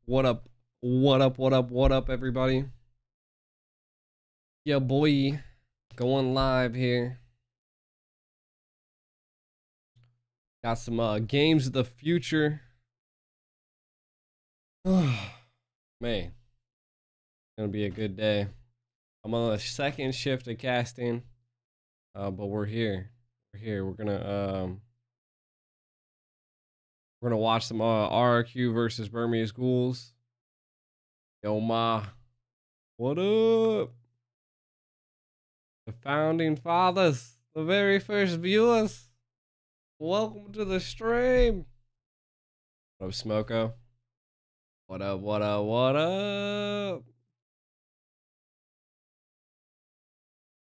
What up? What up? What up? What up, everybody? Yeah, boy, going live here. Got some games of the future. Man, gonna be a good day. I'm on the second shift of casting, but we're here. We're here. We're gonna watch some RRQ versus Burmese Ghouls. Yo, ma, what up? The founding fathers, the very first viewers. Welcome to the stream. What up, Smoko? What up, what up, what up?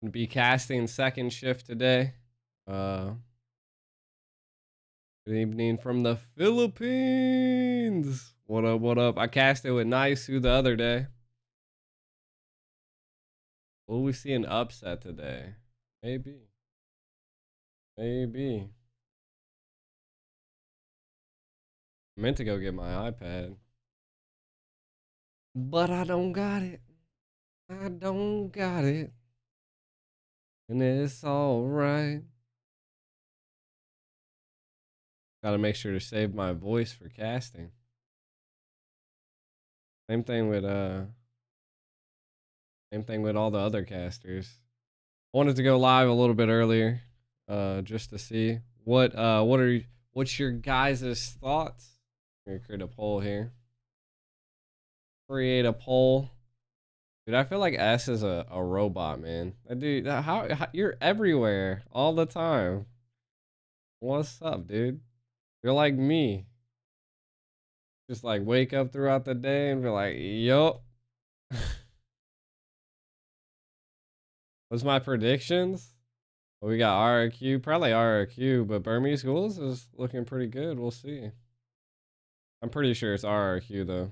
Gonna be casting second shift today. Good evening from the Philippines. What up, what up? I casted with Naisu the other day. Will we see an upset today? Maybe. Maybe. I meant to go get my iPad, but I don't got it. I don't got it. And it's alright. Gotta make sure to save my voice for casting. Same thing with all the other casters. I wanted to go live a little bit earlier, just to see what's your guys' thoughts. I'm gonna create a poll here. Create a poll. Dude, I feel like S is a robot, man. Dude, how you're everywhere all the time. What's up, dude? You're like me. Just like wake up throughout the day and be like, yup. What's my predictions? Well, we got RRQ, probably RRQ, but Burmese Ghouls is looking pretty good. We'll see. I'm pretty sure it's RRQ though.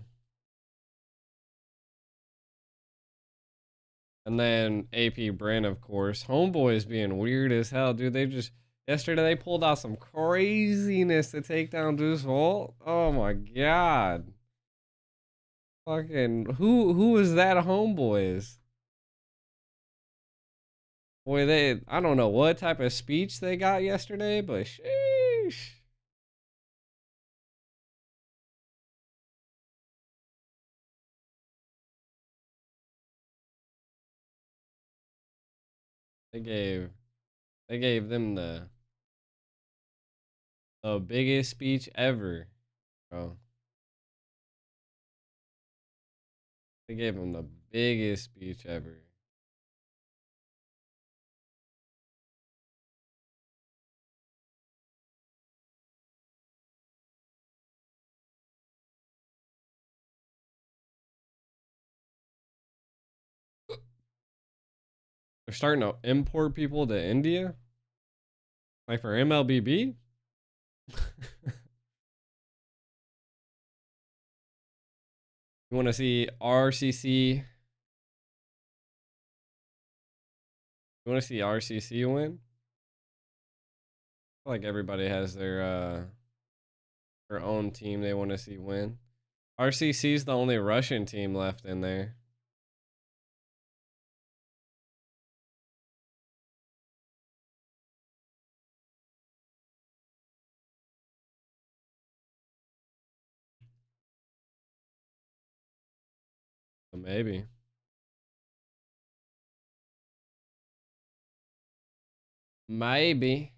And then AP BREN, of course. HomeBois being weird as hell, dude. Yesterday they pulled out some craziness to take down Deuce Volt. Oh my god. Fucking who is that HomeBois? Boy, I don't know what type of speech they got yesterday, but sheesh. They gave them the biggest speech ever, bro. They gave them the biggest speech ever. They're starting to import people to India, like for MLBB. You want to see RCC? You want to see RCC win? I feel like everybody has their own team they want to see win. RCC is the only Russian team left in there. So maybe. Maybe.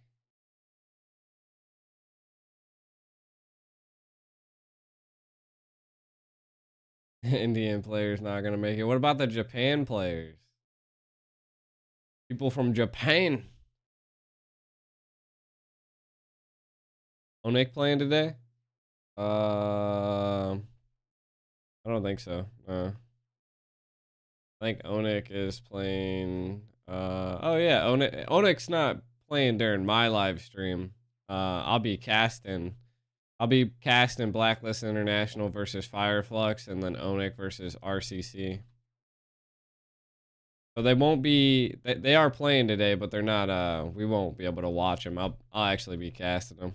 Indian players not gonna make it. What about the Japan players? People from Japan. Onik playing today? I don't think so. I think Onik is playing. Oh yeah, Onik's not playing during my live stream. I'll be casting Blacklist International versus Fireflux, and then Onik versus RCC. So they won't be. They are playing today, but they're not. We won't be able to watch them. I'll actually be casting them.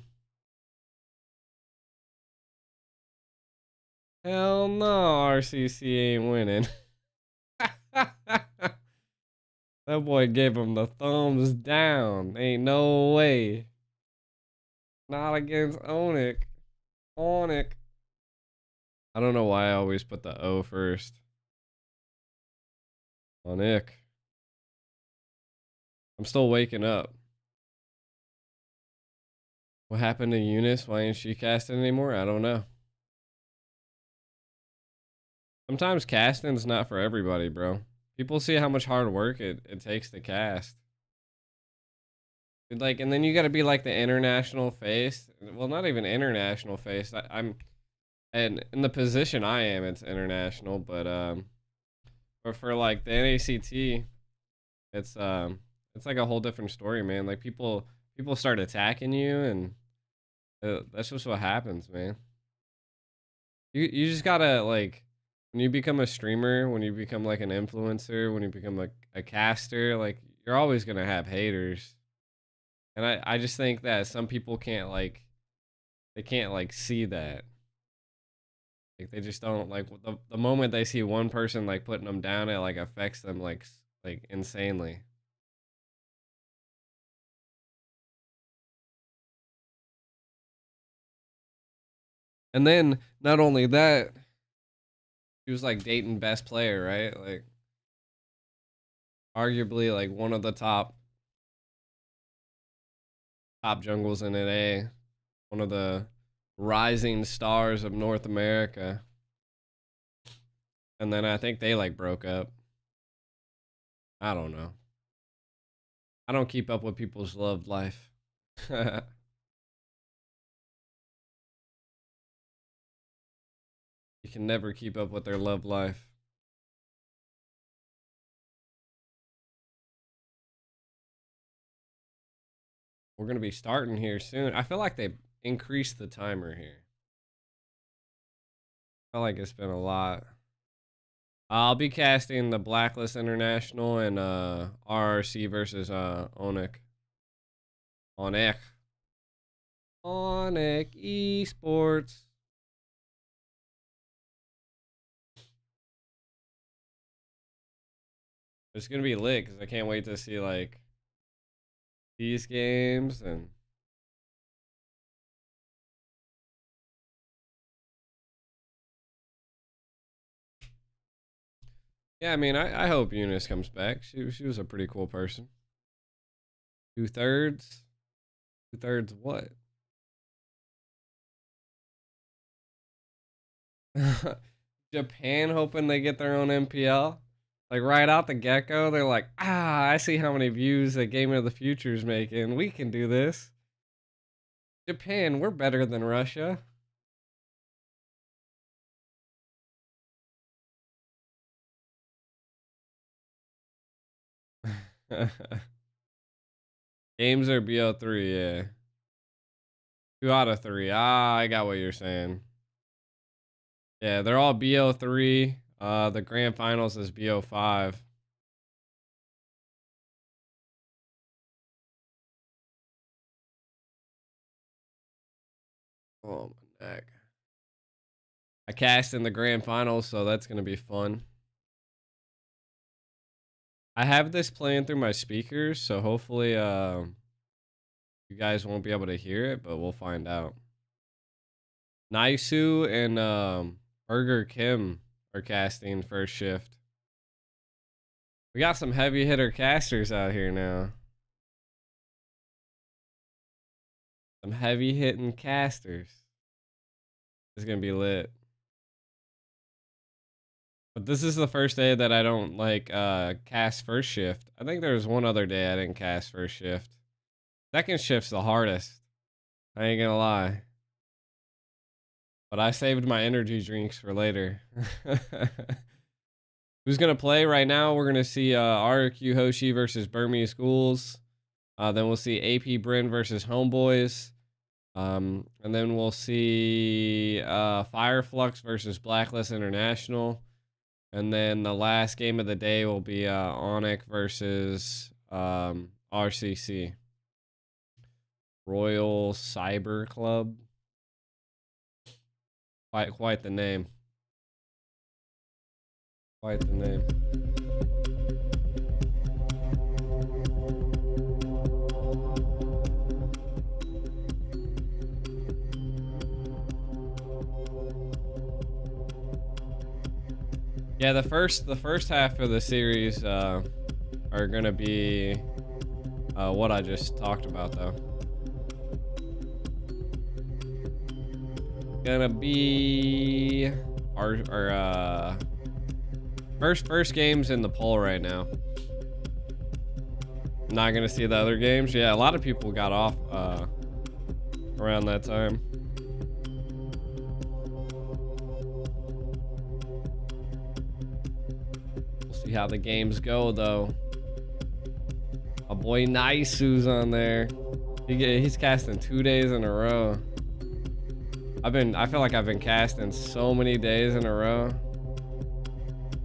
Hell no, RCC ain't winning. That boy gave him the thumbs down. Ain't no way. Not against Onik. Onik. I don't know why I always put the O first. Onik. I'm still waking up. What happened to Eunice? Why ain't she casting anymore? I don't know. Sometimes casting's not for everybody, bro. People see how much hard work it takes to cast. Like, and then you gotta be like the international face. Well, not even international face. I'm and in the position I am, it's international, but for like the NACT, it's like a whole different story, man. Like people start attacking you, and that's just what happens, man. You just gotta like when you become a streamer, when you become like an influencer, when you become like a caster, like you're always gonna have haters. And I just think that some people can't like they can't like see that. Like they just don't like the moment they see one person like putting them down, it like affects them like insanely. And then not only that, he was like dating best player, right? Like arguably like one of the top jungles in NA, one of the rising stars of North America. And then I think they like broke up. I don't know. I don't keep up with people's love life. You can never keep up with their love life. We're going to be starting here soon. I feel like they increased the timer here. I feel like it's been a lot. I'll be casting the Blacklist International and RRC versus Onik. Onik. Onik Esports. It's gonna be lit because I can't wait to see like these games and yeah, I mean I hope Eunice comes back. She was a pretty cool person. 2/3? 2/3 what? Japan hoping they get their own MPL. Like right out the get-go, they're like, I see how many views that Game of the Future is making. We can do this. Japan, we're better than Russia. Games are BO3, yeah. 2 out of 3. I got what you're saying. Yeah, they're all BO3. The grand finals is BO5. Oh my neck. I cast in the grand finals, so that's gonna be fun. I have this playing through my speakers, so hopefully you guys won't be able to hear it, but we'll find out. Naisu and Burger Kim are casting first shift. We got some heavy hitter casters out here now. Some heavy hitting casters. It's gonna be lit. But this is the first day that I don't like cast first shift. I think there was one other day I didn't cast first shift. Second shift's the hardest. I ain't gonna lie. But I saved my energy drinks for later. Who's gonna play right now? We're gonna see RQ Hoshi versus Burmese Ghouls. Then we'll see AP BREN versus HomeBois. And then we'll see Fireflux versus Blacklist International. And then the last game of the day will be Onyx versus RCC. Royal Cyber Club. Quite the name. quite the name. Yeah, the first half of the series are gonna be what I just talked about, though. Gonna be our first games in the poll right now. Not gonna see the other games. Yeah, a lot of people got off around that time. We'll see how the games go, though. My boy Naisu's on there. He's casting 2 days in a row. I feel like I've been casting so many days in a row.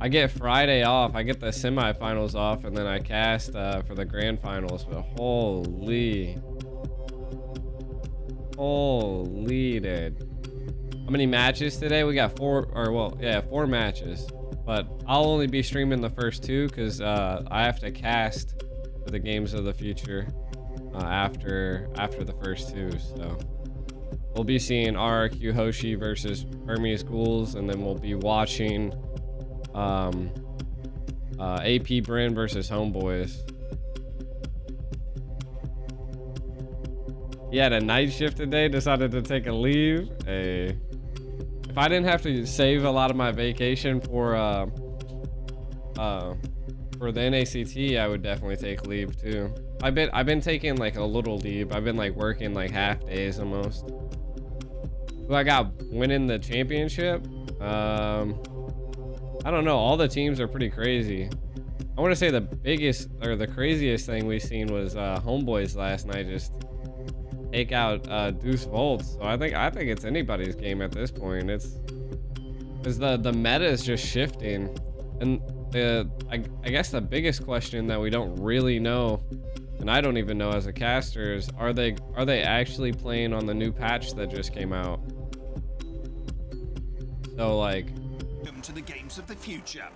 I get Friday off. I get the semifinals off, and then I cast for the grand finals. But holy, dude! How many matches today? We got 4 matches. But I'll only be streaming the first 2 because I have to cast for the games of the future after the first 2. So we'll be seeing RRQ Hoshi versus Hermes Ghouls, and then we'll be watching AP BREN versus HomeBois. He had a night shift today, decided to take a leave. Hey, if I didn't have to save a lot of my vacation for the NACT, I would definitely take leave too. I've been taking like a little leave. I've been like working like half days almost. Who I got winning the championship? I don't know. All the teams are pretty crazy. I want to say the biggest or the craziest thing we've seen was HomeBois last night just take out Deuce Volts. So I think it's anybody's game at this point. It's because the meta is just shifting, and I guess the biggest question that we don't really know, and I don't even know as a caster, is are they actually playing on the new patch that just came out? So like, welcome to the games of the future.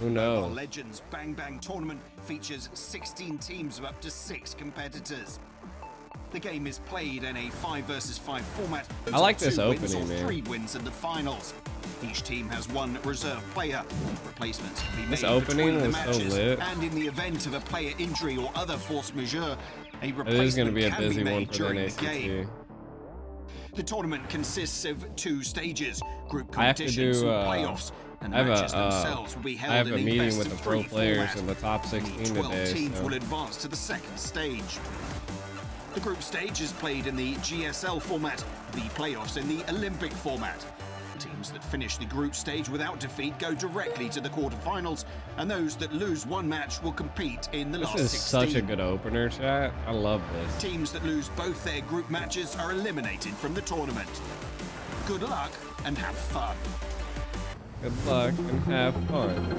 Who knows? Mobile Legends Bang Bang tournament features 16 teams of up to 6 competitors. The game is played in a 5 versus 5 format. I like this opening, opening, man. 3 wins in the finals. Each team has 1 reserve player. Replacements can be made This opening between the was so matches, lit. and in the event of a player injury or other force majeure, a It replacement is going to be a can busy be one made for the during the NACT. game. The tournament consists of 2 stages: group I have to competitions do. and playoffs. And the I have matches themselves will be held I have in a meeting best with the of pro 3 players format. in the top 16 12 today. teams So. will advance to the 2nd stage. The group stage is played in the GSL format, the playoffs in the Olympic format. Teams that finish the group stage without defeat go directly to the quarterfinals, and those that lose 1 match will compete in the last 16. This is such a good opener, chat. I love this. Teams that lose both their group matches are eliminated from the tournament. Good luck and have fun. Good luck and have fun.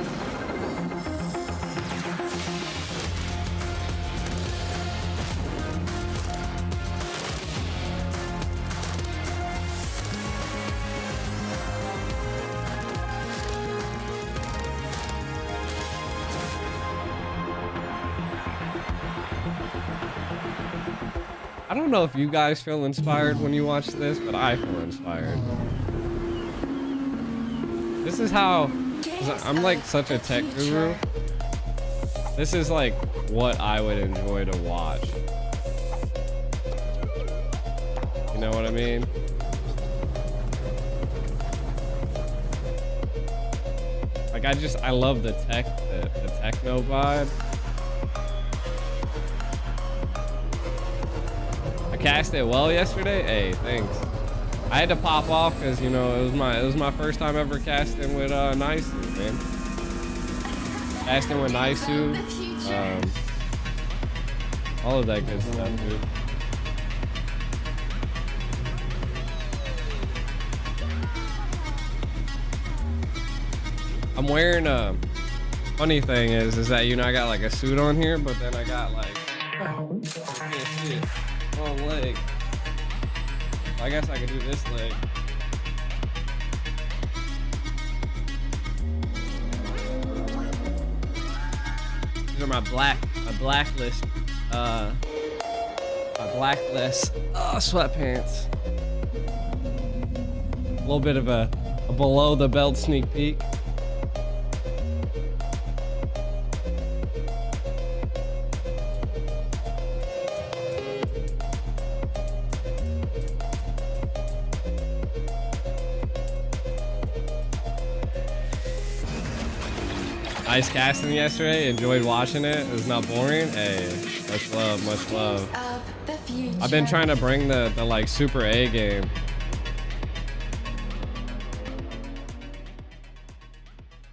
I don't know if you guys feel inspired when you watch this, but I feel inspired. This is how, I'm like such a tech guru. This is like what I would enjoy to watch. You know what I mean? Like I love the techno vibe. I cast it well yesterday. Hey, thanks. I had to pop off because it was my first time ever casting with Naisu, man. Casting with Naisu, all of that good stuff, dude. I'm wearing a funny thing is that I got like a suit on here, but then I got like I can't see it. One leg. I guess I could do this leg. are my blacklist. My blacklist. Sweatpants. A little bit of a below the belt sneak peek. Nice casting yesterday. Enjoyed watching it. It was not boring. Hey, much love, much love. I've been trying to bring the like Super A game.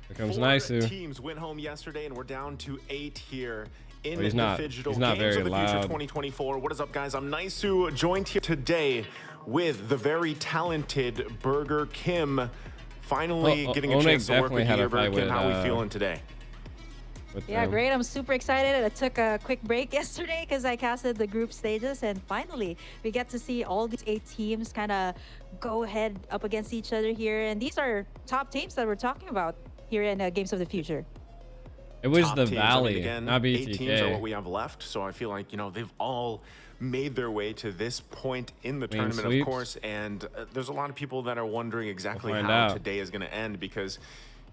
Here comes Naisu. Teams went home yesterday, and we're down to 8 here in he's the not digital very games of the loud. future 2024. What is up, guys? I'm Naisu, joined here today with the very talented Burger Kim. Finally getting a chance to work with you, Burger Kim. How are we feeling today? Yeah, great. I'm super excited. I took a quick break yesterday because I casted the group stages, and finally we get to see all these 8 teams kind of go head up against each other here. And these are top teams that we're talking about here in Games of the Future. It was Top the teams, Valley, again, not BTK. 8 teams are what we have left, so I feel like, you know, they've all made their way to this point in the tournament, of course, and there's a lot of people that are wondering exactly how today is going to end, because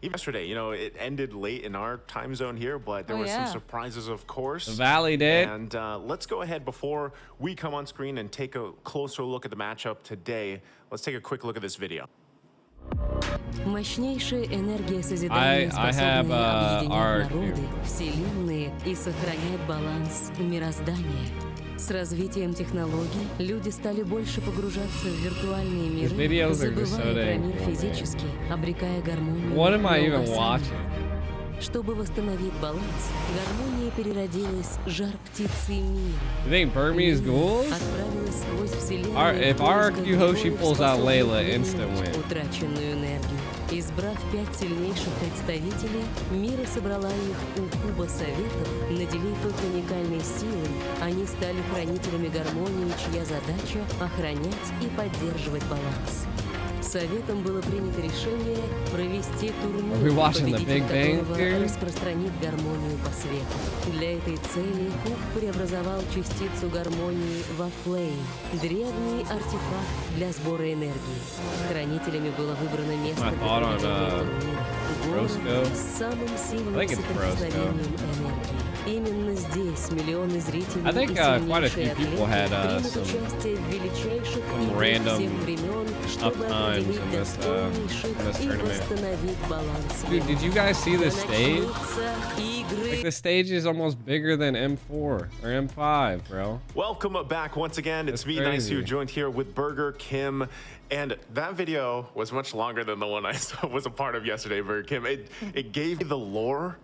even yesterday, you know, it ended late in our time zone here, but there were some surprises, of course. The Valley did. And let's go ahead, before we come on screen and take a closer look at the matchup today, let's take a quick look at this video. Мощнейшая энергия созидания способна объединять народы, вселенные и сохранять баланс мироздания. С развитием технологий люди стали больше погружаться в виртуальные миры, забывая про мир физический, обрекая гармонию нового самого. Чтобы восстановить баланс, гармония переродилась жар птицы мира. You think Burmese ghouls? Отправилась сквозь вселенную. If RQ Hoshi pulls out Layla, instant win. Утраченную энергию. Избрав 5 сильнейших представителей, Мира собрала их у Куба Советов, наделив их уникальной силой. Они стали хранителями гармонии, чья задача — охранять и поддерживать баланс. Советом было принято решение провести турнир, победитель которого распространит гармонию по свету. Для этой цели Куб преобразовал частицу гармонии во флейм, древний артефакт для сбора энергии. Хранителями было выбрано место для проведения турнира. Город с самым сильным соприкосновением энергии. Именно здесь миллионы зрителей и сильнейшие атлеты примут участие в величайших играх всех времен, чтобы определить достойнейших и восстановить баланс. Dude, did you guys see the stage? Like, the stage is almost bigger than M4 or M5, bro. Welcome back once again. It's me, Naisu, joined here with Burger Kim. And that video was much longer than the one I was a part of yesterday, Burger Kim. It gave me the lore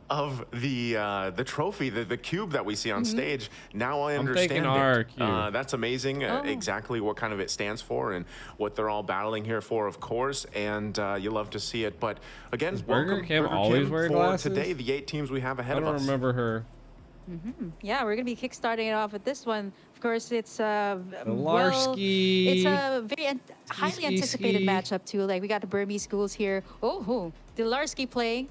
of the trophy, the cube that we see on stage. Now I understand it. That's amazing. Exactly what kind of it stands for and what they're all battling here for, of course. And you love to see it. But again, Burger Kim always wear glasses? Today, the 8 teams we have ahead of us. I don't remember her. Yeah, we're gonna be kickstarting it off with this one. Of course, it's Larsky. It's a very highly anticipated matchup too. Like, we got the Burmese schools here. The Larsky playing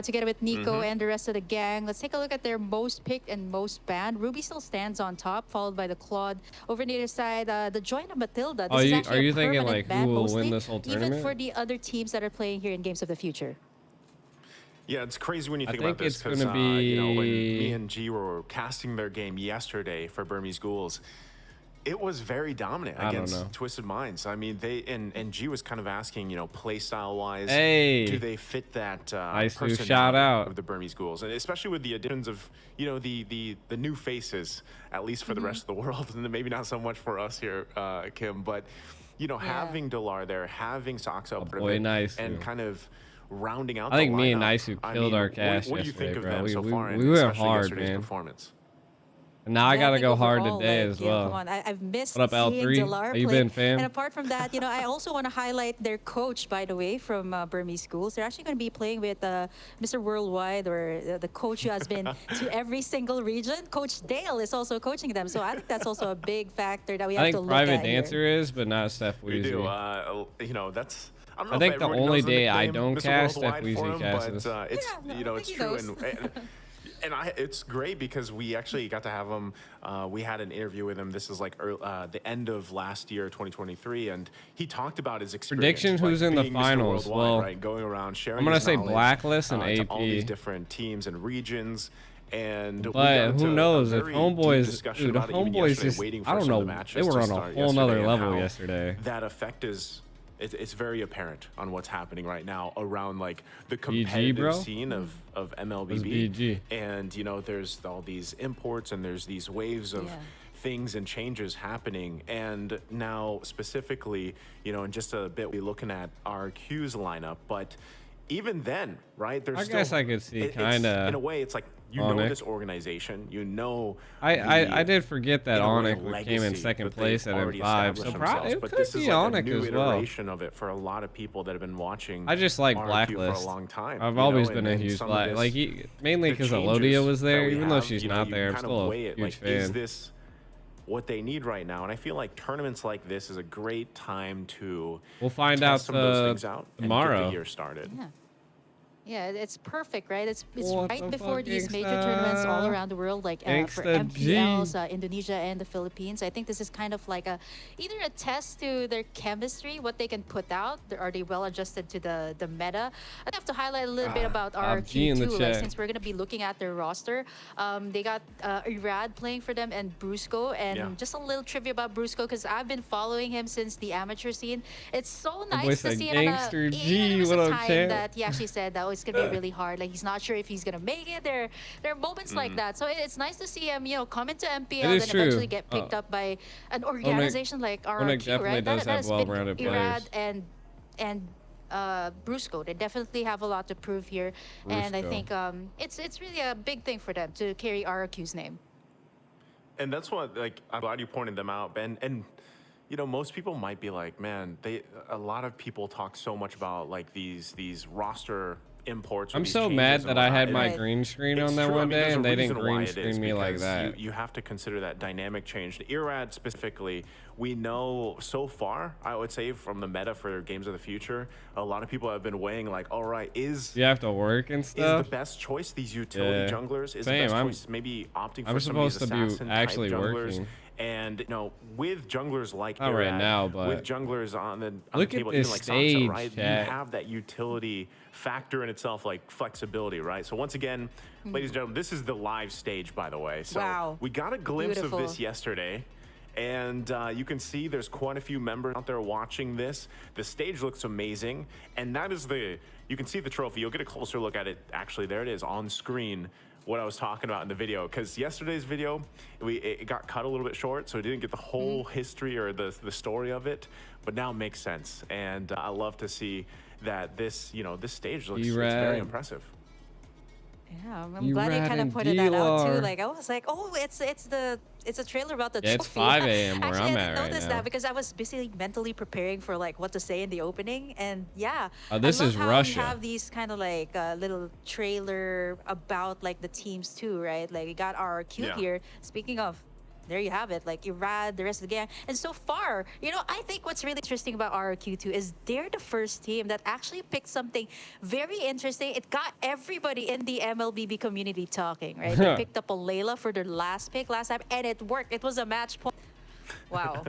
together with Nico and the rest of the gang. Let's take a look at their most picked and most banned. Ruby still stands on top, followed by the Claude. Over on the other side, the join of Matilda. This is actually are you a thinking like ban who will mostly, win this whole tournament? even for the other teams that are playing here in Games of the Future? Yeah, it's crazy when you think about this, because you know, when me and G were casting their game yesterday for Burmese Ghouls, it was very dominant against Twisted Minds. I mean, and G was kind of asking, you know, play style wise, do they fit that personality of the Burmese Ghouls, and especially with the additions of, you know, the new faces, at least for the rest of the world, and maybe not so much for us here, Kim, but you know, having Delar there, having Soxo, and kind of rounding out. I think me and Naisu killed our cast what do you think of them we so far, we went hard, yesterday's man. Performance? And now I gotta go hard today as well. Come on. I've missed what up, seeing L3? Delar How you play. been, fam? And apart from that, you know, I also want to highlight their coach, by the way, from Burmese Schools. They're actually going to be playing with Mr. Worldwide, or the coach who has been to every single region. Coach Dale is also coaching them, so I think that's also a big factor that we have to look at. I think Private Dancer is, but not Steph Weezy. We do. You know, that's. I think the only day I don't cast Steph Weezy casts. It's you know, it's true, And it's great because we actually got to have him. We had an interview with him. This is like the end of last year, 2023, and he talked about his experience. Prediction: who's in the finals? Well, right, going around sharing. I'm gonna say Blacklist and AP. To all these different teams and regions. And but who knows if HomeBois, dude, HomeBois just, I don't know, they were on a whole nother level yesterday. That effect is, it's very apparent on what's happening right now around like the competitive scene of MLBB. And you know, there's all these imports and there's these waves of things and changes happening. And now specifically, you know, in just a bit, we're looking at our Q's lineup, but even then, right? There's I guess I could see kind of, in a way, it's like, you know, this organization, you know. I did forget that Onyx came in second place at M5, so probably it could be Onyx as well. Iteration of it for a lot of people that have been watching. I just like Blacklist for a long time. I've always been a huge Black, like mainly because Elodia was there, even though she's not there. I'm still a huge fan. Is this what they need right now? And I feel like tournaments like this is a great time to. We'll find out some of those things out tomorrow. And get the year started. Yeah, it's perfect, right? It's right before these major tournaments all around the world, like for MPLs, Indonesia and the Philippines. I think this is kind of like either a test to their chemistry, what they can put out. Are they well adjusted to the meta? I have to highlight a little bit about our Q2, like, since we're gonna be looking at their roster. They got Irad playing for them and Brusco, and just a little trivia about Brusco because I've been following him since the amateur scene. It's so nice to see him. There was a time that he actually said that it's gonna be really hard. Like, he's not sure if he's gonna make it. There are moments like that. So it's nice to see him, you know, come into MPL and eventually get picked up by an organization like RRQ, right? That has been Irad and Brusco. They definitely have a lot to prove here, and I think it's really a big thing for them to carry RRQ's name. And that's what, like, I'm glad you pointed them out, Ben. And you know, most people might be like, man, a lot of people talk so much about like these roster imports. I'm so mad that I had my green screen on that one day and they didn't green screen me like that. You have to consider that dynamic change. Irad specifically, we know so far, I would say, from the meta for Games of the Future, a lot of people have been weighing like, all right, you have to work and stuff? Is the best choice these utility junglers? Is the best choice maybe opting for some of these assassin type junglers? And you know, with junglers like not right now, but with junglers on the table, even like stage, Sansa, right? You have that utility factor in itself, like flexibility, right? So once again, ladies and gentlemen, this is the live stage, by the way. So we got a glimpse of this yesterday. And you can see there's quite a few members out there watching this. The stage looks amazing. And that is you can see the trophy. You'll get a closer look at it. Actually, there it is on screen. What I was talking about in the video, because yesterday's video, it got cut a little bit short, so it didn't get the whole history or the story of it, but now it makes sense. And I love to see that this stage looks it's very impressive. Yeah, I'm glad you kind of pointed that out too. Like, I was like, oh, it's a trailer about the trophy. It's 5 a.m. where I'm at right now. I didn't notice that because I was busy mentally preparing for like what to say in the opening, and this is Russia. We have these kind of like little trailer about like the teams too, right? Like we got RRQ here. Speaking of, there you have it, like Irad, the rest of the gang. And so far, you know, I think what's really interesting about RRQ2 is they're the first team that actually picked something very interesting. It got everybody in the MLBB community talking, right? They picked up a Layla for their last pick last time, and it worked. It was a match point. Wow.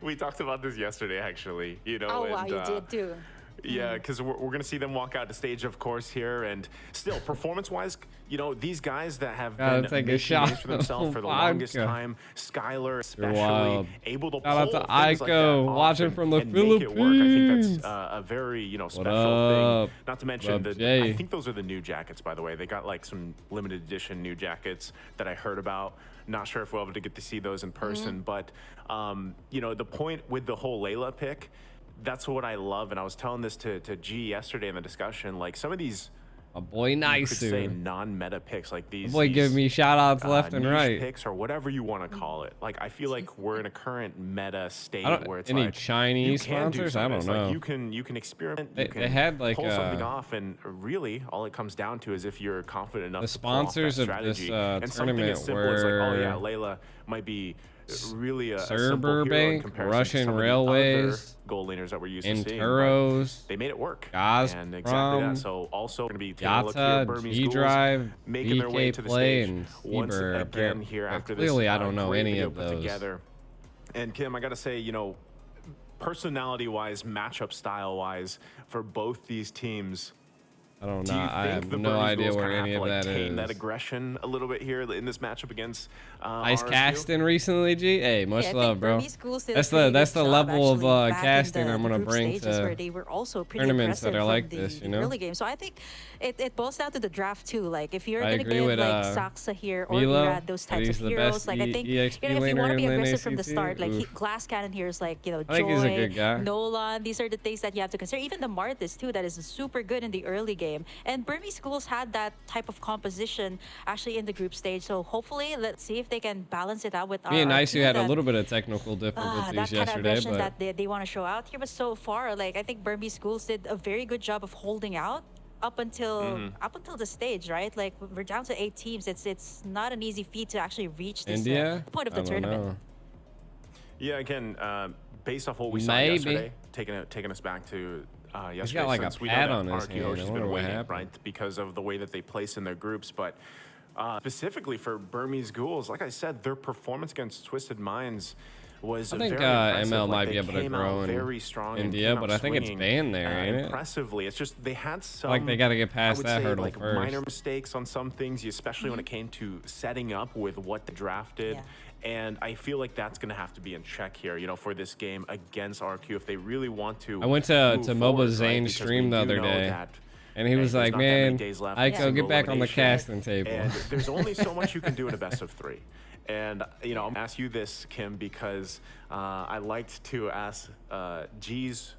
We talked about this yesterday, actually. You know, oh, wow, you did too. Yeah, because we're going to see them walk out the stage, of course, here. And still, performance-wise, you know, these guys that have been making names for themselves for the longest time, Skylar especially, able to pull things like that watching from the Philippines. Make it work. I think that's a very, special thing. Not to mention, I think those are the new jackets, by the way. They got, like, some limited edition new jackets that I heard about. Not sure if we'll be able to get to see those in person. But, you know, the point with the whole Layla pick, that's what I love, and I was telling this to G yesterday in the discussion. Like some of these, you could say non-meta picks, like these. Give me shout outs left and right. Picks or whatever you want to call it. Like I feel like we're in a current meta state where it's any like Chinese sponsors. I don't know. Like you can experiment. They had like pull something off, and really all it comes down to is if you're confident enough. The sponsors to pull off that of this and tournament as simple were as like, oh yeah, Layla might be really a Server Bank, Russian to Railways, goal laners that we're used to seeing. Enturos, They made it work. Gazprom, and exactly that. So also going to be taking a look here, Yata, Burmese G-Drive, making their way to the Play, stage and once again here after this. Clearly, I don't know great any video of put those. Together. And Kim, I got to say, you know, personality-wise, matchup style-wise, for both these teams, I don't do know. you I think have the no Burmese idea Bulls where kinda any have of to, like, that tame is. that aggression a little bit here in this matchup against Ice RSQ? casting recently, G. Hey, much love, bro. That's the job, level of actually, casting back in I'm gonna group bring stages where to they were also pretty tournaments that aggressive are like from this, you the know. early game. So I think it boils down to the draft too. Like if you're I gonna agree give with like Saxa here or Milo, Irad, those that types he's of the heroes, best like I think EXP if you laner want to be in lane aggressive from the ACT, start, like oof. glass cannon heroes like I think he's a Joy, good guy. Nolan, these are the things that you have to consider. Even the Martis too, that is super good in the early game. And Burmese schools had that type of composition actually in the group stage. So hopefully, let's see if they can balance it out with Me and Nice, you had a that, little bit of technical difficulties that kind of yesterday, aggression but that they want to show out here. But so far, like I think Burmese schools did a very good job of holding out up until the stage, right? Like we're down to 8 teams. It's not an easy feat to actually reach this point of the tournament. Know. Yeah, again, based off what we saw yesterday, taking us back to yesterday. He's got like a pad on his hand. Has been waiting, right, because of the way that they place in their groups. But specifically for Burmese Ghouls, like I said, their performance against Twisted Minds was very impressive. ML might like be able to grow very strong in India, but I think it's banned there, ain't it? Impressively, it's just they had some. Like they got to get past that hurdle like first. Minor mistakes on some things, especially when it came to setting up with what the draft did. And I feel like that's going to have to be in check here, you know, for this game against RQ if they really want to. I went to MOBA Zane's stream the other day, and he was like, "Man, Aiko, get back on the casting table." And there's only so much you can do in a best of 3. And, you know, I'm going to ask you this, Kim, because I liked to ask G's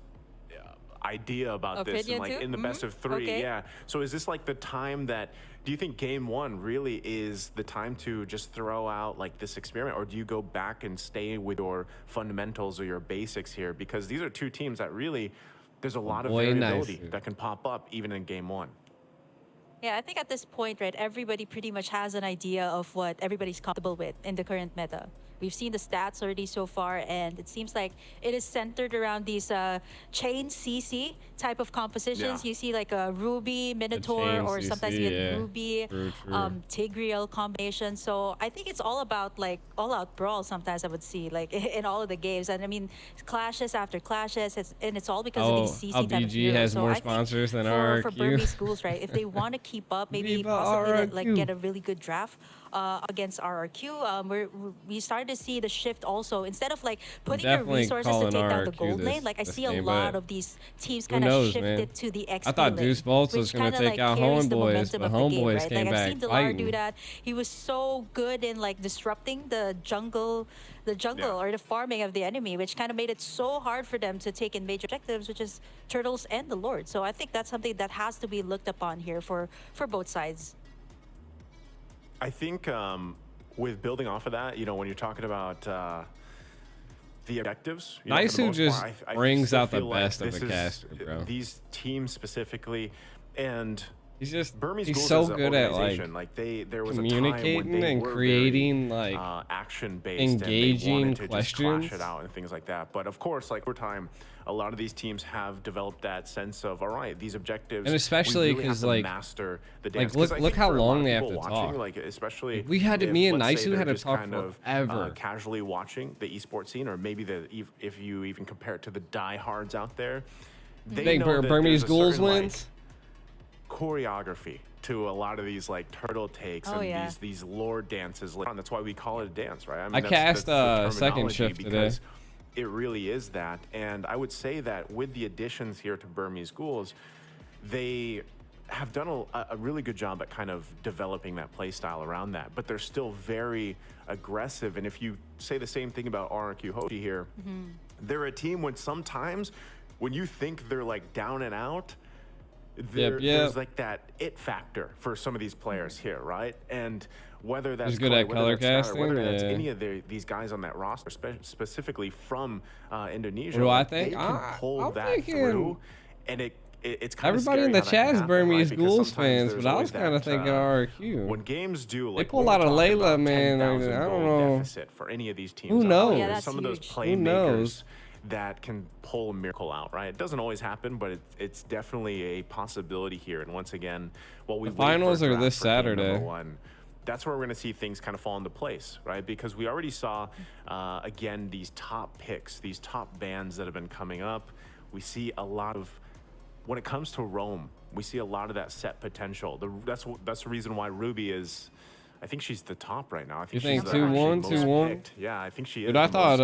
idea about this and, like, in the best of 3. Yeah. So is this like the time that, do you think game 1 really is the time to just throw out like this experiment, or do you go back and stay with your fundamentals or your basics here? Because these are 2 teams that really, there's a lot of variability that can pop up even in game 1. Yeah, I think at this point, right, everybody pretty much has an idea of what everybody's comfortable with in the current meta. We've seen the stats already so far, and it seems like it is centered around these chain CC type of compositions. You see like a Ruby, Minotaur, or sometimes even Ruby, Tigreal combination. So I think it's all about like all-out brawl sometimes I would see, like in all of the games. And I mean, clashes after clashes, and it's all because of these CC type of heroes. has so more I sponsors than RRQ. For RRQ. Burmese schools, right, if they want to keep up, maybe possibly like get a really good draft against RRQ, we started to see the shift also. Instead of like putting your resources to take down the gold lane, like I see a lot of these teams kind of shifted to the XP I thought Deuce Bolts was going to take out HomeBois, but HomeBois came back I've seen Delar do that. He was so good in like disrupting the jungle or the farming of the enemy, which kind of made it so hard for them to take in major objectives, which is Turtles and the Lord. So I think that's something that has to be looked upon here for both sides. I think with building off of that, you know, when you're talking about the objectives, Nice who just brings out the best of a caster, bro. These teams specifically, and he's just Burmese he's so good at like there was communicating a time when they and were creating very, like action-based, engaging and they wanted to questions, just clash it out and things like that. But of course, like over time, a lot of these teams have developed that sense of, all right, these objectives, and especially because like master the dance. Like look how long they have to talk. Like especially we had if, me and let's say Nice had to just talk kind of, forever. Casually watching the esports scene, or maybe if you even compare it to the diehards out there, they know that Burmese Ghouls certain, wins. Like, choreography to a lot of these like turtle takes and these lord dances. Like, that's why we call it a dance, right? I mean, I cast second shift today. It really is that. And I would say that with the additions here to Burmese Ghouls, they have done a really good job at kind of developing that play style around that, but they're still very aggressive. And if you say the same thing about RRQ Hoshi here, they're a team when sometimes when you think they're like down and out, there's like that it factor for some of these players here, right? And whether that's good at color casting, whether that's any of these guys on that roster, specifically from Indonesia, I think they can pull that through, and it's kind everybody of in the chat is Burmese right? Ghouls fans, but I was kind of thinking RQ. When games do, like, they pull out a Layla, man. I don't know. Deficit for any of these teams. Who knows? Yeah, that's some huge. of those playmakers that can pull a miracle out, right? It doesn't always happen, but it's definitely a possibility here. And once again, the finals are this Saturday. That's where we're going to see things kind of fall into place, right? Because we already saw, again, these top picks, these top bands that have been coming up. We see a lot of, when it comes to Rome, we see a lot of that set potential. That's the reason why Ruby is, I think she's the top right now. I think you she's think 2-1, 2-1? Yeah, I think she is. Dude, I thought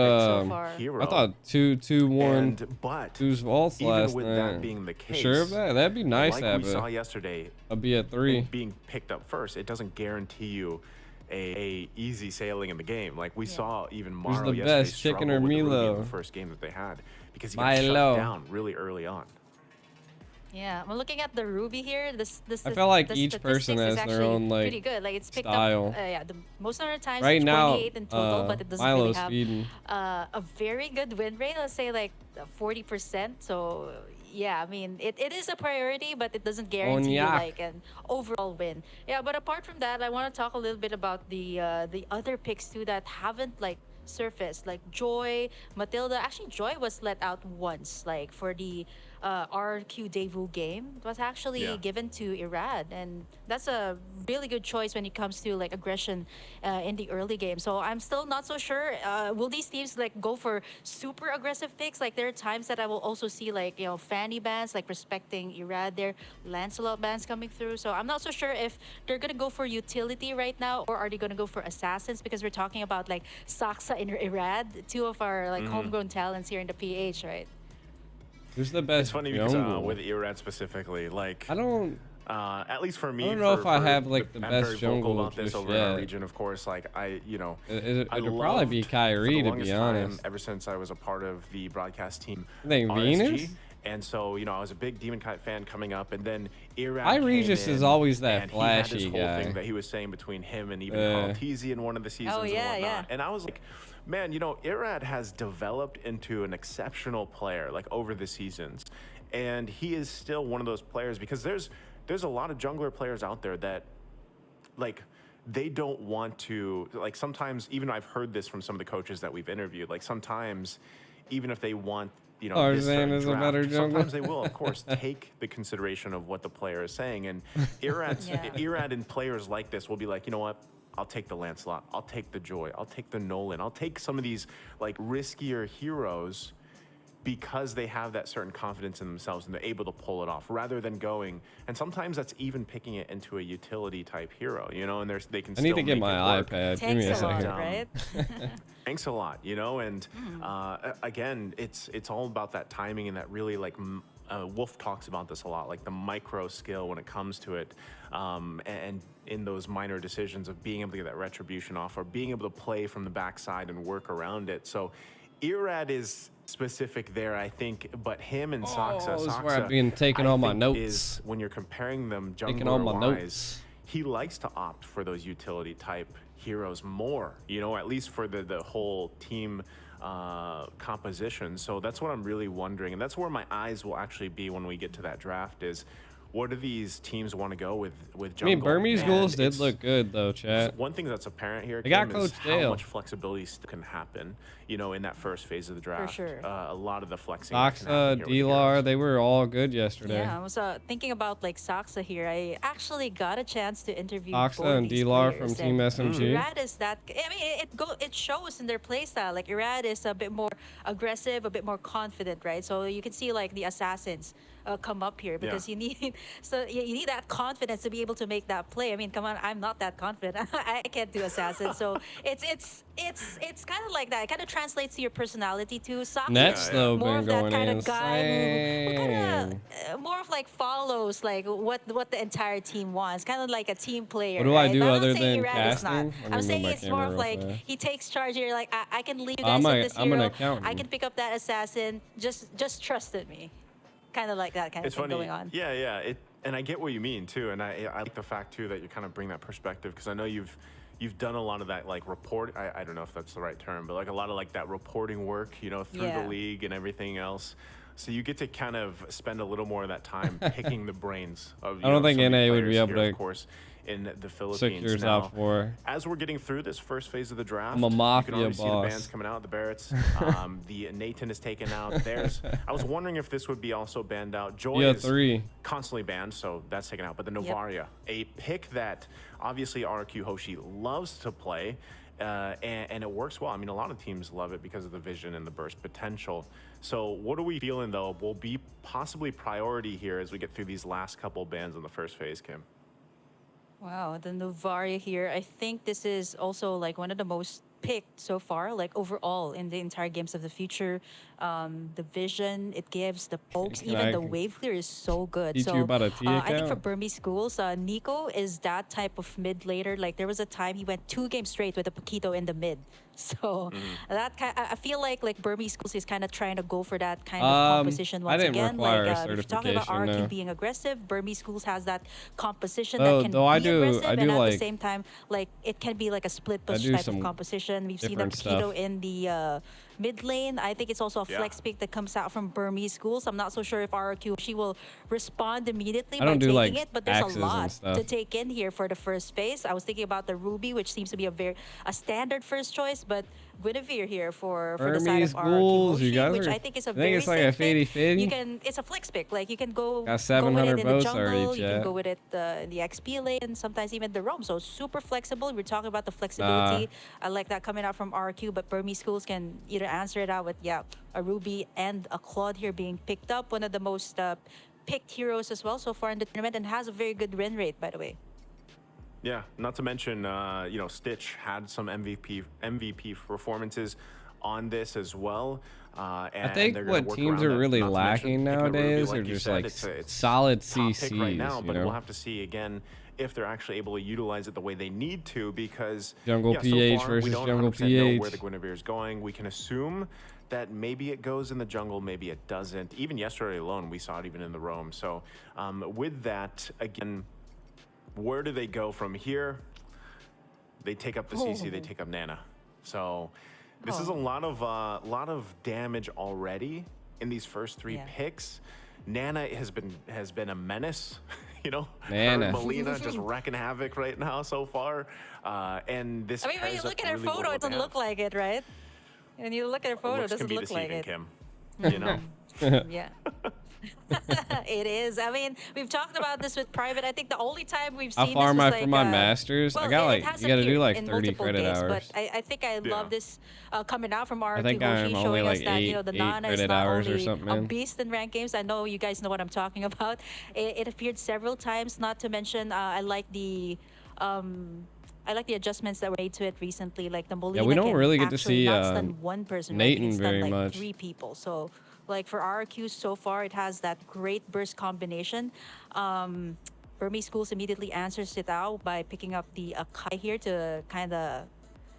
hero. I thought 2-1. But 2's vaults even last with night. that being the case, sure of that? That'd be nice like to have we saw yesterday, a be at 3 being picked up first. It doesn't guarantee you a easy sailing in the game. Like we saw even Maro the yesterday best, Chicken or struggle with the Ruby Milo? in the first game that they had because he got shut down really early on. Yeah, I'm looking at the Ruby here. I feel like each person has their own like pretty good. Like it's picked style. up. Yeah, the most number of times. Right now, 28 in total, but it doesn't Milo's really have a very good win rate. Let's say like 40%. So yeah, I mean it is a priority, but it doesn't guarantee you like an overall win. Yeah, but apart from that, I want to talk a little bit about the other picks too that haven't like surfaced, like Joy, Matilda. Actually, Joy was let out once, like for the RQ Daewoo game. It was actually given to Irad, and that's a really good choice when it comes to like aggression in the early game. So I'm still not so sure. Will these teams like go for super aggressive picks? Like there are times that I will also see like, you know, Fanny bans, like respecting Irad there, Lancelot bans coming through. So I'm not so sure if they're gonna go for utility right now, or are they gonna go for assassins, because we're talking about like Saksa and Irad, two of our like homegrown talents here in the PH, right? Who's the best? It's funny because with Irad specifically, like I don't. At least for me, I don't know if I have like the best jungle about this over in our region. Of course, like it'd probably be Kyrie, to be honest. Ever since I was a part of the broadcast team, I think Venus. And so, you know, I was a big Demon Kite fan coming up, and then Irad Regis is always that flashy he had this guy. Whole thing that he was saying between him and even Carl Teasy in one of the seasons and whatnot. And I was like, man, you know, Irad has developed into an exceptional player, like over the seasons, and he is still one of those players, because there's a lot of jungler players out there that, like, they don't want to, like, sometimes, even I've heard this from some of the coaches that we've interviewed, like sometimes even if they want, you know, Tarzan is a better jungler. Sometimes they will, of course, take the consideration of what the player is saying. And Irad and players like this will be like, you know what? I'll take the Lancelot. I'll take the Joy. I'll take the Nolan. I'll take some of these like riskier heroes because they have that certain confidence in themselves and they're able to pull it off, rather than going, and sometimes that's even picking it into a utility type hero, you know, and they can. I need to get my iPad. Give me a second. Right? Thanks a lot, you know, and again, it's all about that timing and that really like Wolf talks about this a lot, like the micro skill when it comes to it, and in those minor decisions of being able to get that retribution off or being able to play from the backside and work around it. So Irad is specific there, I think, but him and Saksa, this is where I've been taking all my notes. Is when you're comparing them jungler-wise, he likes to opt for those utility type heroes more, you know, at least for the whole team composition. So that's what I'm really wondering, and that's where my eyes will actually be when we get to that draft, is what do these teams want to go with jungle? I mean, Burmese Ghouls did look good though, chat. One thing that's apparent here, they got Kim, Coach is Dale. how much flexibility can happen, you know, in that first phase of the draft. For sure. A lot of the flexing. Saksa, D-Lar, they were all good yesterday. Yeah, I was thinking about like Saksa here. I actually got a chance to interview Saksa and D-Lar from Team SMG. Irad is that, I mean, it shows in their playstyle. Like Irad is a bit more aggressive, a bit more confident, right? So you can see like the assassins come up here because you need you need that confidence to be able to make that play. I mean, come on, I'm not that confident. I can't do assassin. So it's kind of like that. It kind of translates to your personality too. Nets though more been of that going kind insane. of guy who kind of more of like follows like what the entire team wants. Kind of like a team player. What do right? I do but other I'm not saying than Irad casting? I'm saying it's more of like he takes charge here. Like I can lead you guys I'm with this hero. I can pick up that assassin. Just trust in me. Kind of like that kind of thing going on. Yeah. And I get what you mean too, and I like the fact too that you kind of bring that perspective, because I know you've done a lot of that like report. I don't know if that's the right term, but like a lot of like that reporting work, you know, through the league and everything else. So you get to kind of spend a little more of that time picking the brains of. I don't think NA would be able to, of course, in the Philippines. 6 years now, out for. As we're getting through this first phase of the draft, I'm a mafia you can already boss. see the bands coming out. The Barretts, the Nathan is taken out. There's. I was wondering if this would be also banned out. Joy is 3 constantly banned, so that's taken out. But the Novaria, a pick that obviously RQ Hoshi loves to play. And it works well. I mean, a lot of teams love it because of the vision and the burst potential. So what are we feeling, though, will be possibly priority here as we get through these last couple bans in the first phase, Kim? Wow, the Novaria here. I think this is also like one of the most picked so far, like overall in the entire Games of the Future. The vision it gives, the pokes, even the wave clear is so good. So I think for Burmese schools, Nico is that type of mid later. Like there was a time he went 2 games straight with a Paquito in the mid. So that I feel like Burmese schools is kind of trying to go for that kind of composition once again. Like if you're talking about RQ being aggressive, Burmese schools has that composition that can be aggressive, and at the same time, like it can be like a split push type of composition. We've seen a Paquito in the mid lane. I think it's also a flex pick that comes out from Burmese schools. I'm not so sure if RQ she will respond immediately by taking it, but there's a lot to take in here for the first phase. I was thinking about the Ruby, which seems to be a standard first choice, but Guinevere here for the side of RQ, which I think is a very safe pick. You can, it's a flex pick. Like you can go with it in the jungle, you can go with it in the XP lane, sometimes even the roam. So super flexible. We're talking about the flexibility. I like that coming out from RQ, but Burmese schools can either answer it out with a Ruby and a Claude here being picked up. One of the most picked heroes as well so far in the tournament, and has a very good win rate, by the way. Yeah, not to mention, you know, Stitch had some MVP performances on this as well. And I think what teams are really lacking nowadays are just like solid CCs right now, but you know? We'll have to see again if they're actually able to utilize it the way they need to, because Jungle PH versus Jungle PH. Know where the Guinevere is going. We can assume that maybe it goes in the jungle, maybe it doesn't. Even yesterday alone, we saw it even in the roam. So with that, again, where do they go from here? They take up the CC, they take up Nana. So this is a lot of damage already in these first 3 picks. Nana has been a menace. You know, Melina just wrecking havoc right now so far. And this, I mean, when you look at her photo, it doesn't look like it, right? When you look at her photo, it doesn't look like it. Kim, you know? Yeah. It is. I mean, we've talked about this with Private. I think the only time we've seen how far am I like, from my masters? Well, I got like, you got to do like 30 credit games, hours. But I think I love this coming out from RQ I think I'm only like that, you know, the Nana is not hours only or something, a beast in ranked games. I know you guys know what I'm talking about. It appeared several times. Not to mention, I like the adjustments that were made to it recently. Like the Molina we don't really get to see not stun one person, Nathan right? very like much. 3 people. So like for RQ so far, it has that great burst combination. Burmese schools immediately answers it out by picking up the Akai here to kind of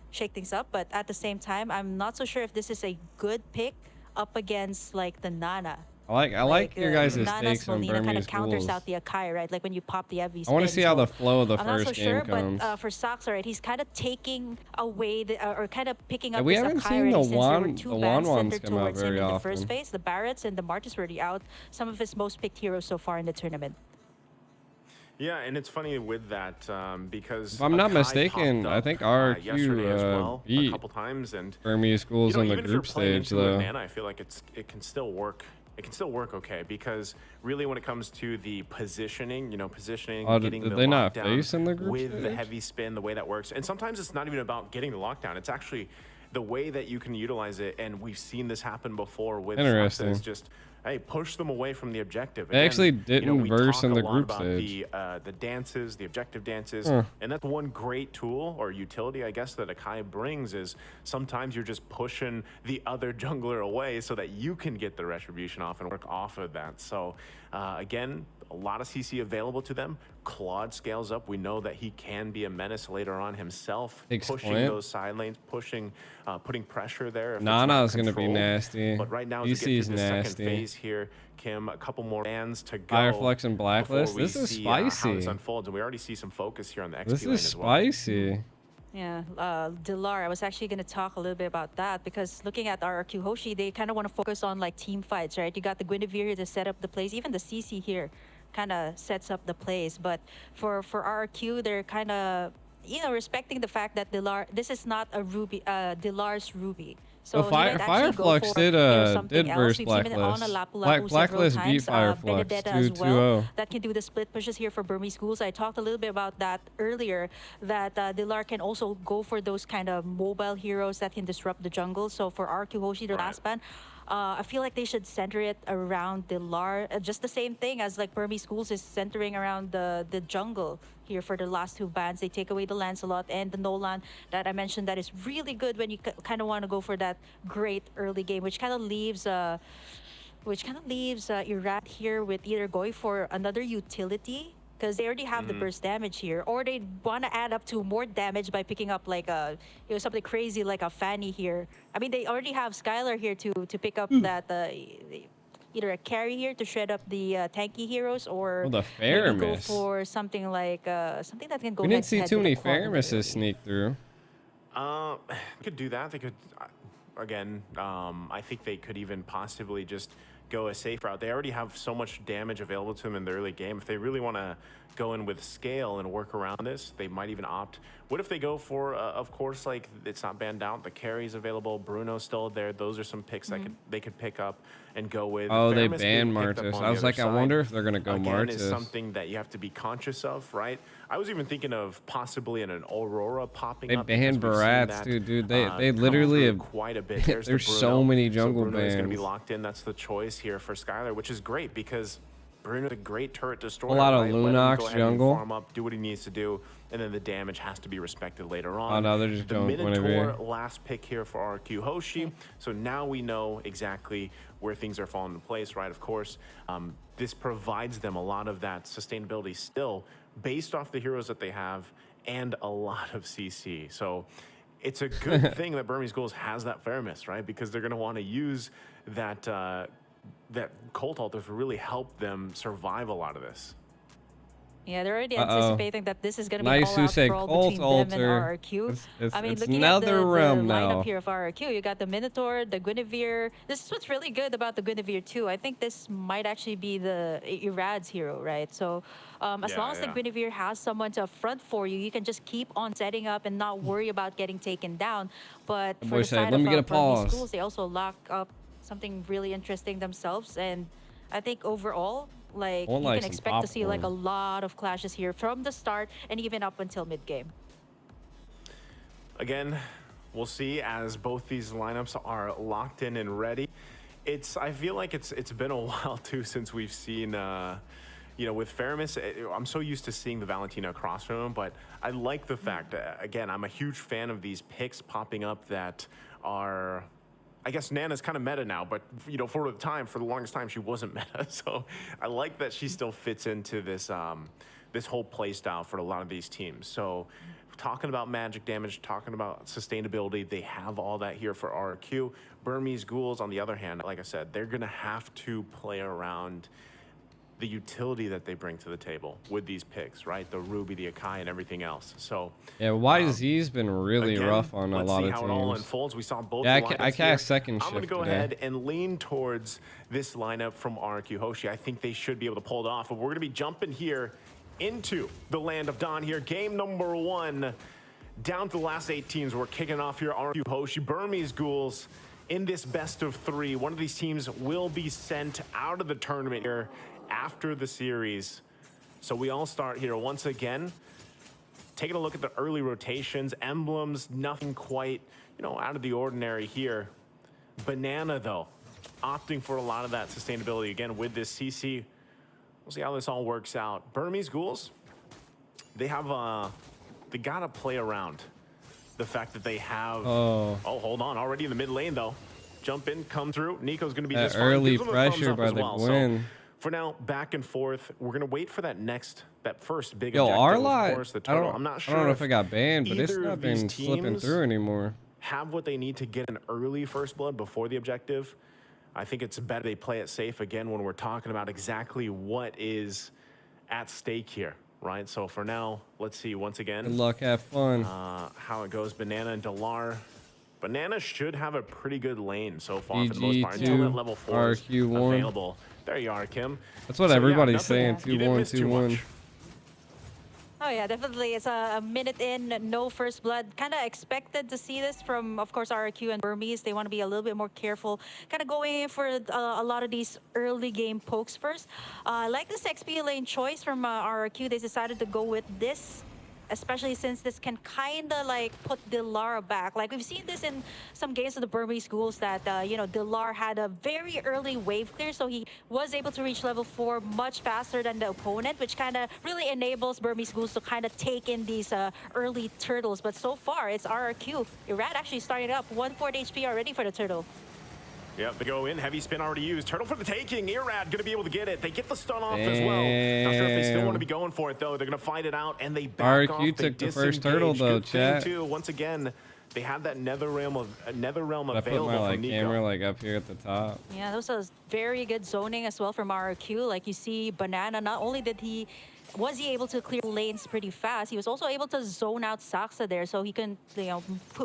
shake things up. But at the same time, I'm not so sure if this is a good pick up against like the Nana. I like your guys' takes on Burmese kind of counters schools. out the Akai, right? Like when you pop the Evi. I want to see how the flow of the I'm first not so game sure, comes. but for Sox, right, he's kind of taking away or kind of picking up we this haven't Akai seen already, the since there were 2 bans ones centered come out towards him very in the often. first phase. The Barretts and the Martis were out. Some of his most picked heroes so far in the tournament. Yeah, and it's funny with that because if I'm not mistaken, I think RQ beat a couple times, and Burmese schools on the group stage though. Nana, I feel like it can still work. It can still work okay, because really when it comes to the positioning, you know, getting the lockdown with the heavy spin, the way that works. And sometimes it's not even about getting the lockdown. It's actually the way that you can utilize it. And we've seen this happen before with Interesting. It's just, hey, push them away from the objective. They actually didn't verse in the group stage. The dances, the objective dances, and that's one great tool or utility, I guess, that Akai brings, is sometimes you're just pushing the other jungler away so that you can get the retribution off and work off of that. So again, a lot of CC available to them. Claude scales up. We know that he can be a menace later on himself, pushing those side lanes, putting pressure there. Nana is going to be nasty. But right now, DC is nasty. Second phase here, Kim, a couple more bans to go. Fireflex and Blacklist. This is spicy. How this unfolds, and we already see some focus here on the XP lane as well. This is spicy. Yeah, Dilar, I was actually going to talk a little bit about that because looking at RRQ Hoshi, they kind of want to focus on like team fights, right? You got the Guinevere here to set up the plays. Even the CC here kind of sets up the plays. But for RRQ, they're kind of, you know, respecting the fact that Dilar, this is not a Ruby, Dilar's Ruby. So he might actually go for something else. We've seen it on a Lapu-Lapu several times. Benedetta as well. That can do the split pushes here for Burmese Schools. I talked a little bit about that earlier, that Dilar can also go for those kind of mobile heroes that can disrupt the jungle. So for RQ Hoshi, their last ban, I feel like they should center it around Dilar. Just the same thing as like Burmese Schools is centering around the jungle here for the last two bans. They take away the Lancelot and the Nolan that I mentioned that is really good when you kind of want to go for that great early game, which kind of leaves Irad here with either going for another utility because they already have the burst damage here, or they want to add up to more damage by picking up like a, you know, something crazy like a Fanny here. I mean, they already have Skylar here to pick up that either a carry here to shred up the tanky heroes, or the fair go for something like something that can go. We didn't see too many fair misses sneak through. Could do that. They could, again. I think they could even possibly just go a safe route. They already have so much damage available to them in the early game. If they really want to go in with scale and work around this, they might even opt. What if they go for, of course, like it's not banned out, the carry's available, Bruno's still there. Those are some picks that they could pick up and go with. Oh, they banned Martis. I was like, I wonder if they're going to go Martis. Is something that you have to be conscious of, right? I was even thinking of possibly an Aurora popping up. They banned Barats, dude. They literally have quite a bit. There's so many jungle bans. Bruno's going to be locked in. That's the choice here for Skylar, which is great because Bruno's a great turret destroyer. A lot of Lunox jungle. Farm up, do what he needs to do, and then the damage has to be respected later on. Oh no, they're just going Minotaur, last pick here for RQ Hoshi. So now we know exactly where things are falling into place, right? Of course, this provides them a lot of that sustainability still based off the heroes that they have and a lot of CC. So it's a good thing that Burmese Schools has that fairness, right? Because they're going to want to use that that Colt Altar to really help them survive a lot of this. Yeah, they're already anticipating that this is going to be all out brawl between them and RRQ. I mean, looking at the lineup here of RRQ, you got the Minotaur, the Guinevere. This is what's really good about the Guinevere too. I think this might actually be the Irad's hero, right? So as long as the Guinevere has someone to front for you, you can just keep on setting up and not worry about getting taken down. But for the side of Burmese Schools, they also lock up something really interesting themselves, and I think overall, like, you can expect to see like a lot of clashes here from the start and even up until mid game. Again, we'll see as both these lineups are locked in and ready. I feel like it's been a while too since we've seen you know, with Faramis, I'm so used to seeing the Valentina across from him, but I like the fact that, again, I'm a huge fan of these picks popping up that are, I guess Nana's kind of meta now, but, you know, for the longest time, she wasn't meta. So I like that she still fits into this this whole play style for a lot of these teams. So talking about magic damage, talking about sustainability, they have all that here for RQ. Burmese Ghouls, on the other hand, like I said, they're going to have to play around the utility that they bring to the table with these picks, right? The Ruby, the Akai, and everything else. So yeah, YZ's been really rough on a lot of teams. Let's see how it all unfolds. We saw both. Yeah, I cast second shift. I'm going to go ahead and lean towards this lineup from RQ Hoshi. I think they should be able to pull it off. But we're going to be jumping here into the land of Dawn here. Game number 1, down to the last 8 teams. We're kicking off here. RQ Hoshi, Burmese Ghouls in this best of 3. One of these teams will be sent out of the tournament here after the series. So we all start here once again, taking a look at the early rotations, emblems, nothing quite, you know, out of the ordinary here. Banana, though, opting for a lot of that sustainability again with this CC. We'll see how this all works out. Burmese Ghouls, they have they gotta play around the fact that they have hold on, already in the mid lane though. Jump in, come through. Nico's gonna be that early pressure by the Gwen. So, for now, back and forth. We're gonna wait for that first big objective. Of course, the turtle. I'm not sure. I don't know if it got banned, but it's not been slipping through anymore. Have what they need to get an early first blood before the objective. I think it's better they play it safe again when we're talking about exactly what is at stake here. right? So for now, let's see once again. Good luck, have fun. How it goes. Banana and Delar. Banana should have a pretty good lane so far for the most part until that level 4 is available. There you are, Kim. That's what everybody's saying. 2-1, 2-1. Oh yeah, definitely. It's a minute in, no first blood. Kind of expected to see this from, of course, RRQ and Burmese. They want to be a little bit more careful, kind of going in for a lot of these early game pokes first. I like this XP lane choice from RRQ. They decided to go with this, especially since this can kind of like put Delar back. Like we've seen this in some games of the Burmese schools that, you know, Delar had a very early wave clear, so he was able to reach level 4 much faster than the opponent, which kind of really enables Burmese schools to kind of take in these early turtles. But so far, it's RRQ. Irad actually starting up 1/4 HP already for the turtle. Yep, they go in. Heavy spin already used. Turtle for the taking. Irad going to be able to get it. They get the stun off as well. Not sure if they still want to be going for it, though. They're going to fight it out, and they back off. RQ took the first turtle, though, chat. Too. Once again, they have that nether realm available I put my from Nico. camera like up here at the top. Yeah, those was very good zoning as well from RRQ. Like you see, Banana, not only was he able to clear lanes pretty fast, he was also able to zone out Saksa there, so he can, you know,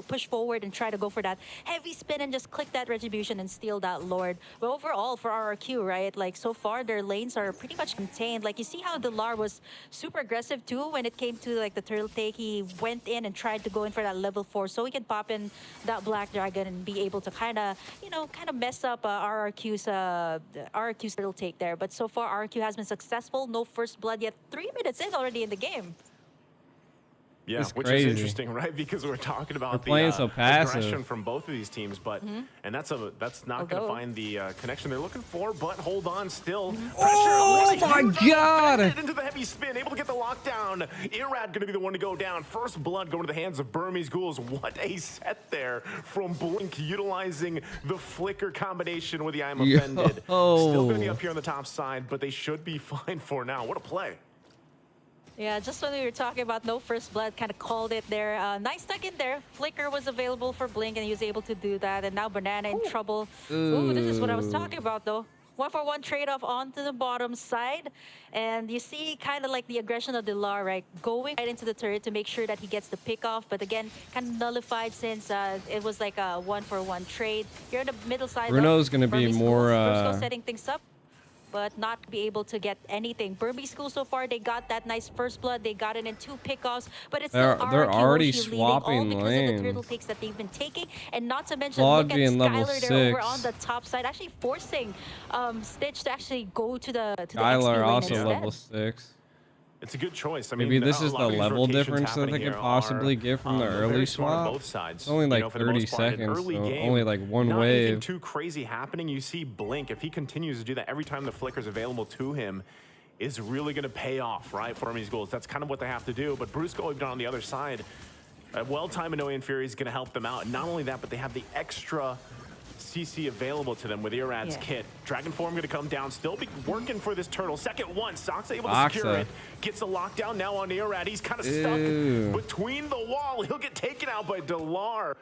push forward and try to go for that heavy spin and just click that retribution and steal that Lord. But overall for RRQ, right, like so far their lanes are pretty much contained. Like you see how Delar was super aggressive too when it came to like the turtle take. He went in and tried to go in for that level 4 so he can pop in that Black Dragon and be able to kind of, you know, mess up RRQ's turtle take there. But so far RRQ has been successful. No first blood yet. 3 minutes in already in the game. Yeah, which is interesting, right? Because we're talking about the aggression from both of these teams, but and that's not going to find the connection they're looking for. But hold on, still pressure. Oh my God! Into the heavy spin, able to get the lockdown. Irad going to be the one to go down. First blood going to the hands of Burmese Ghouls. What a set there from Blink, utilizing the flicker combination with the I'm offended. Still going to be up here on the top side, but they should be fine for now. What a play! Yeah, just when we were talking about no first blood, kind of called it there. Nice tuck in there. Flicker was available for Blink, and he was able to do that. And now Banana in trouble. Ooh, this is what I was talking about, though. 1-for-1 trade-off onto the bottom side. And you see kind of like the aggression of Delar, right? Going right into the turret to make sure that he gets the pick off. But again, kind of nullified since it was like a 1-for-1 trade. Here on the middle side, Bruno's going to be more... Bruno setting things up, but not be able to get anything. Burmese School so far, they got that nice first blood. They got it in 2 pickoffs, but it's they're already swapping all lanes. Of the turtle takes that they've been taking, and not to mention look at Skylar there over on the top side, actually forcing Stitch to actually go to the Skylar also instead. level 6. It's a good choice. I mean, maybe this is the level difference that they could possibly get from the early swap. Both sides. It's only like 30 seconds, so only like one wave. Nothing too crazy happening. You see Blink, if he continues to do that every time the flicker's available to him, is really going to pay off, right, for these goals. That's kind of what they have to do. But Brusco, even on the other side, well-timed Minoan Fury is going to help them out. And not only that, but they have the extra CC available to them with Irad's kit. Dragon Form going to come down, still be working for this turtle. Second one, Soxa able to secure it. Gets the lockdown now on Irad. He's kind of stuck between the wall. He'll get taken out by Delar.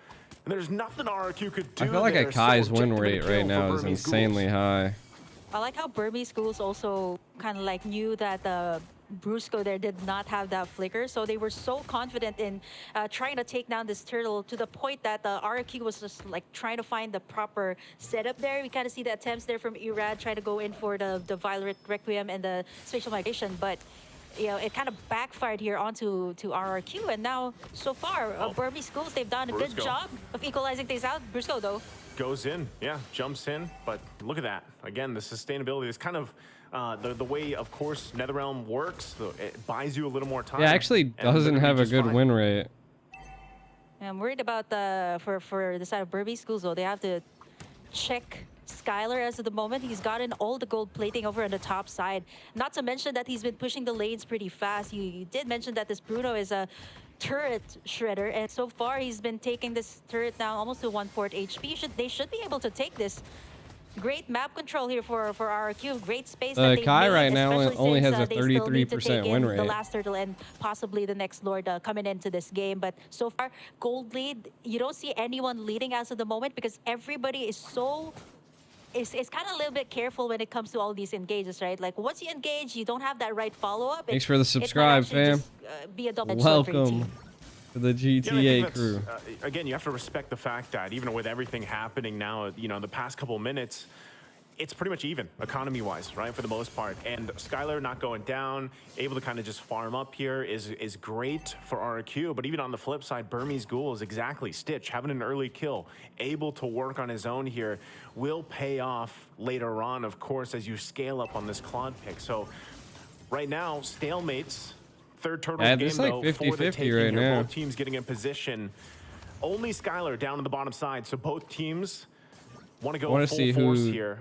And there's nothing RRQ could do. I feel like a Kai's win rate right now is insanely high. I like how Burmese Schools also kind of like knew that Brusco there did not have that flicker, so they were so confident in trying to take down this turtle to the point that the RQ was just like trying to find the proper setup there. We kind of see the attempts there from Irad trying to go in for the Violet Requiem and the spatial migration, but you know, it kind of backfired here onto RRQ, and now so far Burmese Schools, they've done a good job of equalizing things out. Brusco though goes in, jumps in, but look at that again. The sustainability is kind of the way, of course, NetherRealm works. It buys you a little more time. Yeah, actually doesn't have a good win rate. I'm worried about for the side of Burmese Schools though. They have to check Skylar as of the moment. He's gotten all the gold plating over on the top side. Not to mention that he's been pushing the lanes pretty fast. You did mention that this Bruno is a turret shredder, and so far he's been taking this turret down almost to 1/4 HP. They should be able to take this. Great map control here for RRQ. Great space. Kai right now only has a 33% win rate. The last turtle and possibly the next Lord coming into this game. But so far, gold lead. You don't see anyone leading as of the moment because everybody is so is kind of a little bit careful when it comes to all these engages, right? Like once you engage, you don't have that right follow-up. Thanks for the subscribe, fam. Be a double-edged sword for your Welcome team. to the GTA crew. Again, you have to respect the fact that even with everything happening now, you know, in the past couple of minutes, it's pretty much even economy-wise, right, for the most part. And Skylar not going down, able to kind of just farm up here is great for RQ. But even on the flip side, Burmese Ghouls, exactly, Stitch having an early kill, able to work on his own here, will pay off later on, of course, as you scale up on this Claude pick. So right now, stalemates, third turtle game, it's like though, 50-50 for the taking right here. now. Both teams getting in position. Only Skylar down on the bottom side, so both teams want to go full force here.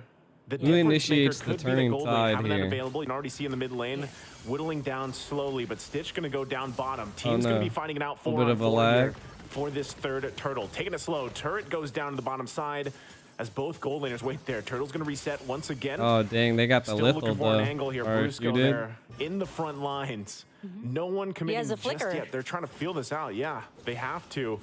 Who initiates the turning tide having here? that available. You can already see in the mid lane, whittling down slowly, but Stitch going to go down bottom. Team's going to be fighting it out 4-on-4 here for this third turtle. Taking it slow. Turret goes down to the bottom side as both gold laners wait there. Turtle's going to reset once again. Oh, dang. They got the Still lethal, looking for though. an angle here. Brusco there in the front lines. No one committing just yet. They're trying to feel this out. Yeah, they have to.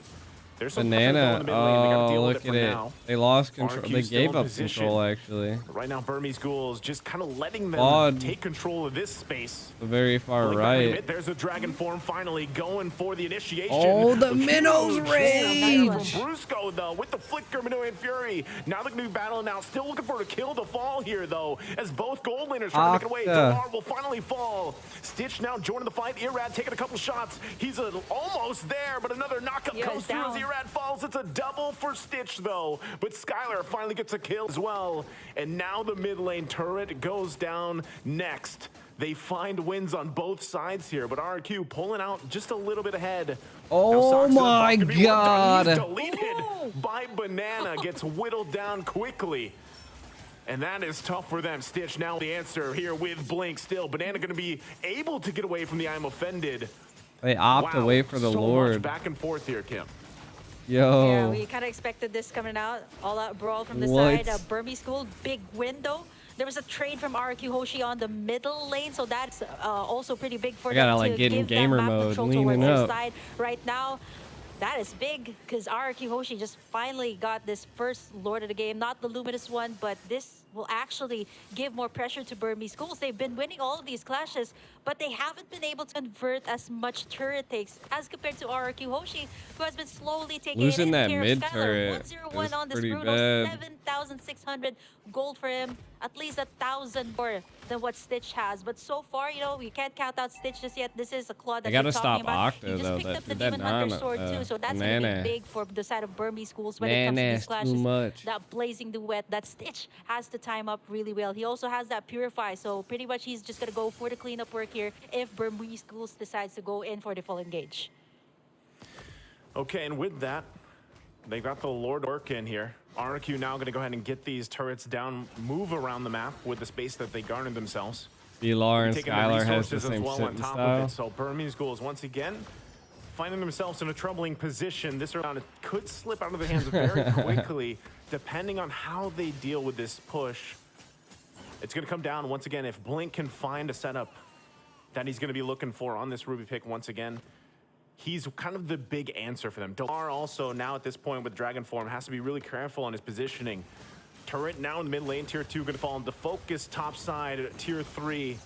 There's some Banana. In the mid lane. They gotta deal Look with at it. now. They lost control. RQ's They gave up position. control, actually. Right now, Burmese Ghouls just kind of letting them take control of this space. Very far right. There's a dragon form finally going for the initiation. Oh, the minnows rage! Brusco, though, with the flicker, Minnow and Fury. Now they're going to be battling now. Still looking for a kill to fall here, though, as both gold laners trying to make it away. Delar will finally fall. Stitch now joining the fight. Irad taking a couple shots. He's almost there, but another knockup comes through as Irad falls. It's a double for Stitch, though, but Skylar finally gets a kill as well. And now the mid lane turret goes down next. They find wins on both sides here, but RQ pulling out just a little bit ahead. Oh my God. He's deleted by Banana, gets whittled down quickly. And that is tough for them. Stitch now the answer here with Blink still. Banana going to be able to get away from the I'm offended. They opt away for the Lord. Much back and forth here, Kim. Yo. Yeah, we kind of expected this coming out. All out brawl from the side. Burmese School, big window. There was a trade from RQ Hoshi on the middle lane, so that's also pretty big for them like to get in give gamer that map mode, control towards their up. side. Right now, that is big because RQ Hoshi just finally got this first Lord of the game. Not the Luminous one, but this will actually give more pressure to Burmese Schools. They've been winning all of these clashes, but they haven't been able to convert as much turret takes as compared to RQ Hoshi, who has been slowly taking losing that care mid of Skylar. turret 101 on this Bruno, 7,600 gold for him, at least 1,000 more than what Stitch has. But so far, you know, we can't count out Stitch just yet. This is a claw that we're talking about. He just picked up the Demon Hunter sword too, so that's going to be big for the side of Burmese Schools when it comes to these clashes. That blazing duet that Stitch has to time up really well. He also has that Purify, so pretty much he's just going to go for the cleanup work here if Burmese Schools decides to go in for the full engage. Okay, and with that, they got the Lord work in here. RQ now going to go ahead and get these turrets down, move around the map with the space that they garnered themselves. Delar and Skylar has the same on top of it. So Burmese Ghouls once again finding themselves in a troubling position. This round could slip out of their hands very quickly, depending on how they deal with this push. It's going to come down once again if Blink can find a setup that he's going to be looking for on this Ruby pick once again. He's kind of the big answer for them. Delar also now at this point with Dragon Form has to be really careful on his positioning. Turret now in the mid lane, tier 2 going to fall into focus top side, tier 3.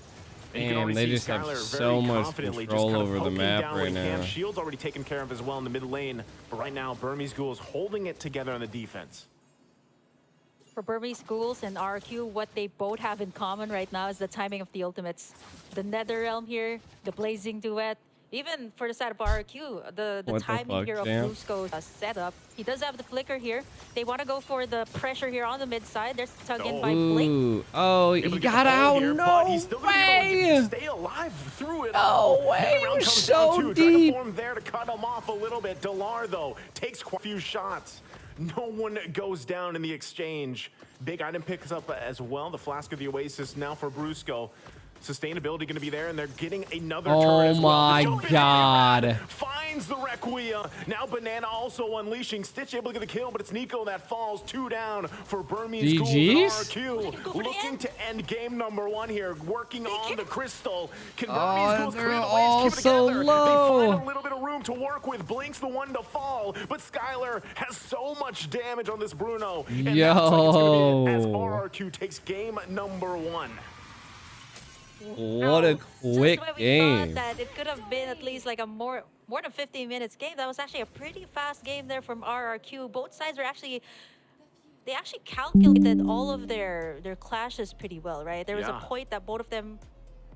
And they just have so much control over the map right now. Shield's already taken care of as well in the mid lane. But right now, Burmese Ghouls holding it together on the defense. For Burmese Schools and RQ, what they both have in common right now is the timing of the ultimates. The Nether Realm here, the Blazing Duet, even for the side of RQ, the timing here of Brusco's setup. He does have the flicker here. They want to go for the pressure here on the mid side. There's a tug in by Blink. Oh, he got out. Here, no he's still way. Stay alive through it. No way. It was so deep. Form there to cut him off a little bit. Delar, though, takes quite a few shots. No one goes down in the exchange. Big item picks up as well. The Flask of the Oasis now for Brusco. sustainability going to be there, and they're getting another turret as well. Oh my god. Finds the Requiem. Now Banana also unleashing. Stitch able to get the kill, but it's Nico that falls. 2 down for Burmese Schools and RRQ. Looking to end game number 1 here, working on the crystal. Can Burmese Schools clear the lanes, keep it together? They find a little bit of room to work with. Blink's the one to fall, but Skylar has so much damage on this Bruno. And that's like it's gonna be it as RRQ takes game number 1. What a quick game. Thought that it could have been at least like a more than 15 minutes game. That was actually a pretty fast game there from RRQ. Both sides are actually, they actually calculated all of their clashes pretty well, right? There was a point that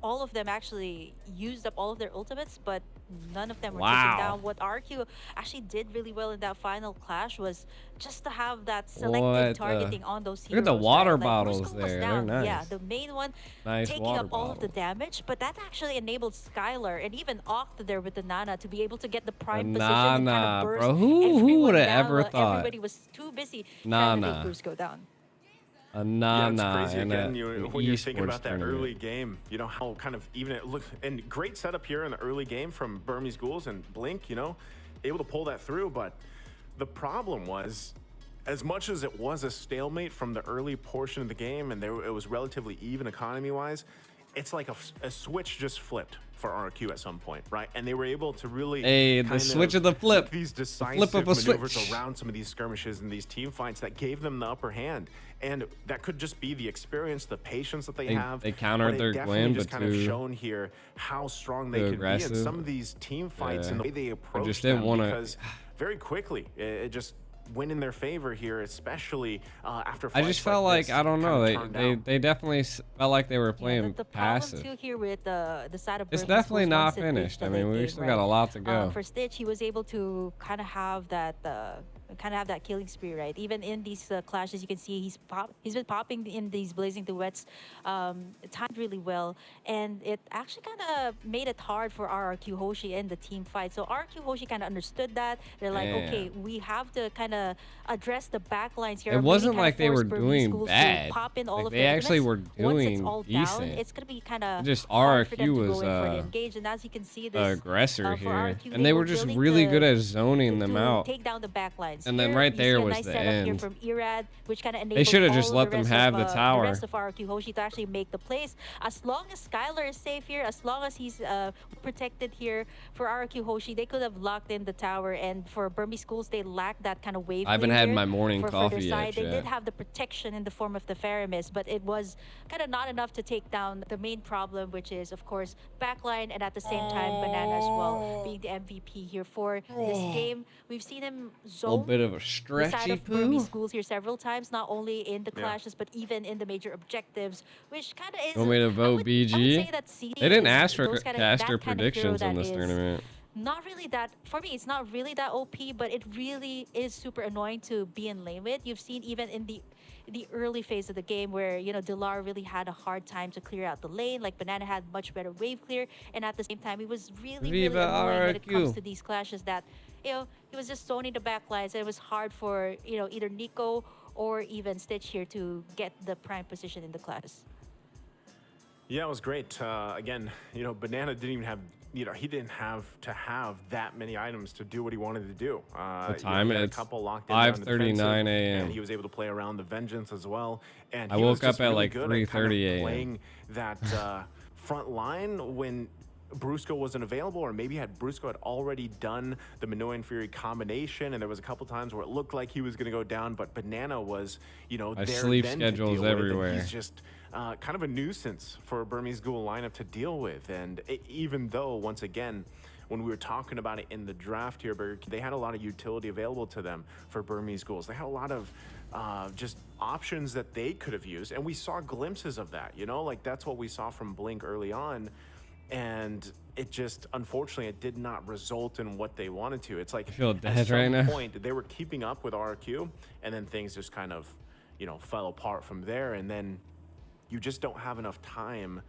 all of them actually used up all of their ultimates, but none of them were taken down. What RQ actually did really well in that final clash was just to have that selective targeting on those heroes. Look at the water right? bottles there. They're nice. Yeah, the main one taking up all of the damage, but that actually enabled Skylar and even Oct there with the Nana to be able to get the prime position and kind of burst. Bro, who would have ever thought? Everybody was too busy trying to make Bruce go down. It's crazy again when you're thinking about that early game, you know, how kind of even it looked, and great setup here in the early game from Burmese Ghouls and Blink, you know, able to pull that through. But the problem was, as much as it was a stalemate from the early portion of the game and it was relatively even economy wise, it's like a switch just flipped for RQ at some point, right? And they were able to really the switch of the flip, these decisive maneuvers around some of these skirmishes and these team fights that gave them the upper hand. And that could just be the experience, the patience that they have. They countered their Gwen, but kind of shown here how strong they could be in some of these team fights and the way they approach them. Because very quickly, it just went in their favor here, especially after fights. I just felt like I don't know. They definitely felt like they were playing passive. Too here with the side of it's definitely not finished. I mean, we still got a lot to go. For Stitch, he was able to kind of have that killing spree, right? Even in these clashes, you can see he's been popping in these blazing duets, timed really well, and it actually kind of made it hard for RRQ Hoshi in the team fight. So RRQ Hoshi kind of understood that. They're like, okay, we have to kind of address the backlines here. It wasn't like they were doing bad. Like they actually were doing decent. It's gonna be kind of just RRQ was engage, and as you can see, this aggressor here, and they were just really good at zoning them out. Take down the backlines. And then right there was the end. From Irad, which kind of they should have just let them have the tower. The rest of RRQ Hoshi to actually make the plays. As long as Skylar is safe here, as long as he's protected here for RRQ Hoshi, they could have locked in the tower. And for Burmese Schools, they lack that kind of wave. I haven't had my morning coffee yet. They did have the protection in the form of the Faramis, but it was kind of not enough to take down the main problem, which is, of course, backline, and at the same time, Banana as well, being the MVP here for this game. We've seen him zone bit of a stretchy poo. Schools here several times, not only in the clashes, but even in the major objectives, which kind of is. Want me to vote BG? They didn't ask for caster predictions in this tournament. Not really that, for me, it's not really that OP, but it really is super annoying to be in lane with. You've seen even in the early phase of the game where, you know, Dilar really had a hard time to clear out the lane. Like Banana had much better wave clear, and at the same time, he was really annoying when it comes to these clashes that, you know, he was just zoning the backlines, and it was hard for, you know, either Nico or even Stitch here to get the prime position in the class. Yeah, it was great. Again, you know, Banana didn't even have, you know, he didn't have to have that many items to do what he wanted to do. The time it's 5:39 a.m. and he was able to play around the Vengeance as well. And I woke up at like 3:30 a.m. Playing that front line when Brusco wasn't available, or maybe Brusco had already done the Minoan and Fury combination, and there was a couple times where it looked like he was going to go down, but Banana was, you know, there sleep schedules everywhere. He's just kind of a nuisance for a Burmese Ghoul lineup to deal with. And even though, once again, when we were talking about it in the draft here, they had a lot of utility available to them for Burmese Ghouls. They had a lot of just options that they could have used, and we saw glimpses of that, you know, like that's what we saw from Blink early on. And it just, unfortunately, it did not result in what they wanted to. It's like at some point they were keeping up with RQ, and then things just kind of, you know, fell apart from there. And then you just don't have enough time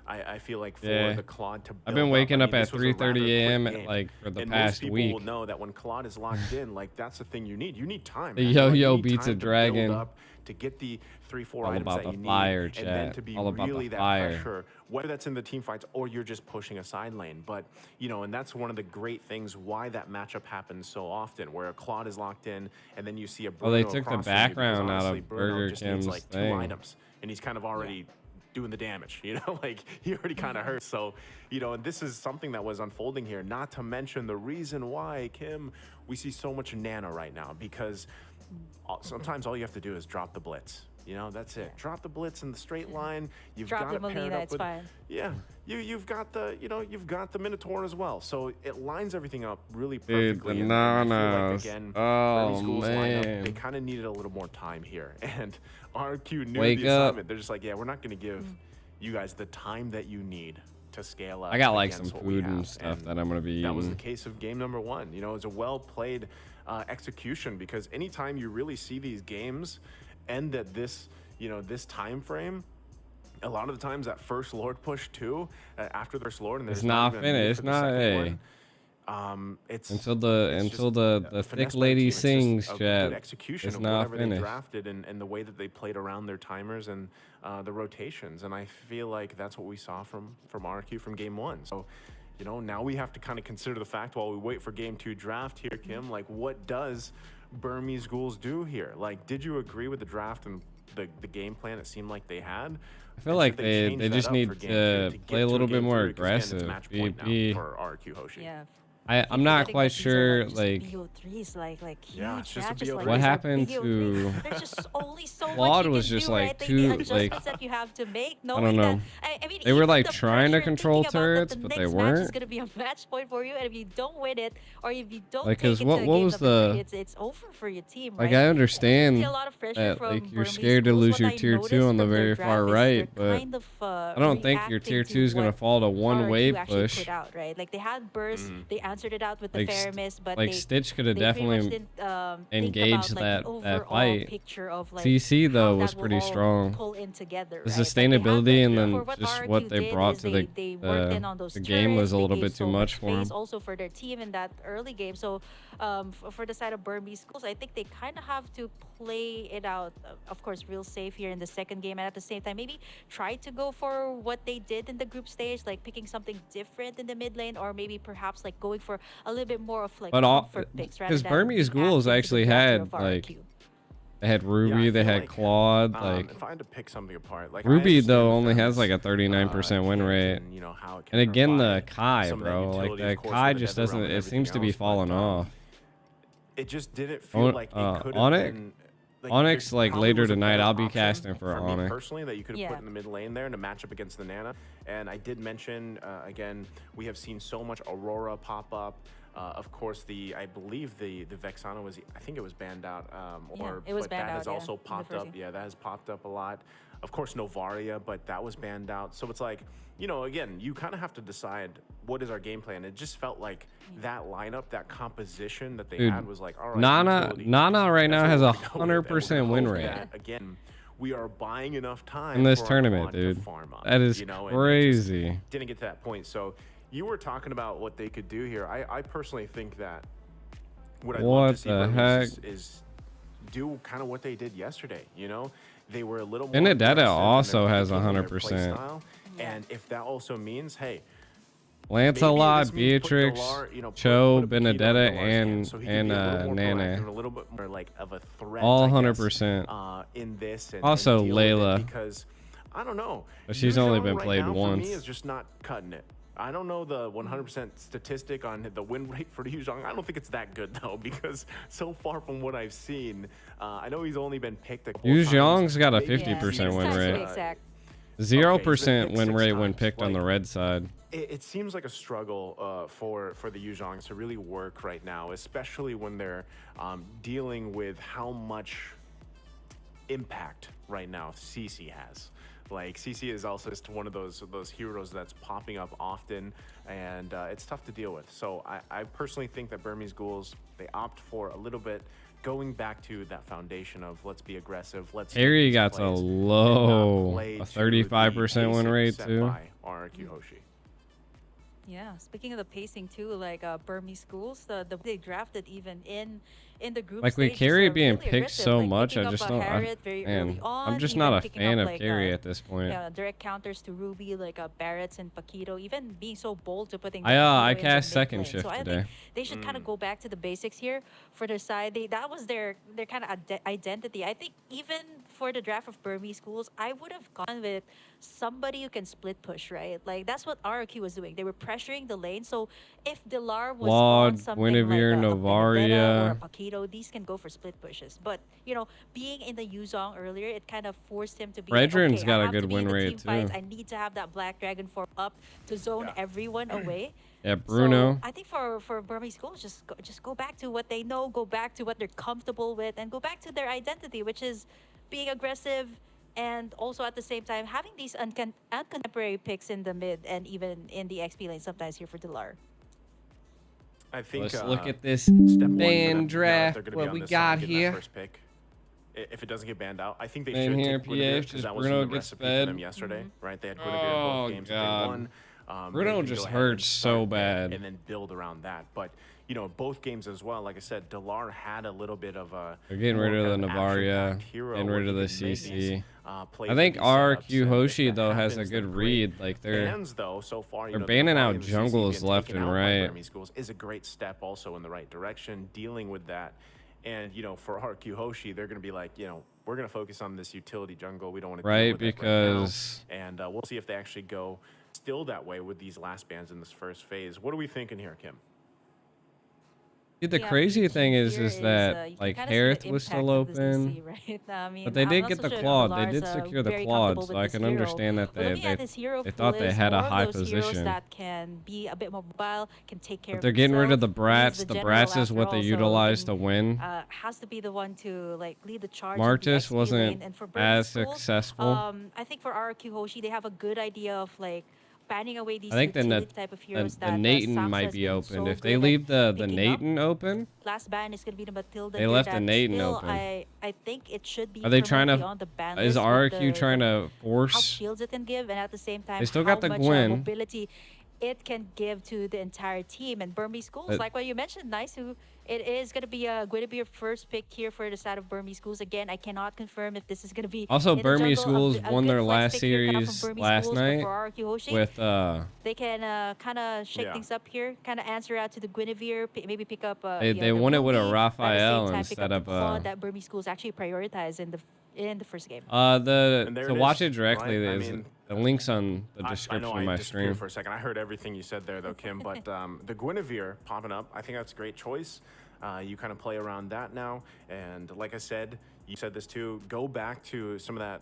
I feel like for the Claude to build I've been waking up at this was a rather 3:30 a.m. quick like for the and past most people week. will know that when Claude is locked in, like that's the thing you need. You need time. The man. yo-yo You need beats a time to build dragon. up, to get the 3-4 All items about that the you fire, need, and then chat. to be All about really the that fire. pressure, whether that's in the team fights or you're just pushing a side lane. But you know, and that's one of the great things why that matchup happens so often, where a Claude is locked in, and then you see a Bruno Well, they took the across from you, because background out honestly, of Bruno Burger just needs Kim's like 2 thing. items, and he's kind of already doing the damage, you know, like he already kind of hurt. So, you know, and this is something that was unfolding here, not to mention the reason why, Kim, we see so much Nana right now, because sometimes all you have to do is drop the blitz. You know, that's it. Drop the blitz in the straight line. You've Drop got the it paired Molina, up it's with, fine. yeah. You've got the, you know, you've got the Minotaur as well. So it lines everything up really perfectly. Dude, the and I feel nanas. like, again, Oh, Burmese School's man. lineup, they kind of needed a little more time here. And RQ knew Wake the up. assignment. They're just like, yeah, we're not going to give you guys the time that you need to scale up. I got like some against what we food and have. stuff that I'm gonna be That was the eating. case of game number 1. You know, it was a well-played execution, because anytime you really see these games end at this, you know, this time frame, a lot of the times that first Lord push too, after the first Lord, and there's It's not even a need finished. for the Not second hey. one, it's Until it's just the finesse thick by the lady team. It's just sings, a good chat. execution It's of not whatever they finished. drafted, and the way that they played around their timers and the rotations. And I feel like that's what we saw from RQ from game 1. So, you know, now we have to kind of consider the fact while we wait for game 2 draft here, Kim, like what does Burmese Ghouls do here? Like, did you agree with the draft and the game plan it seemed like they had? I feel like they just need to play a little bit more aggressive. For RQ Hoshi. Yeah. I'm not quite sure, like, BO3s, like huge Yeah, it's just a matches, like BO3. what these are happened BO3s. to There's just only so Claude much you was can just do, like right? too, the like, adjustments that you have to make, I don't knowing know. that, I mean, They were even like the trying to pressure, control thinking about that turrets, the but they next match is weren't. gonna be a match point for you, and if you don't win it, or if you don't Like, take 'cause it what to was game number the 3, it's over for your team, like right? I I understand see a lot of pressure that from like you're Burmese scared to Schools. lose What your I tier 2 noticed on the from their very draft far is right, they're but kind of, I don't think your reacting tier to 2 is gonna what fall to one RQ wave actually push. put out, right? Like they had burst, they answered it out with the Like, fair miss, but like they Stitch could have they pretty much definitely didn't engaged think about, like, the that overall fight. picture of like CC how though that was will pretty all strong. pull in together, The right? Like, they had sustainability and for then what just RQ what they did brought is to they worked in on those the game was turrets, a they little gave bit too so much for space him. also for their team in that early game. So for the side of Burmese Schools, I think they kind of have to play it out, of course, real safe here in the second game, and at the same time maybe try to go for what they did in the group stage, like picking something different in the mid lane, or maybe perhaps like going for a little bit more of like But all comfort picks rather because than Burmese Ghouls reacting to the actually pressure had of like RQ. they had Ruby, Yeah, I they feel had like, Claude, like if I had to pick something apart, like I Ruby understand though the only has like a fairness, 39% win pick rate. and, you know, how it can And again the provide Kai, some of that bro, like utility, the of course, Kai with the just Nether doesn't, realm and it seems to be everything falling else, off. but it just didn't feel like it could have Onyx? been. Like, Onyx, there like probably later was a tonight, better I'll be option casting for me Onyx. personally that you could have Yeah. put in the mid lane there to match up against the Nana. And I did mention again, we have seen so much Aurora pop up. Of course, I believe the Vexana was, I think it was banned out, or it was but banned that has out, yeah, also in the popped first up. game. Yeah, that has popped up a lot. Of course, Novaria, but that was banned out. So it's like, you know, again, you kind of have to decide what is our game plan. It just felt like that lineup, that composition that they Dude, had was like, all right, Nana right now has that's a what we're gonna go with, and 100% we're win gonna rate hope that, again, we are buying enough time in this for our tournament, quad to dude. farm up, That is you know, and it just crazy. didn't get to that point. So you were talking about what they could do here. I personally think that what I'd love to see What the Burmese heck? is do kind of what they did yesterday. You know, they were a little more Benedetta aggressive in their also has picking and their 100%. play style. And if that also means, hey, Lancelot, maybe this means put Beatrix, Galar, you know, Cho, put a beat on Benedetta, Galar's hand so he can and be a little more proactive Nana. and a little bit more like of a threat. All I guess, 100%. In this. And Also deal with it Layla. because I don't know. But she's only Yuzhong been right played now, once. For me, is just not cutting it. I don't know the 100% statistic on the win rate for Yuzhong. I don't think it's that good though, because so far from what I've seen, I know he's only been picked a couple times. Yuzhong's got a Maybe 50% win to be rate. exact. 0% picked win 6 rate when times. picked on the Like, red side. it seems like a struggle for the Yuzhongs to really work right now, especially when they're dealing with how much impact right now CC has. Like CC is also just one of those heroes that's popping up often, and it's tough to deal with. So I personally think that Burmese Ghouls, they opt for a little bit going back to that foundation of let's be aggressive, let's Harry make got these a plays, and not low, play a to the 35% win pacing rate set too. by RRQ Hoshi. Yeah, speaking of the pacing too, like Burmese schools, they drafted even in the group Like with stages Carey are being really picked aggressive, so like much, picking I up just a don't. Harriet very early Man, on, I'm just even not a picking fan up of like Carey at this point. yeah, direct counters to Ruby, like Barrett's and Paquito, even being so bold to putting I Paquito in cast the mid second lane. So shift I today. think they should kind of go back to the basics here for their side. That was their kind of identity. I think even for the draft of Burmese schools, I would have gone with somebody who can split push, right? Like that's what RRQ was doing. They were pressuring the lane. So if Dilar was on Claude, something like Guinevere, a Benedetta or a Novaria. Paquito, these can go for split pushes. But being in the Yuzong earlier, it kind of forced him to be like, Bredren's okay, I got a have to good be in win the rate team fights. too. I need to have that Black Dragon form up to zone everyone away. Yeah, So Bruno. I think for Burmese schools, just go back to what they know, go back to what they're comfortable with, and go back to their identity, which is being aggressive and also at the same time having these uncontemporary picks in the mid and even in the XP lane sometimes here for Dilar. I think Let's look at this step one ban for them, draft. they're gonna What be on we this got side, getting here. that first pick. If it doesn't get banned out, I think they Ban should here, take Guinevere PH, because that just was Bruno the gets recipe for them fed. yesterday, right? They had Guinevere in Oh, both games that God. they won. Bruno They can just go ahead and hurts so start there bad. and then build around that. But both games as well. Like I said, Dilar had a little bit of a. They're getting rid of the Navaria, getting rid of the CC. I think RRQ Hoshi though has a good read. Like bans, though, so far, they're banning out jungles left and right. Schools is a great step also in the right direction, dealing with that. And for RRQ Hoshi, they're going to be like, we're going to focus on this utility jungle. We don't want to deal with because right now. And we'll see if they actually go still that way with these last bans in this first phase. What are we thinking here, Kim? See, the crazy thing is that like Harith was still open, DC, right? I mean, but they I'm did not get so the sure Claude. Dilar's, They did secure the very Claude, comfortable so with I this can hero. understand that But looking at this they hero thought pool they is had a more of high those heroes position. that can be a bit more mobile, can take care But of they're getting rid of the himself. brats. He's The general brats is after what they all, so utilize to can, win. has to be the one to like lead the charge. Martis in the XP wasn't lane. And for Burmese as schools, successful. I think for RRQ Hoshi, they have a good idea of like banning away these I think utility type of heroes the that Nathan Saksa might has be been open. so If they good leave at the picking up. Nathan open, Last ban is gonna be the Matilda. they here left the that Nathan still, open. I think it should be Are they promoted trying to? beyond the ban Is list with RRQ trying to how force? shields it can give, and at the same time They still how got the much Gwen. mobility it can give to the entire team. And Burmese schools, like what you mentioned, Nice, it is going to be your first pick here for the side of Burmese schools. Again, I cannot confirm if this is going to be Also, in the Burmese jungle. schools A won good their flex last pick here coming from series Burmese last schools, but night for RRQ Hoshi, with they can kind of shake things up here, kind of answer out to the Guinevere, maybe pick up they won it with a Ruby, Raphael instead of Claude that Burmese schools actually prioritize in the first game. to watch it directly, right? there's the links on the description of my stream. For a second, I heard everything you said there, though, Kim. But the Guinevere popping up, I think that's a great choice. You kind of play around that now, and like I said, you said this too. Go back to some of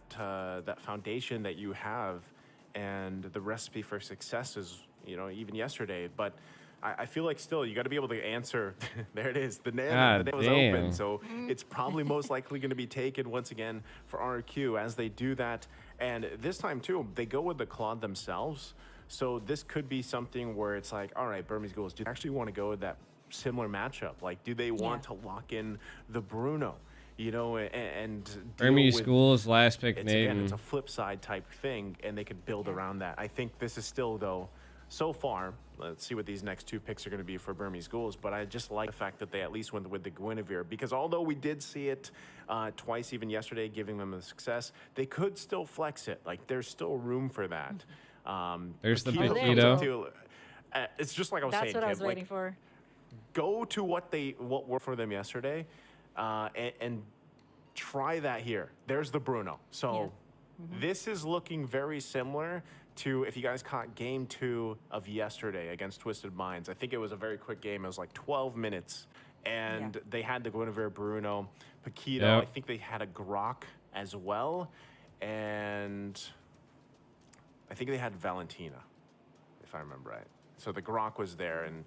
that foundation that you have, and the recipe for success is even yesterday. But I feel like still you got to be able to answer. There it is. The nail was open, so it's probably most likely going to be taken once again for RQ as they do that. And this time too, they go with the Claude themselves. So this could be something where it's like, all right, Burmese Ghouls, do they actually want to go with that similar matchup? Like, do they want to lock in the Bruno? And Burmese Schools last pick Nathan. Again, it's a flip side type thing, and they could build around that. I think this is still, though, so far, let's see what these next two picks are going to be for Burmese Ghouls, but I just like the fact that they at least went with the Guinevere, because although we did see it twice even yesterday, giving them a success, they could still flex it. Like, there's still room for that. There's the Paquito. It's just like I was saying. That's what I was waiting for. Go to what worked for them yesterday, and try that here. There's the Bruno. So this is looking very similar to if you guys caught game 2 of yesterday against Twisted Minds. I think it was a very quick game. It was like 12 minutes, and they had the Guinevere, Bruno, Paquito. Yep. I think they had a Grok as well, and I think they had Valentina, if I remember right. So the Grok was there, and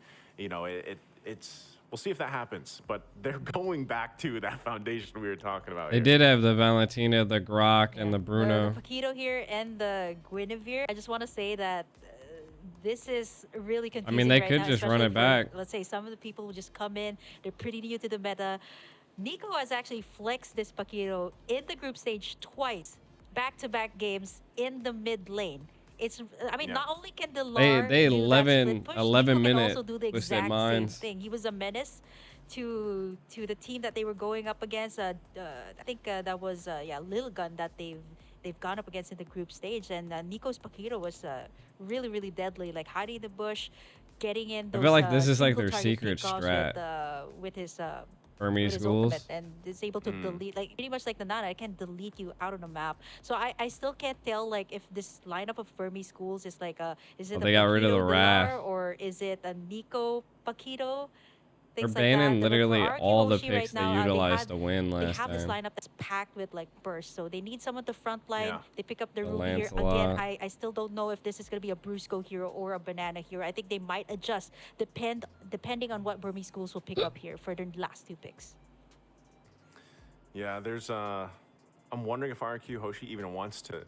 it's we'll see if that happens. But they're going back to that foundation we were talking about. They did have the Valentina, the Grok, and the Bruno. The Paquito here and the Guinevere. I just want to say that this is really confusing. I mean, they right could now, just run especially it back. Let's say some of the people who just come in, they're pretty new to the meta. Nico has actually flexed this Paquito in the group stage twice, back-to-back games in the mid lane. it's, I mean, not only can Delar they do that split push, 11 Nico can minute also do the twisted exact same minds. thing. He was a menace to the team that they were going up against. I think that was Lil Gun that they've gone up against in the group stage, and Nico's Paquito was really deadly, like hiding in the bush, getting in I those feel like this is like single their target secret fake offs strat. with his Burmese ultimate, schools. and is able to delete, like pretty much like the Nana, it can delete you out on the map. So I still can't tell like if this lineup of Burmese schools is like is it They got rid of the Wrath. or is it a Nico Paquito? They're Things like banning that. Like for literally RQ all the Hoshi picks right they now, utilized to win they last have this time. lineup that's packed with like bursts. So they need someone to frontline. Yeah. They pick up the The Ruby here. Lancelot. Again, I still don't know if this is gonna be a Brusco hero or a Banana hero. I think they might adjust depending on what Burmese schools will pick up here for their last 2 picks. Yeah, there's I'm wondering if RQ Hoshi even wants to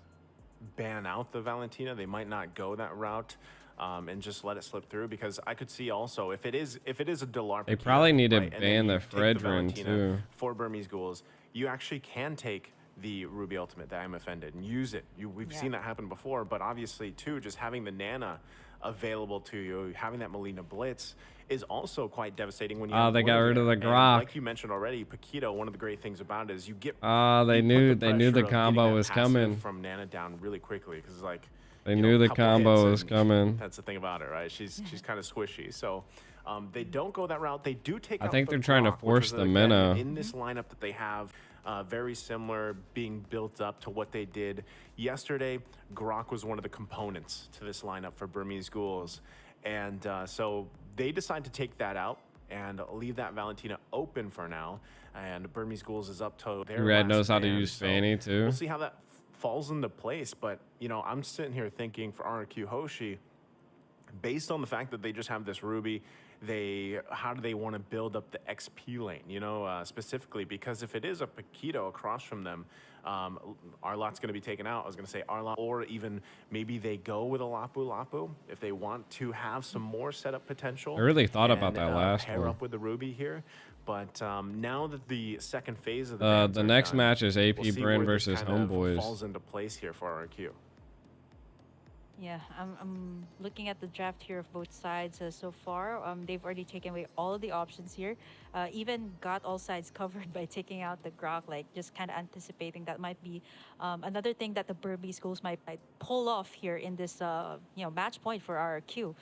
ban out the Valentina. They might not go that route and just let it slip through, because I could see also if it is a Delar, They probably need to right, ban the Fredrin too. For Burmese ghouls. You actually can take the Ruby ultimate that I'm offended and use it. We've seen that happen before, but obviously too, just having the Nana available to you, having that Melina Blitz is also quite devastating when you they got rid of the Grok. Like you mentioned already, Paquito, one of the great things about it is you get they knew the combo was coming from Nana down really quickly, because like they knew the combo was coming. That's the thing about it, right? She's kind of squishy. So they don't go that route. They do take. I think they're trying to force the meta in this lineup that they have. Very similar, being built up to what they did yesterday. Grok was one of the components to this lineup for Burmese Ghouls, and so they decide to take that out and leave that Valentina open for now. And Burmese Ghouls is up to their Red last knows how to stand, use so Fanny too. We'll see how that falls into place. But I'm sitting here thinking for RQ Hoshi, based on the fact that they just have this Ruby, how do they want to build up the XP lane, specifically, because if it is a Paquito across from them, Arlot's going to be taken out. I was going to say Arlot, or even maybe they go with a Lapu if they want to have some more setup potential. I really thought about that last pair one. up with the Ruby here. But now that the second phase of the next done, match is AP we'll see BREN where this versus kind of HomeBois. falls into place here for RQ. Yeah, I'm looking at the draft here of both sides so far. They've already taken away all of the options here. Even got all sides covered by taking out the Grok, like just kind of anticipating that might be another thing that the Burmese schools might pull off here in this match point for RRQ.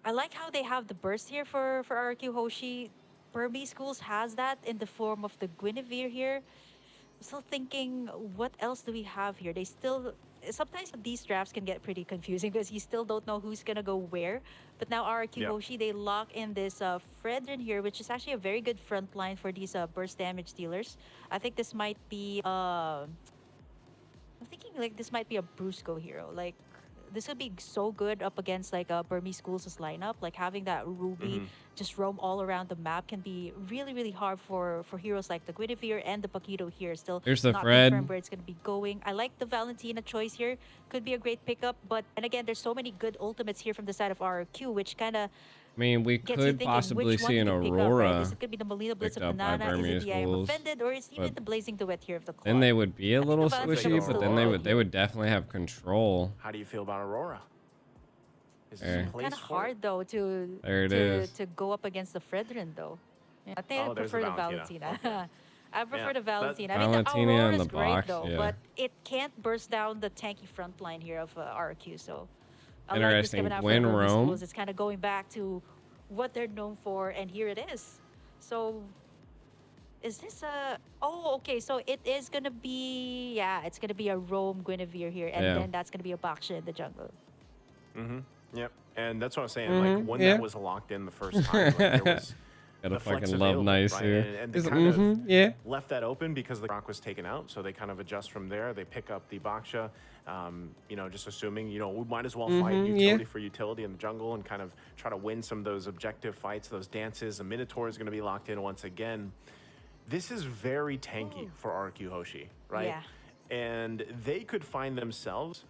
I like how they have the burst here for RRQ Hoshi. Burmese schools has that in the form of the Guinevere here. I'm still thinking, what else do we have here? They still... Sometimes these drafts can get pretty confusing because you still don't know who's gonna go where. But now RRQ Hoshi, they lock in this Fredrin here, which is actually a very good front line for these burst damage dealers. I think this might be I'm thinking like this might be a Brusco hero. Like this would be so good up against like Burmese schools' lineup. Like having that Ruby just roam all around the map can be really hard for heroes like the Guinevere and the Paquito here. Still Here's the not Fred. confirmed where it's going to be going. I like the Valentina choice here. Could be a great pickup, but and again, there's so many good ultimates here from the side of RRQ, which kind of we could possibly see an Aurora. Up, right? Is it could be the Melina Blitz of Banana? Is it the I Am Offended? Or is it even the Blazing Duet here of the Claw? Then they would be a little squishy, but then they would definitely have control. How do you feel about Aurora? Is this kind of hard though to go up against the Fredrin though. Yeah, I think I prefer the Valentina. Okay. I prefer the Valentina. I mean, the Aurora is great though, but it can't burst down the tanky front line here of RQ. So interesting. Win Rome. It's kind of going back to what they're known for, and here it is. So, is this a? Oh, okay. So it is gonna be it's gonna be a Rome Guinevere here, and then that's gonna be a Baksha in the jungle. Yep. And that's what I'm saying. Like when that was locked in the first time, like, there was. Gotta fucking love nice right? here. And they kind of left that open because the Grok was taken out, so they kind of adjust from there. They pick up the Baksha, just assuming, we might as well fight utility for utility in the jungle and kind of try to win some of those objective fights, those dances. The Minotaur is going to be locked in once again. This is very tanky for RQ Hoshi, right? Yeah. And they could find themselves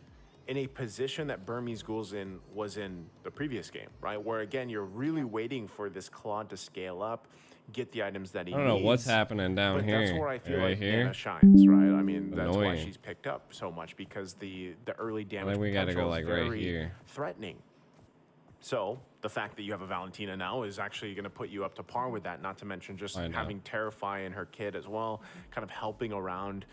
in a position that Burmese Ghouls was in the previous game, right? Where again, you're really waiting for this Claude to scale up, get the items that he needs. I don't know what's happening down but here. That's where I feel right like here? Nana shines, right? I mean, that's Annoying. why she's picked up so much, because the early damage I think we gotta go potential like is very right here. threatening. So the fact that you have a Valentina now is actually going to put you up to par with that, not to mention just having Terrify in her kit as well, kind of helping around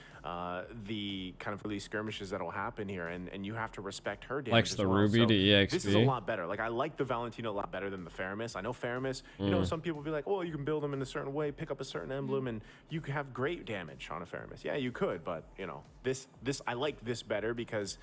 the kind of early skirmishes that will happen here, and you have to respect her damage Likes as the well. Ruby So to EXP. this is a lot better. Like, I like the Valentina a lot better than the Faramis. I know Faramis, you know, some people be like, well, you can build them in a certain way, pick up a certain emblem, and you could have great damage on a Faramis. Yeah, you could, but, you know, this I like this better because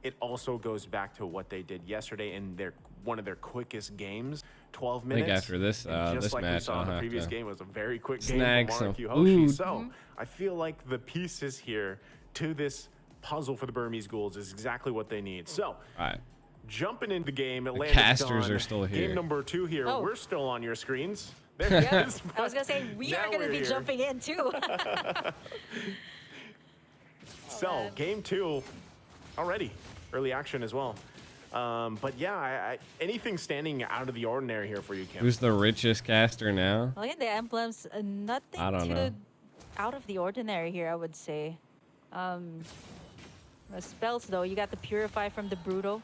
it also goes back to what they did yesterday in one of their quickest games, 12 minutes. I think after this just like match, we saw in the I'll previous have to game, was a very quick snag game some from RQ Hoshi. food. So I feel like the pieces here to this puzzle for the Burmese Ghouls is exactly what they need. So, all right. jumping into the game, The Atlanta's casters gone. are still here. Game number 2 here. Oh. We're still on your screens. There Yep. it is. I was gonna say we are Now gonna we're be here. jumping in too. So, game 2 already. Early action as well. But yeah, anything standing out of the ordinary here for you, Kim? Who's the richest caster now? Look at the emblems. Nothing I don't know. out of the ordinary here, I would say. The spells, though, you got the Purify from the Brutal.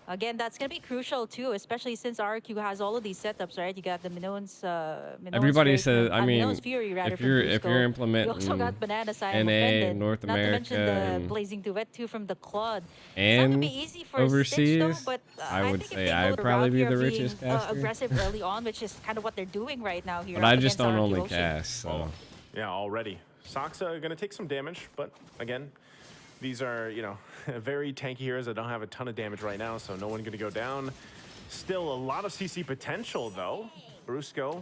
Again, that's going to be crucial, too, especially since RQ has all of these setups, right? You got the Minoan's Everybody says, I mean, Minoan's Fury, rather, if you're you implementing also got Banana Side, NA, North Not to mention the America, Blazing Duet, too, from the Claude. and It's not going to be easy for overseas, Stitch, though, but I would think if say they go I'd the probably route be here the of being, richest caster. aggressive early on, which is kind of what they're doing right now here. But I up just against don't RQ only Hoshi. cast, so. Yeah, already. Saksa going to take some damage, but again, these are, you know, very tanky heroes that don't have a ton of damage right now, so no one going to go down. Still a lot of CC potential, though. Brusco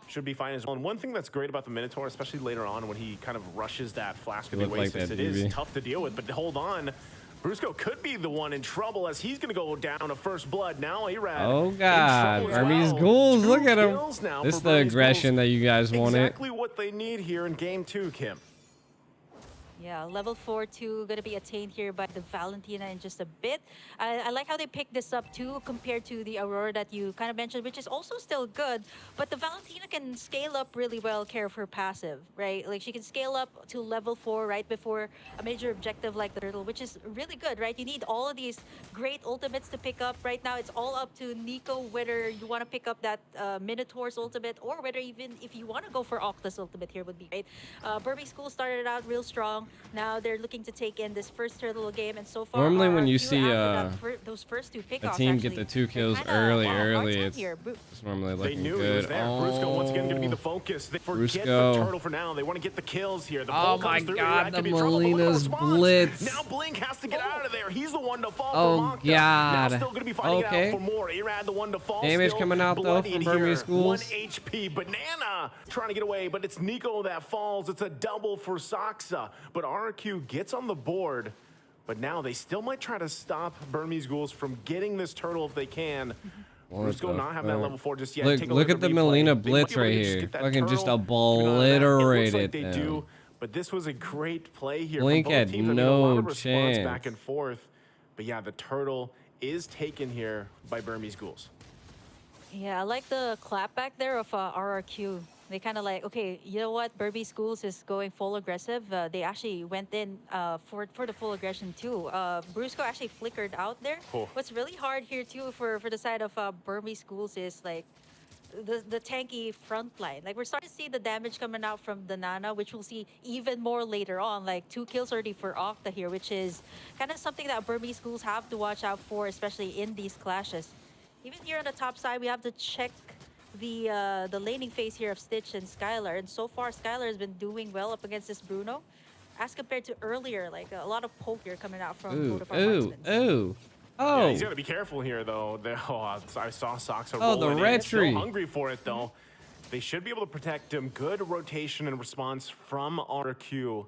should be fine as well. And one thing that's great about the Minotaur, especially later on when he kind of rushes that Flask of the Oasis, it is tough to deal with, but hold on. Brusco could be the one in trouble as he's going to go down to first blood. Now Arad. Oh, God. Burmese Ghouls, look at him. This is the aggression that you guys wanted. Exactly what they need here in game 2, Kim. Yeah, level 4-2 gonna be attained here by the Valentina in just a bit. I like how they picked this up too, compared to the Aurora that you kind of mentioned, which is also still good. But the Valentina can scale up really well, care of her passive, right? Like she can scale up to level 4 right before a major objective like the Turtle, which is really good, right? You need all of these great ultimates to pick up. Right now, it's all up to Nico whether you want to pick up that Minotaur's ultimate or whether even if you want to go for Octa's ultimate here would be great. Burmese School started out real strong. Now they're looking to take in this first Turtle game, and so far Normally when you RQ see those first 2 pickoffs, a team get the 2 kills early, it's normally looking They knew good. he was there. Brusco once again going to be the focus. They forget Brusco. the Turtle for now. They want to get the kills here. The Oh ball my comes through. God, Irad the could be in trouble, but look at Molina's response. blitz. Now Blink has to get out of there. He's the one to fall Oh, for Mokta. God. Now still going to be fighting Okay. it out for more. Irad the one to fall. Damage still coming out, though, bloodied from Burmese here. Ghouls. 1 HP. Banana trying to get away, but it's Nico that falls. It's a double for Saksa. But RQ gets on the board. But now they still might try to stop Burmese Ghouls from getting this Turtle if they can. Brusco not having that level 4 just yet. Look at the Melina blitz right here. Fucking just obliterated they them. do, but this was a great play here. Blink from both had teams. I mean, a no lot of response chance. back and forth. But yeah, the Turtle is taken here by Burmese Ghouls. Yeah, I like the clap back there of RRQ. They kind of like, okay, you know what? Burmese Schools is going full aggressive. They actually went in for the full aggression too. Brusco actually flickered out there. Oh. What's really hard here too for the side of Burmese Schools is like the tanky front line. Like we're starting to see the damage coming out from the Nana, which we'll see even more later on. Like 2 kills already for Octa here, which is kind of something that Burmese Schools have to watch out for, especially in these clashes. Even here on the top side, we have to check the laning phase here of Stitch and Skylar, and so far Skylar has been doing well up against this Bruno as compared to earlier. Like a lot of poke here coming out from both of our marksmen. Yeah, he's got to be careful here though. I saw Saksa Oh, the rolling in. red tree. Still hungry for it though. They should be able to protect him. Good rotation and response from RQ.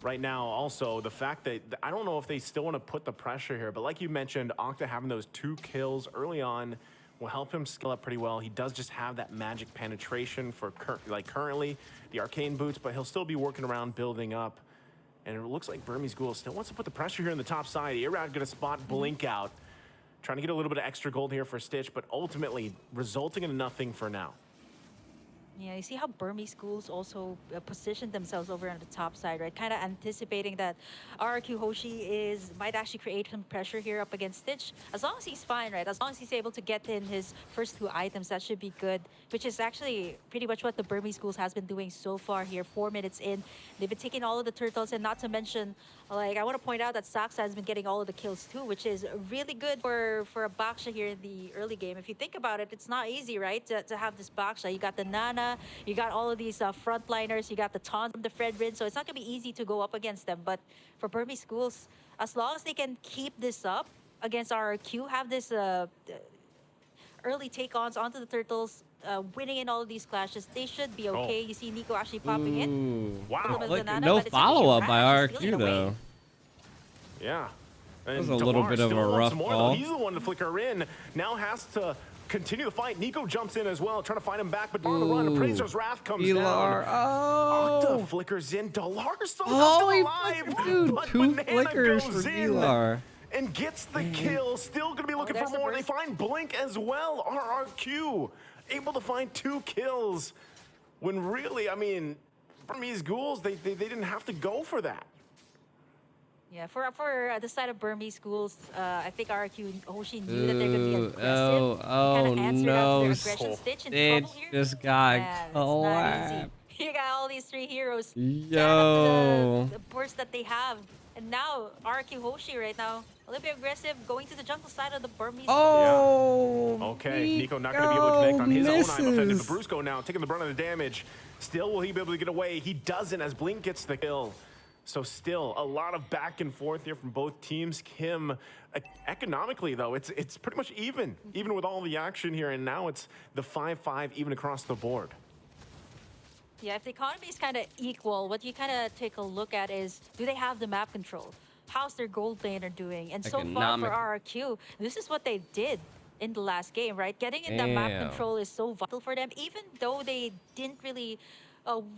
Right now, also, the fact that I don't know if they still want to put the pressure here, but like you mentioned, Octa having those 2 kills early on will help him scale up pretty well. He does just have that magic penetration for currently the arcane boots, but he'll still be working around building up. And it looks like Burmese Ghouls still wants to put the pressure here on the top side. Irad going to spot Blink out. Trying to get a little bit of extra gold here for Stitch, but ultimately resulting in nothing for now. Yeah, you see how Burmese Schools also positioned themselves over on the top side, right? Kind of anticipating that RRQ Hoshi might actually create some pressure here up against Stitch. As long as he's fine, right? As long as he's able to get in his first 2 items, that should be good. Which is actually pretty much what the Burmese Schools has been doing so far here. 4 minutes in, they've been taking all of the turtles, and not to mention, like, I want to point out that Saksa has been getting all of the kills too, which is really good for a Baksha here in the early game. If you think about it, it's not easy, right? To have this Baksha. You got the Nana, you got all of these frontliners, you got the taunt from the Fredrin, so it's not going to be easy to go up against them. But for Burmese Schools, as long as they can keep this up against RRQ, have this early take-ons onto the turtles, winning in all of these clashes, they should be okay. You see Nico actually popping in. Wow. No follow-up by RRQ, though. Yeah. That was a little bit of a rough call. He's the one to flicker in. Now has to continue the fight. Nico jumps in as well, trying to find him back, but on the run, Appraiser's Wrath comes down. Octa flickers in. Delar's still alive. Dude, but 2 Banana flickers goes for in Delar. and gets the kill. Still going to be looking for more. They find Blink as well. RRQ able to find 2 kills when really, I mean, Burmese Ghouls, they didn't have to go for that. Yeah, for the side of Burmese Schools, I think RRQ Hoshi knew that they're going to be aggressive. Oh no, Stitch just got collapsed. You got all these 3 heroes. Yo. The burst that they have. And now, RRQ Hoshi right now, a little bit aggressive, going to the jungle side of the Burmese. Oh, yeah. Okay, Nico not going to be able to connect on his own. I'm offended. But Brusco now taking the brunt of the damage. Still, will he be able to get away? He doesn't as Blink gets the kill. So still a lot of back and forth here from both teams. Kim, economically though, it's pretty much even with all the action here. And now it's the 5-5 even across the board. Yeah, if the economy is kind of equal, what you kind of take a look at is, do they have the map control? How's their gold laner doing? And so far for RRQ, this is what they did in the last game, right? Getting in that map control is so vital for them, even though they didn't really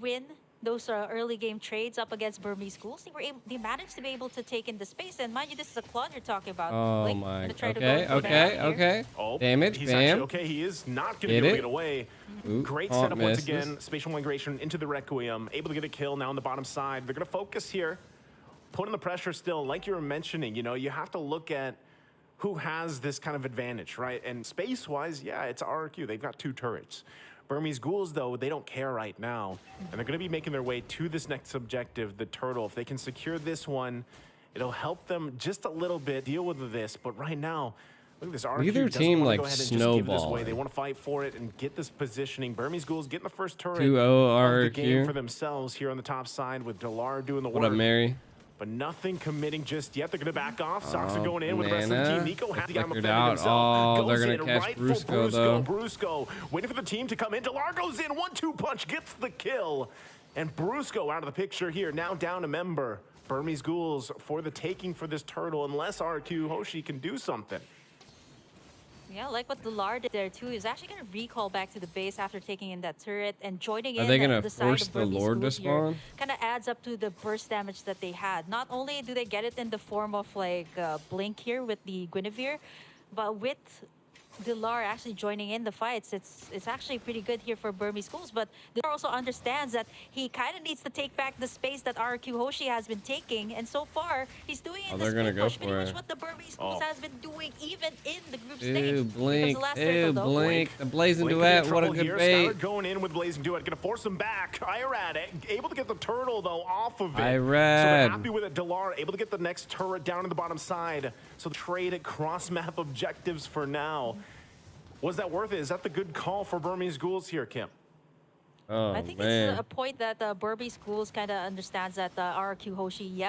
win those early game trades up against Burmese Schools. They managed to be able to take in the space, and mind you, this is a Claude you're talking about. Oh my. Okay. Oh, damage. He's actually okay. He is not going to be able to get away. Ooh, great setup once again. Spatial migration into the Requiem. Able to get a kill now on the bottom side. They're going to focus here. Putting the pressure still. Like you were mentioning, you know, you have to look at who has this kind of advantage, right? And space-wise, yeah, it's RRQ. They've got 2 turrets. Burmese Ghouls, though, they don't care right now. And they're going to be making their way to this next objective, the turtle. If they can secure this one, it'll help them just a little bit deal with this. But right now, look at this. RRQ Either team like snowball. They want to fight for it and get this positioning. Burmese Ghouls getting the first turret 2-0 of the game RRQ for themselves here on the top side with Delar doing the work. What up, Mary? But nothing committing just yet. They're going to back off. Saksa going in with the rest of the team. Nico has the guy on the fender himself. They're going to catch Brusco, though. Brusco waiting for the team to come in. Delar goes in. 1-2 punch gets the kill. And Brusco out of the picture here. Now down a member. Burmese Ghouls for the taking for this turtle, unless RQ Hoshi can do something. Yeah, like what Delar did there too. Is actually going to recall back to the base after taking in that turret and joining in. Are they going to force the Lord to spawn? Kind of adds up to the burst damage that they had. Not only do they get it in the form of like Blink here with the Guinevere, but with Delar actually joining in the fights, it's actually pretty good here for Burmese Schools. But Delar also understands that he kind of needs to take back the space that RQ Hoshi has been taking, and so far he's doing it. They're gonna go pretty for much it. what the Burmese Schools has been doing even in the group Ew, stage. Blink. Ew, Blink. The Blazing Duet. What a good bait. Skylar going in with Blazing Duet, gonna force him back. Irad able to get the turtle though off of it. Irad. So they're happy with it. Delar able to get the next turret down to the bottom side. So trade at cross map objectives for now. Was that worth it? Is that the good call for Burmese Ghouls here, Kim? Oh, I think man. it's a point that Burmese Schools kind of understands that RQ Hoshi,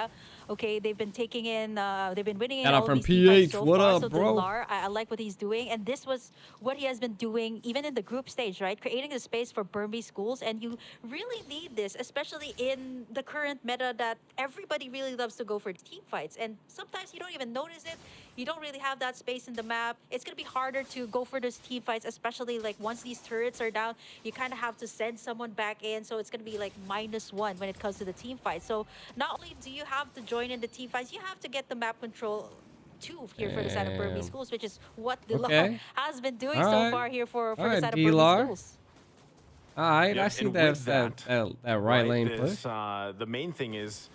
Okay, they've been taking in, they've been winning in Shout out all from these team fights PH. so What far. up, So bro? Delar, I like what he's doing, and this was what he has been doing even in the group stage, right? Creating the space for Burmese schools, and you really need this, especially in the current meta that everybody really loves to go for team fights, and sometimes you don't even notice it. You don't really have that space in the map. It's gonna be harder to go for those team fights, especially like once these turrets are down, you kind of have to send someone back in. So it's gonna be like -1 when it comes to the team fight. So not only do you have to join in the team fights, you have to get the map control too here for the side of Burmese schools, which is what Delar has been doing so far here for the side of Burmese schools. All right, I see that right lane push. The main thing is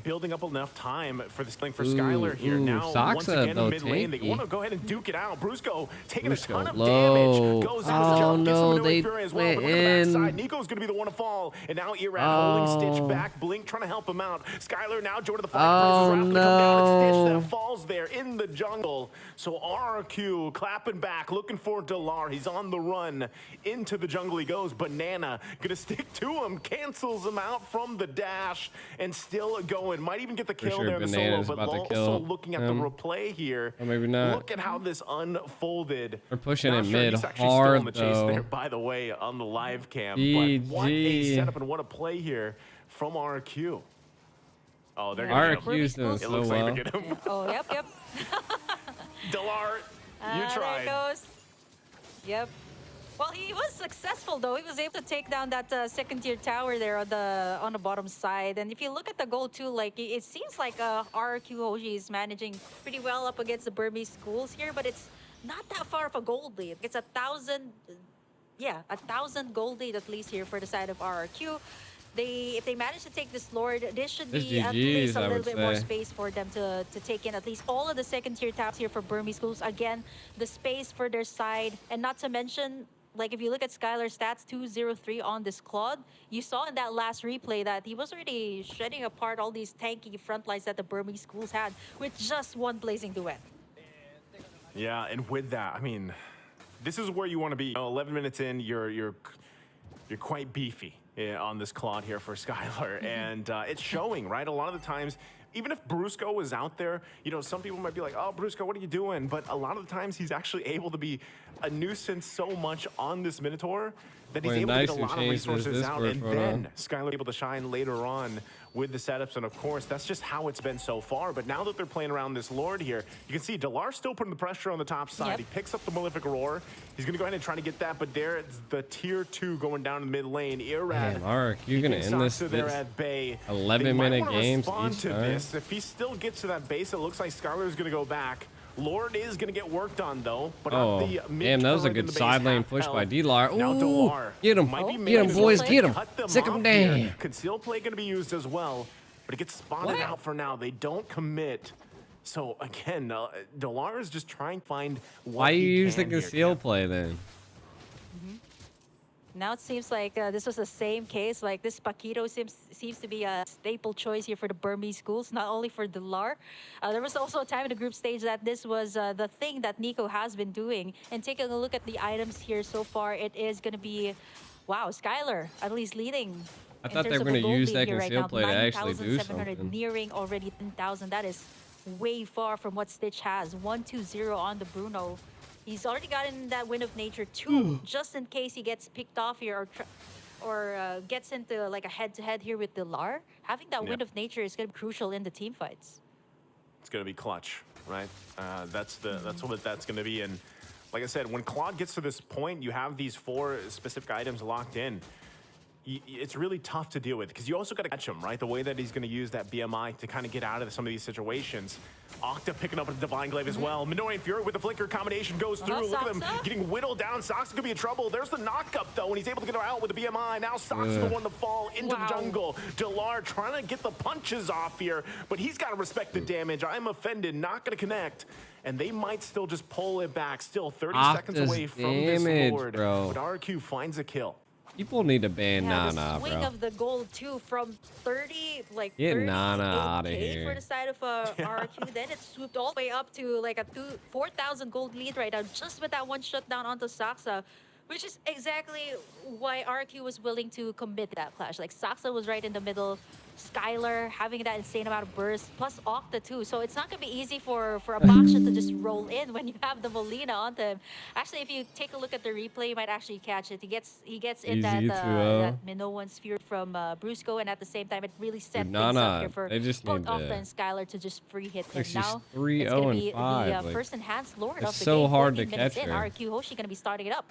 building up enough time for this thing for Skylar here. Now, once again, mid lane, they want to go ahead and duke it out. Brusco taking a ton of damage. Goes into the jump, gets some middle fury as well. But look at the backside. Nico's going to be the one to fall. And now Irad holding Stitch back. Blink trying to help him out. Skylar now joined the fight. Price is going to come down. It's Stitch that falls there in the jungle. So RRQ clapping back, looking for Delar. He's on the run. Into the jungle he goes. Banana going to stick to him. Cancels him out from the dash. And still going. Might even get the kill there in the solo, but also looking at the replay here. Or maybe not. Look at how this unfolded. We're pushing it mid hard, though. Chase there, by the way, on the live cam. GG. But what a setup and what a play here from RQ. Oh, they're going to RQ's doing so well. Like they're getting him. Oh, yep. Delar, you tried. There it goes. Yep. Well, he was successful though. He was able to take down that second tier tower there on the bottom side. And if you look at the goal too, like it seems like RQ Hoji is managing pretty well up against the Burmese schools here, but it's not that far of a gold lead. It's 1,000, yeah, 1,000 gold lead at least here for the side of RRQ. If they manage to take this Lord, this should be at least a little bit more space for them to take in at least all of the second tier towers here for Burmese schools. Again, the space for their side, and not to mention, like if you look at Skylar's stats, 203 on this Claude, you saw in that last replay that he was already shredding apart all these tanky front lines that the Burmese schools had with just one blazing duet. Yeah, and with that, I mean, this is where you want to be. 11 minutes in, you're quite beefy on this Claude here for Skylar, and it's showing, right? A lot of the times, even if Brusco was out there, you know, some people might be like, oh, Brusco, what are you doing? But a lot of the times he's actually able to be a nuisance so much on this Minotaur that he's able to get a lot of resources out, and then Skylar able to shine later on with the setups. And of course, that's just how it's been so far. But now that they're playing around this Lord here, you can see Delar still putting the pressure on the top side. He picks up the Malefic Roar. He's going to go ahead and try to get that, but there it's the tier 2 going down in the mid lane. Irad, Mark, you're going to end this there at bay. 11-minute games each time. If he still gets to that base, it looks like Skylar is going to go back. Lord is going to get worked on, though. But damn, that was a good side lane push by Delar. Ooh, get him. Get him, boys. Get him. Sick him down. Conceal play going to be used as well, but it gets spotted out for now. They don't commit. So, again, Delar is just trying to find what Why you use the conceal play then? Now it seems like this was the same case. Like this Paquito seems to be a staple choice here for the Burmese schools, not only for Delar. There was also a time in the group stage that this was the thing that Nico has been doing. And taking a look at the items here so far, it is going to be, wow, Skylar at least leading. I thought they were going to use that conceal play to actually do something. Nearing already 10,000. That is way far from what Stitch has. 1-2-0 on the Bruno. He's already gotten that Wind of Nature 2, just in case he gets picked off here or gets into like a head-to-head here with Delar. Having that Wind of Nature is going to be crucial in the team fights. It's going to be clutch, right? That's what that's going to be. And like I said, when Claude gets to this point, you have these 4 specific items locked in. It's really tough to deal with because you also got to catch him, right? The way that he's going to use that BMI to kind of get out of some of these situations. Octa picking up a Divine Glaive as well. Minotaur Fury with the flicker combination goes through. Look at them getting whittled down. Sox could be in trouble. There's the knock-up, though, and he's able to get her out with the BMI. Now Sox is the one to fall into the jungle. Delar trying to get the punches off here, but he's got to respect the damage. I'm offended. Not going to connect. And they might still just pull it back. Still 30 seconds away from this Lord. But RQ finds a kill. People need to ban Nana, the bro. swing of the gold too from 30, like get 30 Nana out of here for the side of RQ. Then it swooped all the way up to like a 4,000 gold lead right now, just with that one shutdown onto Saksa, which is exactly why RQ was willing to commit that clash. Like Saksa was right in the middle, Skylar having that insane amount of burst, plus Octa too. So it's not going to be easy for a Baksha to just roll in when you have the Molina onto him. Actually, if you take a look at the replay, you might actually catch it. He gets in that Minoan sphere from Brusco, and at the same time, it really set things up here for both Octa and Skylar to just free hit him. Now it's going to be the first enhanced Lord of the game. It's so hard to catch her. RQ Hoshi going to be starting it up.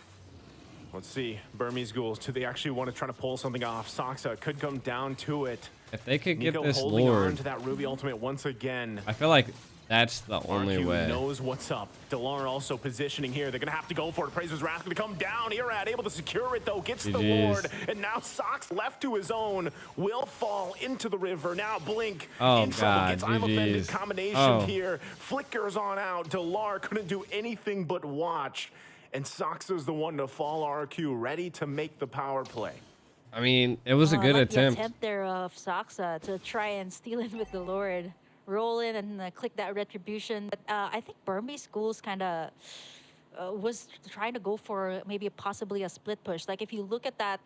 Let's see, Burmese Ghouls, do they actually want to try to pull something off? Soxa could come down to it. If they could Nico get this holding Lord on to that Ruby ultimate once again. I feel like that's the only RQ way. knows what's up. Delar also positioning here. They're going to have to go for it. Praise Wrath going to come down. Irad able to secure it, though. Gets the Lord. And now Sox left to his own will fall into the river. Now Blink in trouble. Gets I'm offended combination here. Flickers on out. Delar couldn't do anything but watch. And Soxa's the one to fall RQ, ready to make the power play. I mean, it was a good attempt. The attempt there of Soxa to try and steal in with the Lord. Roll in and click that retribution. But I think Burmese Schools kind of was trying to go for maybe possibly a split push. Like if you look at that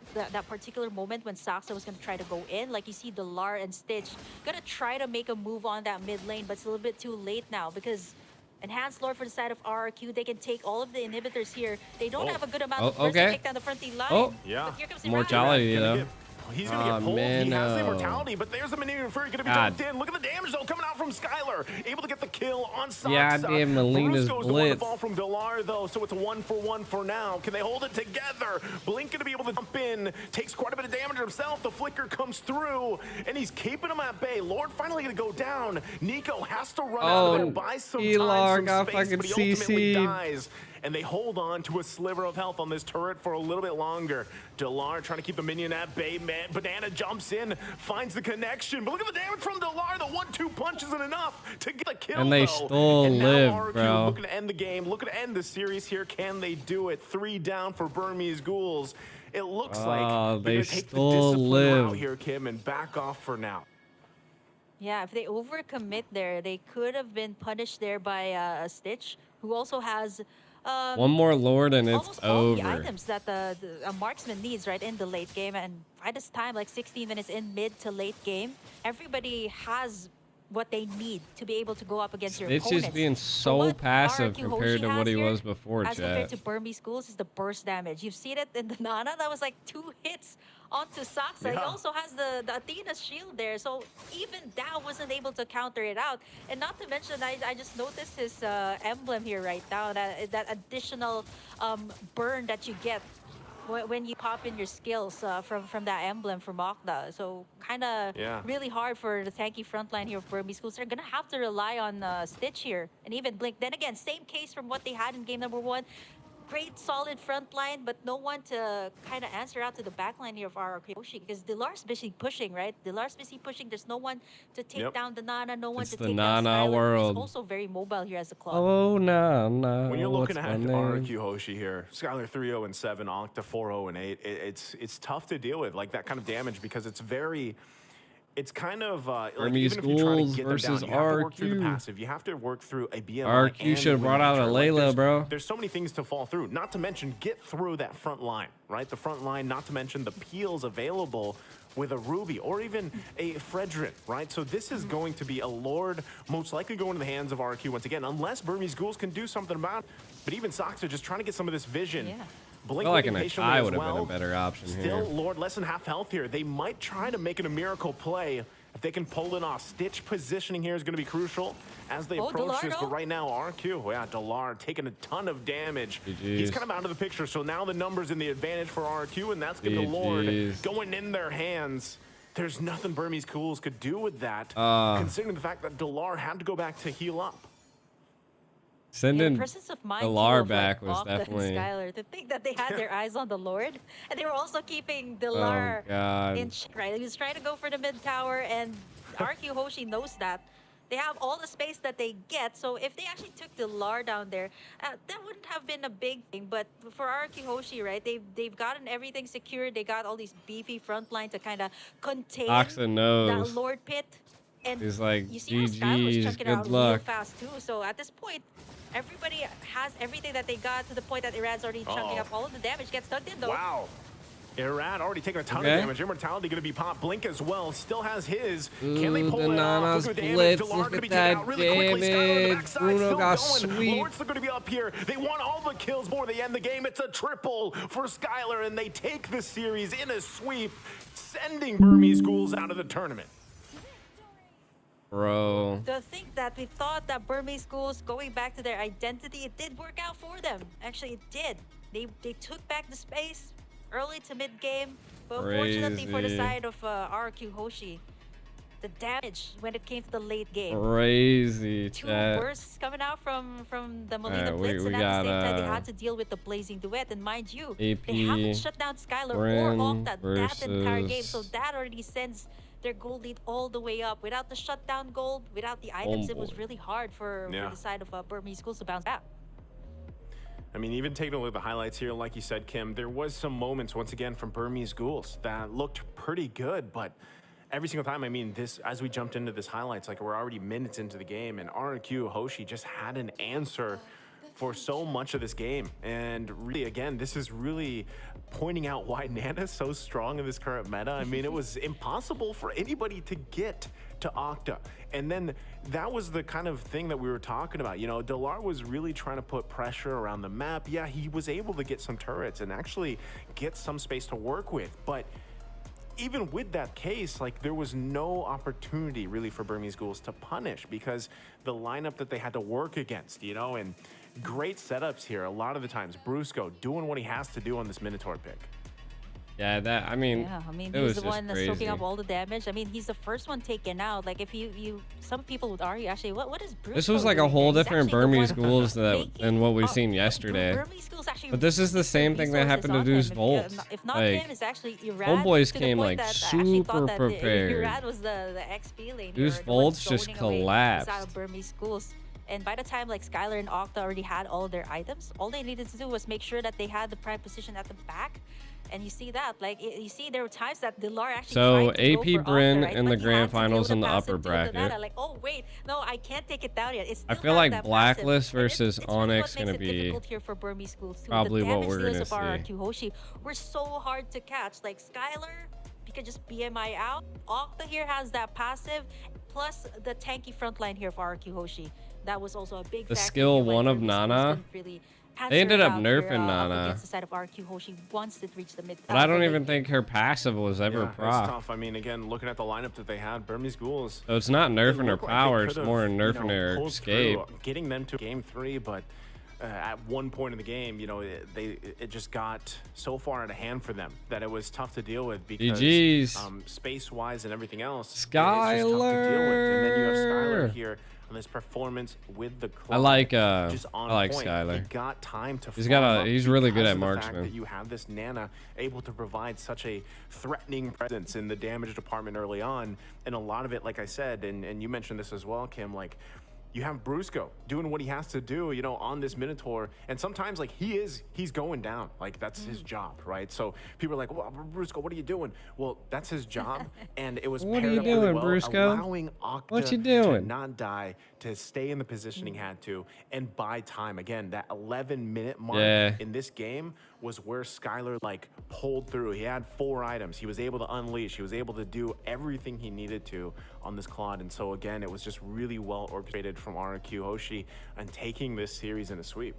particular moment when Soxa was going to try to go in, like you see Delar and Stitch going to try to make a move on that mid lane, but it's a little bit too late now because Enhanced Lord for the side of RRQ, they can take all of the inhibitors here. They don't have a good amount of burst to take down the front line. Oh, yeah. Here comes mortality though. He's going to get pulled. He has the immortality, but there's the Minion Fury going to be dumped in. Look at the damage, though, coming out from Skylar. Able to get the kill on Soxa. Yeah, damn, Molina's Brusco's the one to fall from Delar, though, so it's a 1-for-1 for now. Can they hold it together? Blink going to be able to jump in. Takes quite a bit of damage himself. The flicker comes through, and he's keeping him at bay. Lord finally going to go down. Nico has to run out of there, buy some time, some space, but he ultimately dies. And they hold on to a sliver of health on this turret for a little bit longer. Delar trying to keep the minion at bay. Banana jumps in, finds the connection. But look at the damage from Delar. The 1-2 punch isn't enough to get the kill, and they still live, bro. Looking to end the game, looking to end the series here. Can they do it? 3 down for Burmese Ghouls. It looks like they're going to take the discipline out here, Kim, and back off for now. Yeah, if they overcommit there, they could have been punished there by Stitch, who also has one more Lord and it's almost all over. the items that a marksman needs, right, in the late game. And by this time, like 16 minutes in mid to late game, everybody has what they need to be able to go up against your opponents. It's just being so passive compared to what he was before, as compared to Burmese Schools, is the burst damage. You've seen it in the Nana. That was like 2 hits onto Soxa. He also has the Athena's shield there, so even that wasn't able to counter it out. And not to mention, I just noticed his emblem here right now, that additional burn that you get when you pop in your skills from that emblem from Okta. So kind of really hard for the tanky frontline here of Burmese Schools. They're going to have to rely on Stitch here and even Blink. Then again, same case from what they had in game number 1. Great solid front line, but no one to kind of answer out to the back line here of RRQ Hoshi, because Delar's busy pushing, right? Delar's busy pushing. There's no one to take down the Nana, no one to take down Skylar. World. He's also very mobile here as a club. Oh, no. When you're looking at RRQ Hoshi here, Skylar 3-0-7, Octa 4-0-8, it's tough to deal with, like that kind of damage, because it's very... It's kind of like even if you try to get them down, you have to work through the passive. You have to work through a BMI. RQ should have brought out a Layla, bro. There's so many things to fall through. Not to mention get through that front line, right? The front line. Not to mention the peels available with a Ruby or even a Fredrin, right? So this is going to be a Lord, most likely going to the hands of RQ once again, unless Burmese Ghouls can do something about it. But even Soxa just trying to get some of this vision. Yeah. Blink like an Akai would have been a better option Still, here. Lord, less than half health here. They might try to make it a miracle play if they can pull it off. Stitch positioning here is going to be crucial as they approach this. But right now, RQ, yeah, Delar taking a ton of damage. He's kind of out of the picture. So now the numbers in the advantage for RQ, and that's going to Lord going in their hands. There's nothing Burmese Schools could do with that, considering the fact that Delar had to go back to heal up. Sending Delar back was definitely... Skylar, to think that they had their eyes on the Lord, and they were also keeping Delar in check, right? He was trying to go for the mid tower, and RQ Hoshi knows that. They have all the space that they get, so if they actually took Delar down there, that wouldn't have been a big thing. But for RQ Hoshi, right, they've gotten everything secured. They got all these beefy front line to kind of contain that Lord pit. And he's like, you see how Skylar was chunking out real fast too. So at this point, everybody has everything that they got, to the point that Iran's already chunking up all of the damage. Gets tugged in though. Wow. Irad already taking a ton of damage. Immortality going to be pop. Blink as well. Still has his. Can they pull it off? Look at damage. Delar going to be taken out really quickly. Skylar on the backside still going. Sweet. Lord's still going to be up here. They want all the kills before they end the game. It's a triple for Skylar, and they take the series in a sweep, sending Burmese Ghouls out of the tournament. Bro. To think that we thought that Burmese Schools going back to their identity, it did work out for them. Actually, it did. They took back the space early to mid game, but unfortunately for the side of RQ Hoshi, the damage when it came to the late game. Crazy. Two bursts coming out from the Molina Blitz, and at the same time they had to deal with the Blazing Duet. And mind you, they haven't shut down Skylar or Octa that entire game, so that already sends their gold lead all the way up. Without the shutdown gold, without the items, it was really hard for the side of Burmese Schools to bounce back. I mean, even taking a look at the highlights here, like you said, Kim, there was some moments, once again, from Burmese Ghouls that looked pretty good, but every single time, I mean, this, as we jumped into this highlights, like we're already minutes into the game, and RQ Hoshi just had an answer for so much of this game. And really, again, this is really pointing out why Nana's so strong in this current meta. I mean, it was impossible for anybody to get to Octa. And then that was the kind of thing that we were talking about. You know, Delar was really trying to put pressure around the map. Yeah, he was able to get some turrets and actually get some space to work with. But even with that case, like, there was no opportunity really for Burmese Ghouls to punish because the lineup that they had to work against, you know, and great setups here. A lot of the times, Brusco doing what he has to do on this Minotaur pick. Yeah, that, I mean, he's the one that's soaking up all the damage. I mean, he's the first one taken out. Like, if some people would argue, actually, what is Brusco? This was like a whole different Burmese Ghouls than what we've seen yesterday. But this is the same thing that happened to Deuce Volts. If not like, him, it's actually Irad. HomeBois came like super prepared. Irad was the XP lane. Deuce Volts just collapsed. Burmese Schools. And by the time like Skylar and Octa already had all their items, all they needed to do was make sure that they had the prime position at the back. And you see that, like, you see there were times that Delar actually tried to AP go for BREN Octa, right? in the grand finals in the upper bracket. Like, oh wait, no, I can't take it down yet. It's I feel like Blacklist versus Onyx really gonna be here for Burmese Schools too. probably the what we're gonna see. RQ Hoshi were so hard to catch. Like Skylar, you could just BMI out. Octa here has that passive, plus the tanky front line here for RQ Hoshi. That was also a big the factor skill here, one of Nana. Really they ended up nerfing Nana. The side of RQ Hoshi once it reached the mid. But I don't even think her passive was ever proc. It's tough. I mean, again, looking at the lineup that they had, Burmese Ghouls. So it's not nerfing her power, it's more nerfing her escape. Getting them to game 3, but at one point in the game, you know, it just got so far out of hand for them that it was tough to deal with because space-wise and everything else. Skylar! It's just tough to deal with. And then you have Skylar here on this performance with the club. I like point. Skylar. He got time to he's really good at marksman. That you have this Nana able to provide such a threatening presence in the damage department early on, and a lot of it, like I said, and you mentioned this as well, Kim, like, you have Brusco doing what he has to do, you know, on this Minotaur. And sometimes, like, he's going down. Like, that's his job, right? So people are like, well, Brusco, what are you doing? Well, that's his job. And it was what are you doing, Brusco? Allowing Octa what you doing? to not die, to stay in the position he had to, and buy time. Again, that 11-minute mark in this game was where Skylar, like, pulled through. He had 4 items. He was able to unleash. He was able to do everything he needed to on this Claude. And so, again, it was just really well orchestrated from RQ Hoshi and taking this series in a sweep.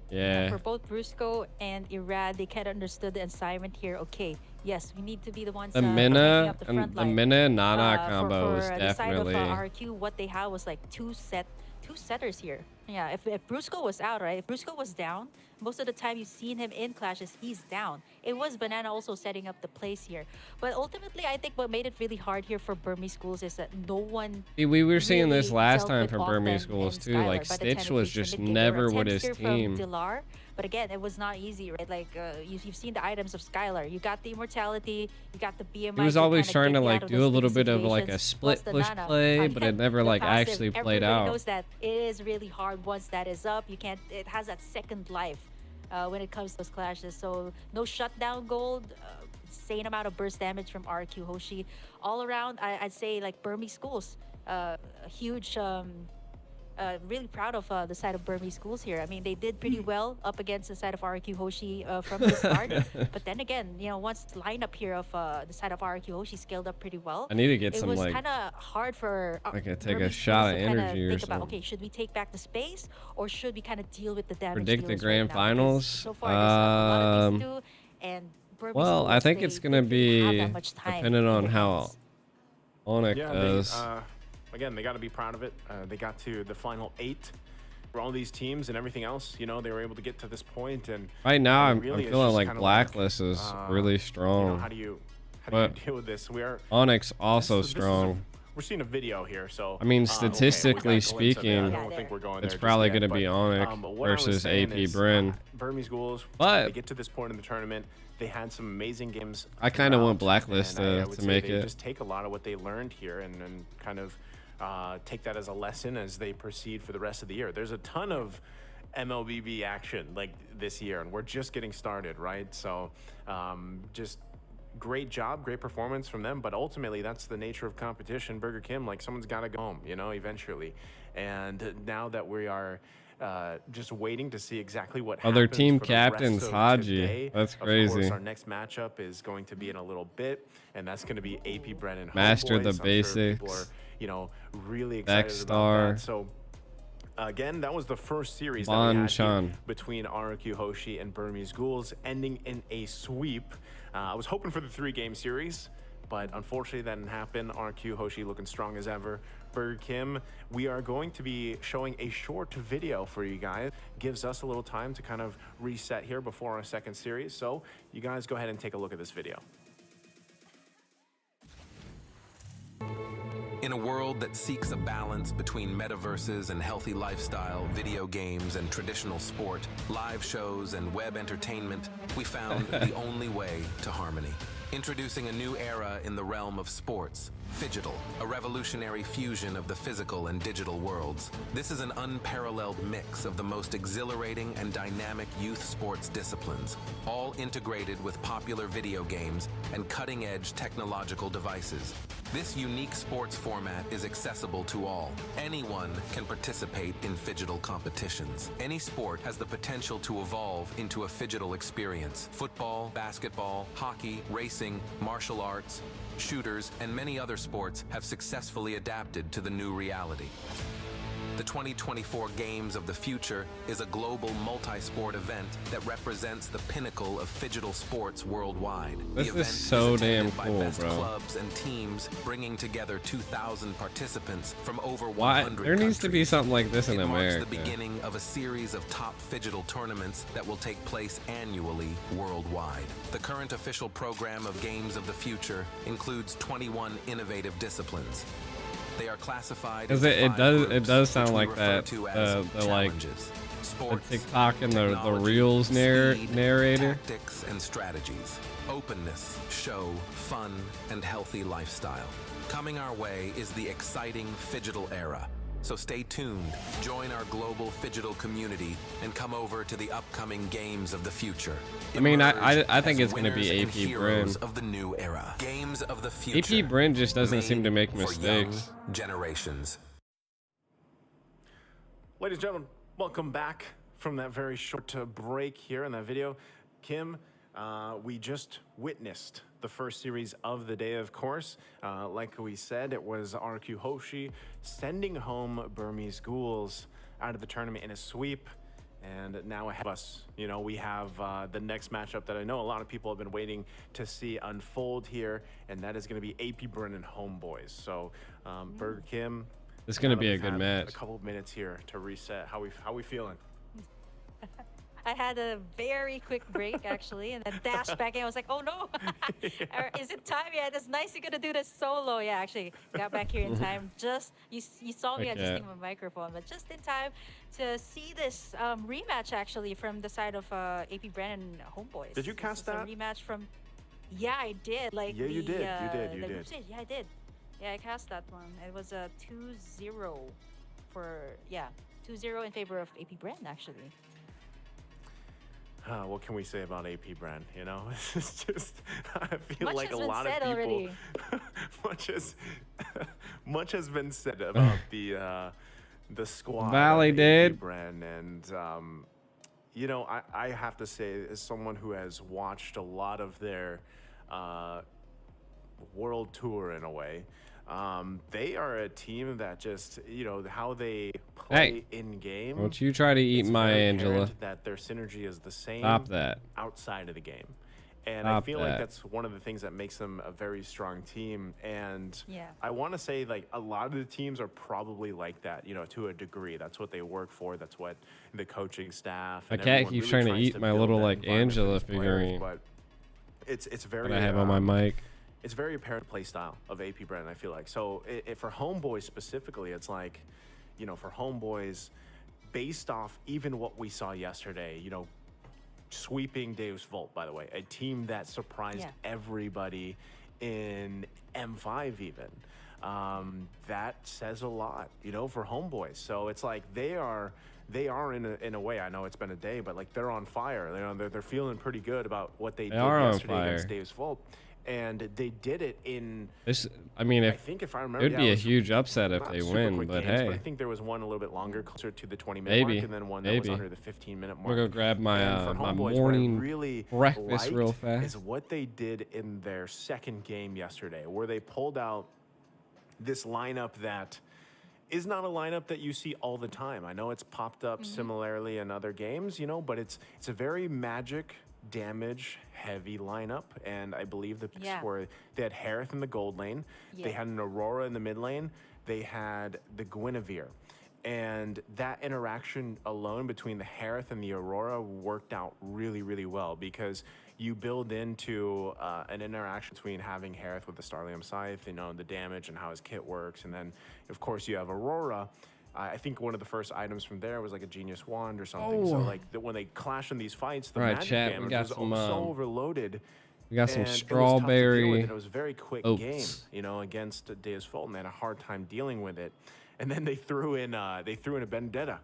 Yeah. For both Brusco and Irad, they kind of understood the assignment here. Okay, yes, we need to be the ones the Mina and the Mina Nana combo is definitely. The side of RQ, what they had was like two setters here. Yeah, if Brusco was out, right? If Brusco was down, most of the time you've seen him in clashes, he's down. It was Banana also setting up the place here. But ultimately, I think what made it really hard here for Burmese Schools is that no one. We were seeing this last time from Burmese Schools too. Like Stitch was just never with his team. Delar, but again, it was not easy, right? Like you've seen the items of Skylar. You got the immortality, you got the BMI. He was always trying to like do a little bit of like a split push play, but it never like actually played out. Everybody knows that it is really hard once that is up. You can't. It has that second life. When it comes to those clashes. So no shutdown gold, insane amount of burst damage from RQ Hoshi. All around, I'd say like Burmese Schools, a huge really proud of the side of Burmese schools here. I mean, they did pretty well up against the side of RQ Hoshi from the start. But then again, once the lineup here of the side of RQ Hoshi scaled up pretty well, I need to get some it was like kind of hard for take a shot of energy or think something. about, okay, should we take back the space or should we kind of deal with the damage? Predict the grand finals. So far, there's a lot of things to do, and Burmese well, schools, I think it's gonna be dependent on how Onyx does. Again, they got to be proud of it. They got to the final 8 for all these teams and everything else. They were able to get to this point. And right now, I'm really feeling like Blacklist is really strong. How do you deal with this? Onyx also strong. We're seeing a video here, so I mean, statistically speaking, I don't think we're going it's there probably going to be Onyx versus AP BREN. Burmese schools, but they get to this point in the tournament. They had some amazing games. I kind of want Blacklist to make it. Just take a lot of what they learned here and kind of take that as a lesson as they proceed for the rest of the year. There's a ton of MLBB action like this year, and we're just getting started, right? So just great job, great performance from them, but ultimately that's the nature of competition. Burger Kim, like, someone's got to go home, eventually. And now that we are just waiting to see exactly what happens. Other team for captains, the rest of Haji. today. That's Of crazy. course, our next matchup is going to be in a little bit, and that's going to be AP BREN and Master HomeBois. the I'm sure basics. people are, really excited about that. So again, that was the first series that we had here between RQ Hoshi and Burmese Ghouls, ending in a sweep. I was hoping for the 3-game series, but unfortunately that didn't happen. RQ Hoshi looking strong as ever. Burger Kim, we are going to be showing a short video for you guys. Gives us a little time to kind of reset here before our second series. So you guys go ahead and take a look at this video. In a world that seeks a balance between metaverses and healthy lifestyle, video games and traditional sport, live shows and web entertainment, we found the only way to harmony. Introducing a new era in the realm of sports, Phygital, a revolutionary fusion of the physical and digital worlds. This is an unparalleled mix of the most exhilarating and dynamic youth sports disciplines, all integrated with popular video games and cutting-edge technological devices. This unique sports format is accessible to all. Anyone can participate in Phygital competitions. Any sport has the potential to evolve into a Phygital experience. Football, basketball, hockey, racing, martial arts, shooters, and many other sports have successfully adapted to the new reality. The 2024 Games of the Future is a global multi-sport event that represents the pinnacle of Phygital sports worldwide. This the event is so damn by cool, best bro. Clubs and teams, bringing together 2,000 participants from over 100 There needs to be something like this in America. It marks the beginning of a series of top Phygital tournaments that will take place annually worldwide. The current official program of Games of the Future includes 21 innovative disciplines. They are classified because it does sound like that the like the TikTok and the Reels narrator. Tactics and strategies, openness, show, fun, and healthy lifestyle. Coming our way is the exciting Phygital era. So stay tuned, join our global Phygital community, and come over to the upcoming Games of the Future. I mean, I think it's going to be AP BREN. Of the new era. Games of the Future. AP BREN just doesn't seem to make mistakes. Generations. Ladies and gentlemen, welcome back from that very short break here in that video. Kim, we just witnessed the first series of the day, of course. Like we said, it was RQ Hoshi sending home Burmese Ghouls out of the tournament in a sweep. And now ahead of us, we have the next matchup that I know a lot of people have been waiting to see unfold here, and that is going to be AP BREN and HomeBois. So, Burger Kim, it's going to be a good match. A couple of minutes here to reset. How we feeling? I had a very quick break actually, and then dashed back in. I was like, oh no, is it time? Yeah, it's nice you're gonna do this solo. Yeah, actually got back here in time. Just you saw me adjusting my microphone, but just in time to see this rematch actually from the side of AP BREN and HomeBois. Did you cast that? A rematch from? Yeah, I did. Like yeah, you did. You did. Yeah, I did. Yeah, I cast that one. It was a 2-0 for 2-0 in favor of AP BREN actually. What can we say about AP BREN? It's just, I feel much like a lot of people, already. much has been said about the the squad. Valley did. BREN, and you know, I have to say, as someone who has watched a lot of their world tour in a way, they are a team that just, you know, how they play in game. Don't you try to eat my Angela? That their synergy is the same. Stop that. Outside of the game. And Stop I feel that. like that's one of the things that makes them a very strong team. And Yeah. I want to say, like, a lot of the teams are probably like that, you know, to a degree. That's what they work for. That's what the coaching staff. My And cat everyone keeps really trying to tries eat my build little that like environment for Angela these players, figurine but it's very. that I have on my mic. It's very apparent play style of AP BREN, I feel like. So for HomeBois specifically, it's like, you know, for HomeBois, based off even what we saw yesterday, you know, sweeping Deus Volt, by the way, a team that surprised everybody in M5 even. That says a lot, you know, for HomeBois. So it's like they are in a way, I know it's been a day, but like they're on fire. You know, they're feeling pretty good about what they did yesterday against Deus Volt. And they did it in. I mean, I think if I remember, it'd be a huge upset if they win, but games, hey. But I think there was one a little bit longer, closer to the 20-minute mark, and then one that was under the 15-minute mark. I'm gonna go grab my my HomeBois, morning really breakfast real fast. Is what they did in their second game yesterday, where they pulled out this lineup that is not a lineup that you see all the time. I know it's popped up similarly in other games, you know, but it's a very magic damage heavy lineup, and I believe the picks were they had Harith in the gold lane, they had an Aurora in the mid lane, they had the Guinevere, and that interaction alone between the Harith and the Aurora worked out really, really well, because you build into an interaction between having Harith with the Starlium Scythe, you know, the damage and how his kit works, and then of course you have Aurora. I think one of the first items from there was like a Genius Wand or something. So like when they clash in these fights, the magic damage was so overloaded. We got some strawberry. It was a very quick game, you know, against Deus Volt, and they had a hard time dealing with it. And then they threw in a Vendetta.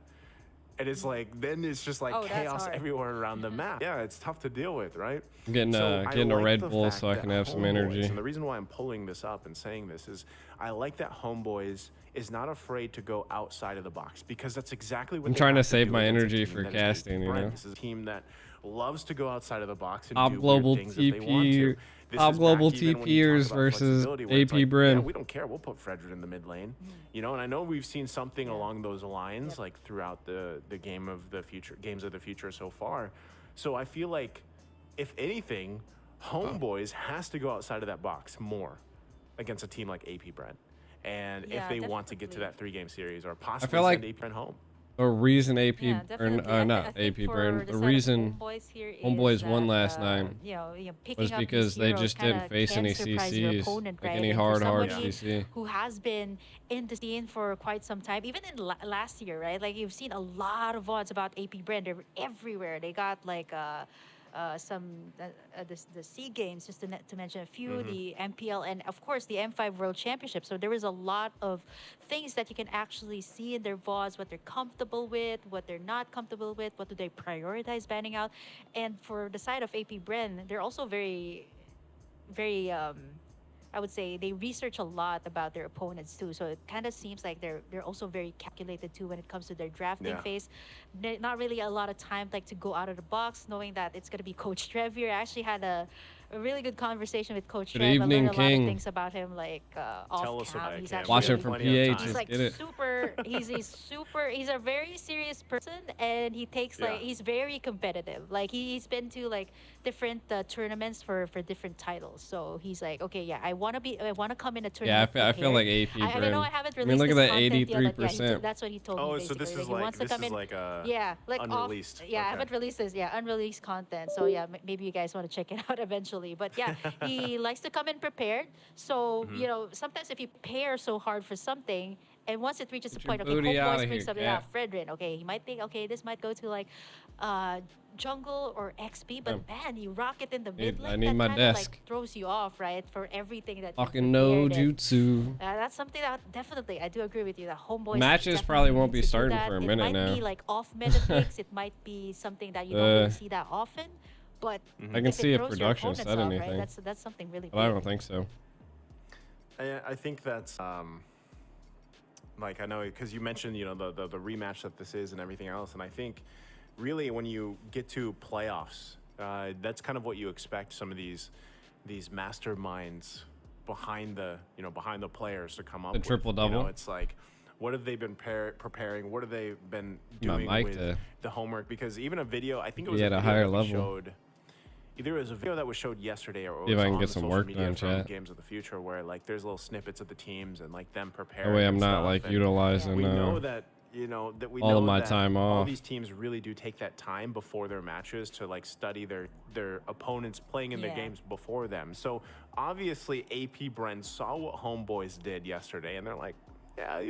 And it's like, then it's just like chaos everywhere around the map. Yeah, it's tough to deal with, right? I'm getting a Red Bull so I can have some energy. And the reason why I'm pulling this up and saying this is I like that HomeBois is not afraid to go outside of the box, because that's exactly what I'm trying to save my energy for casting, you know? This is a team that loves to go outside of the box and top do global weird things that they want to. Top global TPers versus AP BREN. Yeah, we don't care. We'll put Frederick in the mid lane. You know, and I know we've seen something along those lines like throughout the games of the future so far. So I feel like, if anything, HomeBois has to go outside of that box more against a team like AP BREN. And if they want to get to that 3-game series, or possibly send AP BREN home. The reason AP or not AP BREN, the reason HomeBois won last night was because they just didn't face any CCs, like any hard CC. Who has been in the scene for quite some time, even in last year, right? Like, you've seen a lot of VODs about AP BREN. They're everywhere. They got like the SEA Games, just to mention a few, the MPL, and of course the M5 World Championship. So there is a lot of things that you can actually see in their VODs, what they're comfortable with, what they're not comfortable with, what do they prioritize banning out. And for the side of AP BREN, they're also very, very I would say they research a lot about their opponents too. So it kind of seems like they're also very calculated too when it comes to their drafting phase. Not really a lot of time like to go out of the box, knowing that it's going to be Coach Trevier. I actually had a really good conversation with Coach Trev. I learned a lot of things about him, like off cam. He's actually watch it from PH. He's like super. He's a very serious person, and he takes he's very competitive. Like he's been to like different tournaments for different titles. So he's like, okay, yeah, I want to come in a tournament. Yeah, I feel like AP BREN. I know I haven't released. Look at that 83%. That's what he told me. Oh, basically. so this is he wants to come in, like a like unreleased. I haven't released this. Yeah, unreleased content. So yeah, maybe you guys want to check it out eventually. But yeah, he likes to come in prepared. So you know, sometimes if you prepare so hard for something, and once it reaches the point, okay, HomeBois brings something out, Fredrin, okay, he might think, okay, this might go to like jungle or XP, but man, you rock it in the mid lane. I need my desk. Like throws you off, right? For everything that fucking no jutsu. That's something that definitely I do agree with you. That HomeBois matches probably won't be starting for a minute now. It might be like off meta picks. It might be something that you don't really see that often. But I can see if production said anything. Right? That's something really big. But I don't think so. I think that's Like, I know because you mentioned, the rematch that this is and everything else. And I think really when you get to playoffs, that's kind of what you expect some of these masterminds behind the players to come up with. Triple double. It's like, what have they been preparing? What have they been doing with the homework? Because even a video, I think it was at a higher level. Showed, either it was a video that was showed yesterday or if it was I can on get the some social work media done, from chat. Games of the Future, where like there's little snippets of the teams and like them preparing. That way I'm not like utilizing we know that we all know of my that time all off. these teams really do take that time before their matches to like study their opponents playing in their games before them. So obviously AP BREN saw what HomeBois did yesterday, and they're like, yeah,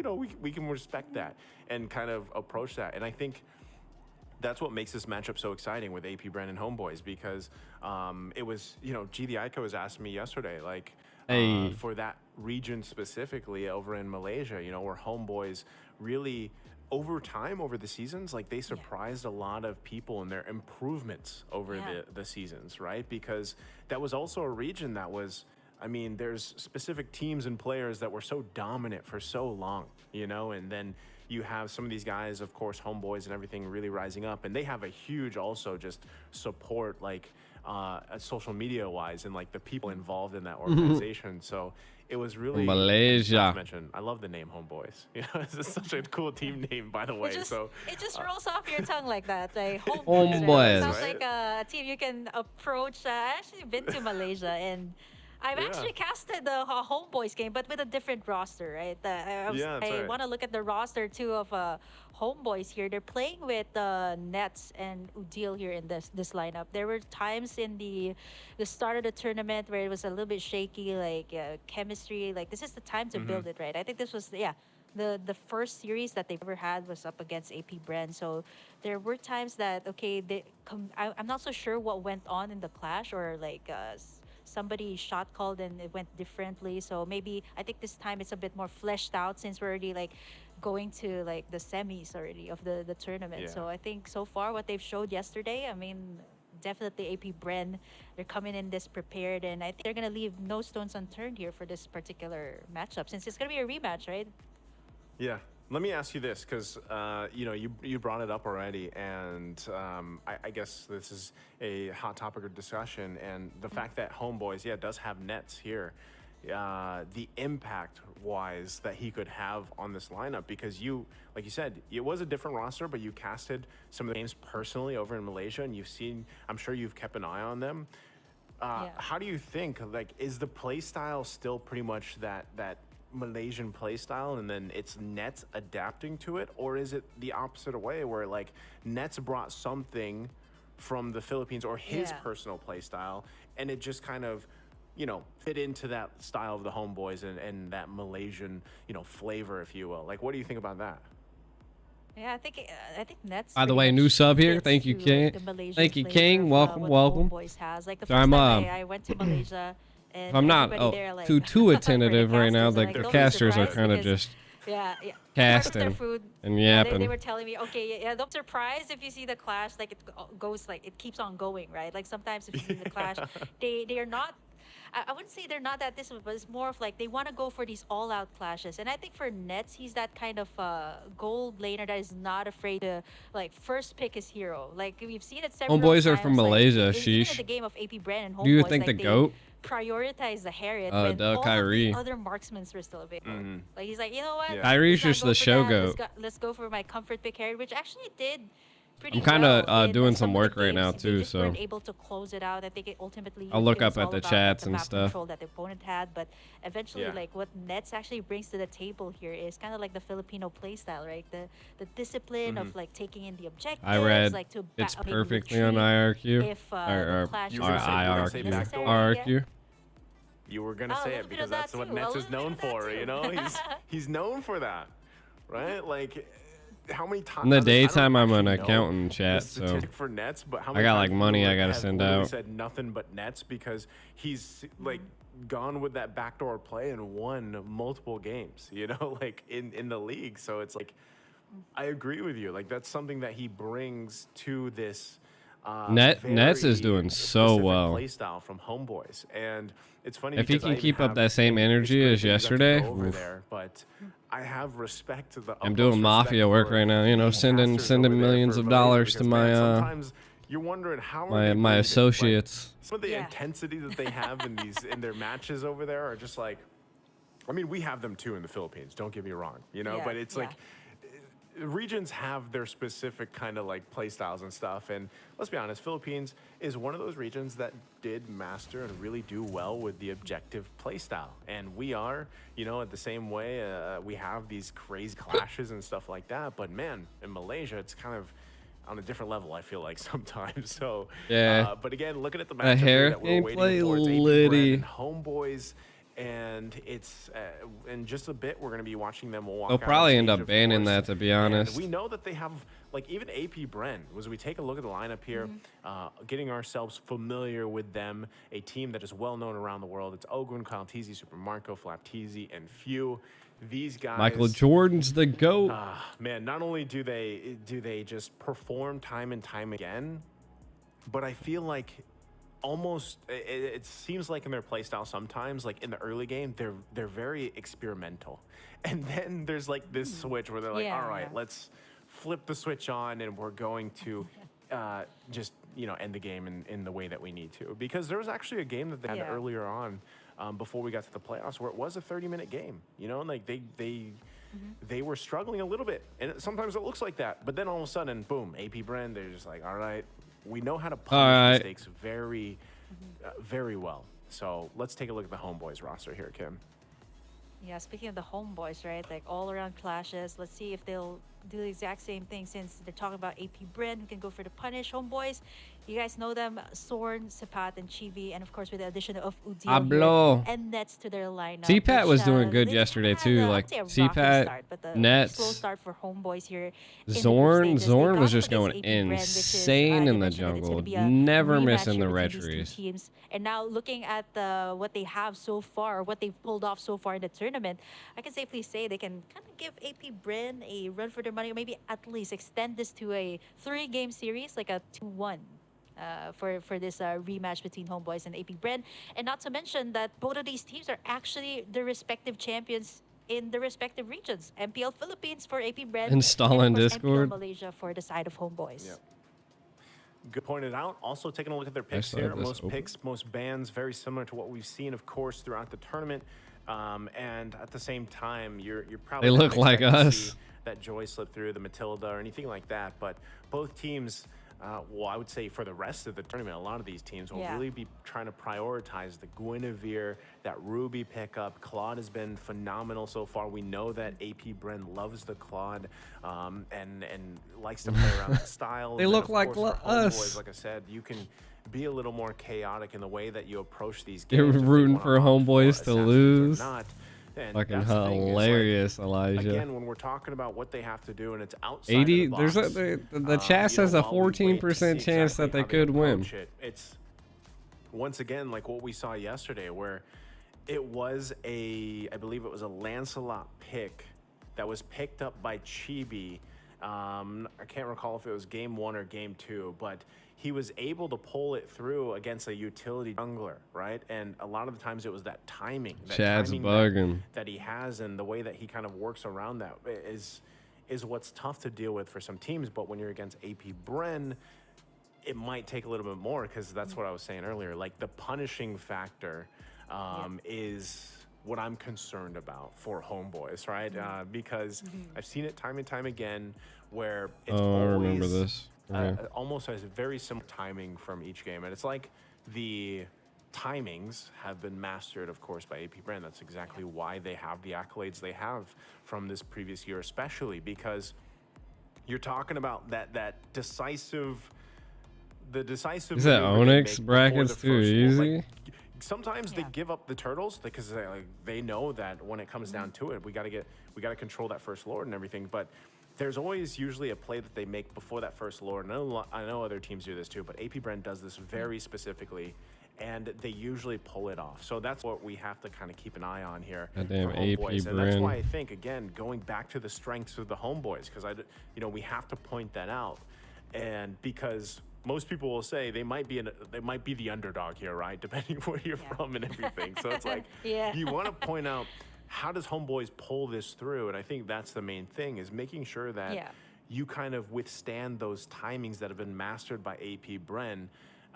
we can respect that and kind of approach that. And I think that's what makes this matchup so exciting with AP BREN and HomeBois, because it was, G the Ico was asking me yesterday, like, for that region specifically over in Malaysia, where HomeBois really over time, over the seasons, like they surprised a lot of people in their improvements over the seasons, right? Because that was also a region that was, there's specific teams and players that were so dominant for so long, and then you have some of these guys, of course, HomeBois and everything really rising up, and they have a huge also just support, like social media wise, and like the people involved in that organization. So it was really Malaysia. Mention, I love the name HomeBois. It's such a cool team name, by the way. It just rolls off your tongue like that, like HomeBois. Right? Sounds like a team you can approach. I actually been to Malaysia, and I've actually casted the HomeBois game, but with a different roster, right? I want to look at the roster too of HomeBois here. They're playing with Nets and Udil here in this lineup. There were times in the start of the tournament where it was a little bit shaky, like chemistry. Like this is the time to build it, right? I think this was the first series that they've ever had was up against AP BREN. So there were times that I'm not so sure what went on in the clash, or like somebody shot called and it went differently. So maybe I think this time it's a bit more fleshed out, since we're already like going to like the semis already of the tournament. So I think so far what they've showed yesterday, definitely AP BREN, they're coming in this prepared, and I think they're gonna leave no stones unturned here for this particular matchup, since it's gonna be a rematch, right? Yeah. Let me ask you this, because you brought it up already, and I guess this is a hot topic of discussion, and the fact that HomeBois does have Nets here, the impact wise that he could have on this lineup, because like you said, it was a different roster, but you casted some of the games personally over in Malaysia, and I'm sure you've kept an eye on them. How do you think, like, is the play style still pretty much that Malaysian play style, and then it's Nets adapting to it, or is it the opposite way, where like Nets brought something from the Philippines or his personal play style, and it just kind of fit into that style of the HomeBois and that Malaysian flavor, if you will? Like, what do you think about that? Yeah, I think Nets. By the way, new sub here. Thank you, King. Thank you, King. Welcome. HomeBois has, like, the first time I went to Malaysia. If I'm not like, too attentive right now, like the casters are kind of just casting and yapping. They were telling me, okay, don't be surprised if you see the clash, like it goes, like it keeps on going, right? Like sometimes if you see the clash, they are not. I wouldn't say they're not that disciplined, but it's more of like they want to go for these all-out clashes. And I think for Nets, he's that kind of gold laner that is not afraid to, like, first pick his hero. Like we've seen it several times. HomeBois are from Malaysia. Like, even in the game of AP BREN and HomeBois, do you think like, the GOAT? Prioritize the Harriet when all Kyrie. the other marksmen were still available. Like he's like, you know what? Kyrie's just the show goat. Let's go for my comfort pick Harriet, which actually did pretty I'm kind of well doing some of work the right games. now They too, just so weren't able to close it out. I think it ultimately I'll look it was up at all the about, chats the and map stuff. control that the opponent had, but eventually, like what Nets actually brings to the table here is kind of like the Filipino playstyle, right? The discipline of like taking in the objectives. I read like to it's perfectly on IRQ if or IRQ. You were gonna say it because that's what Nets is known for. He's known for that, right? Like, how many times in the daytime I'm an accountant, chat, so for Nets, but how I many got like times money I gotta send out. Said nothing but Nets, because he's like gone with that backdoor play and won multiple games, like in the league. So it's like, I agree with you. Like, that's something that he brings to this Nets is doing so well. Play style from HomeBois, and it's funny if he can keep up that same energy as yesterday. Over there, but I have respect to the. I'm doing mafia work right now. You know, sending millions of dollars to my sometimes you're wondering how my associates. Like, some of the intensity that they have in their matches over there are just like, I mean, we have them too in the Philippines. Don't get me wrong, you know, but it's like. Regions have their specific kind of like play styles and stuff, and let's be honest, Philippines is one of those regions that did master and really do well with the objective play style, and we are, you know, at the same way we have these crazy clashes and stuff like that, but man, in Malaysia it's kind of on a different level, I feel like sometimes. So but again, looking at the matchup that we're waiting for, it's BREN and HomeBois. And it's in just a bit we're going to be watching them walk. They'll probably end up banning that, to be honest. And we know that they have, like, even AP BREN. As we take a look at the lineup here, getting ourselves familiar with them, a team that is well known around the world. It's Ogwen, Kyle Teasy, Super Marco, Flap Teasy, and Few. These guys, Michael Jordan's the GOAT. Man, not only do they just perform time and time again, but I feel like. Almost, it seems like in their playstyle sometimes, like in the early game, they're very experimental, and then there's like this switch where they're like, all right, let's flip the switch on, and we're going to just end the game in the way that we need to. Because there was actually a game that they had earlier on, before we got to the playoffs, where it was a 30-minute game, and like they were struggling a little bit, and sometimes it looks like that, but then all of a sudden, boom, AP BREN, they're just like, all right. We know how to punish mistakes very, very well. So let's take a look at the HomeBois roster here, Kim. Yeah, speaking of the HomeBois, right? Like all-around clashes. Let's see if they'll do the exact same thing since they're talking about AP BREN, who can go for the punish. HomeBois, you guys know them, Sorn, Sepat, and Chibi, and of course with the addition of Udil and Nets to their lineup. Sepat was doing good yesterday too. Like Sepat, Nets, slow start for HomeBois here. Zorn was just going insane in the jungle, never missing the red trees. And now looking at what they have so far, what they've pulled off so far in the tournament, I can safely say they can kind of give AP BREN a run for their money, or maybe at least extend this to a 3-game series, like a 2-1. For this rematch between HomeBois and AP BREN. And not to mention that both of these teams are actually the respective champions in the respective regions. MPL Philippines for AP BREN, install in Discord. MPL Malaysia for the side of HomeBois. Yep. Good pointed out. Also taking a look at their picks here. Most picks, most bans, very similar to what we've seen, of course, throughout the tournament. And at the same time, you're probably they look like us. That Joy slip through the Matilda or anything like that. But both teams. Well, I would say for the rest of the tournament, a lot of these teams will really be trying to prioritize the Guinevere, that Ruby pickup. Claude has been phenomenal so far. We know that AP BREN loves the Claude and likes to play around that style. They look like us. Like I said, you can be a little more chaotic in the way that you approach these games. You're rooting for HomeBois to lose. And fucking hilarious, like, Elijah. Again, when we're talking about what they have to do, and it's outside 80. of the box, There's the chat says a 14% chance that they could win. It's once again like what we saw yesterday, where it was I believe it was a Lancelot pick that was picked up by Chibi. I can't recall if it was game 1 or game 2, but he was able to pull it through against a utility jungler, right? And a lot of the times it was that timing. Chad's bugging. That he has, and the way that he kind of works around that is what's tough to deal with for some teams. But when you're against AP BREN, it might take a little bit more, because that's what I was saying earlier. Like the punishing factor is what I'm concerned about for HomeBois, right? Because I've seen it time and time again where it's always, I remember this. Almost has very similar timing from each game. And it's like the timings have been mastered, of course, by AP BREN. That's exactly why they have the accolades they have from this previous year, especially because you're talking about the decisive. Is that Onyx brackets too easy? Like, sometimes they give up the turtles because they know that when it comes down to it, we got to control that first lord and everything. But there's always usually a play that they make before that first lord. I know other teams do this too, but AP BREN does this very specifically, and they usually pull it off. So that's what we have to kind of keep an eye on here. Goddamn AP BREN. And that's why I think, again, going back to the strengths of the HomeBois, because we have to point that out, and because most people will say they might be the underdog here, right? Depending where you're from and everything. So it's like, you want to point out, how does HomeBois pull this through? And I think that's the main thing, is making sure that you kind of withstand those timings that have been mastered by AP BREN,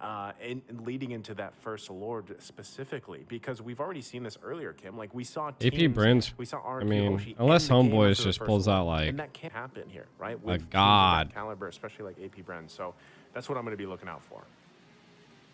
and leading into that first Lord specifically, because we've already seen this earlier, Kim. Like, we saw teams, AP BREN's, we saw I mean, unless HomeBois just pulls out like, and that can't happen here, right? With a god teams of that caliber, especially like AP BREN. So that's what I'm going to be looking out for.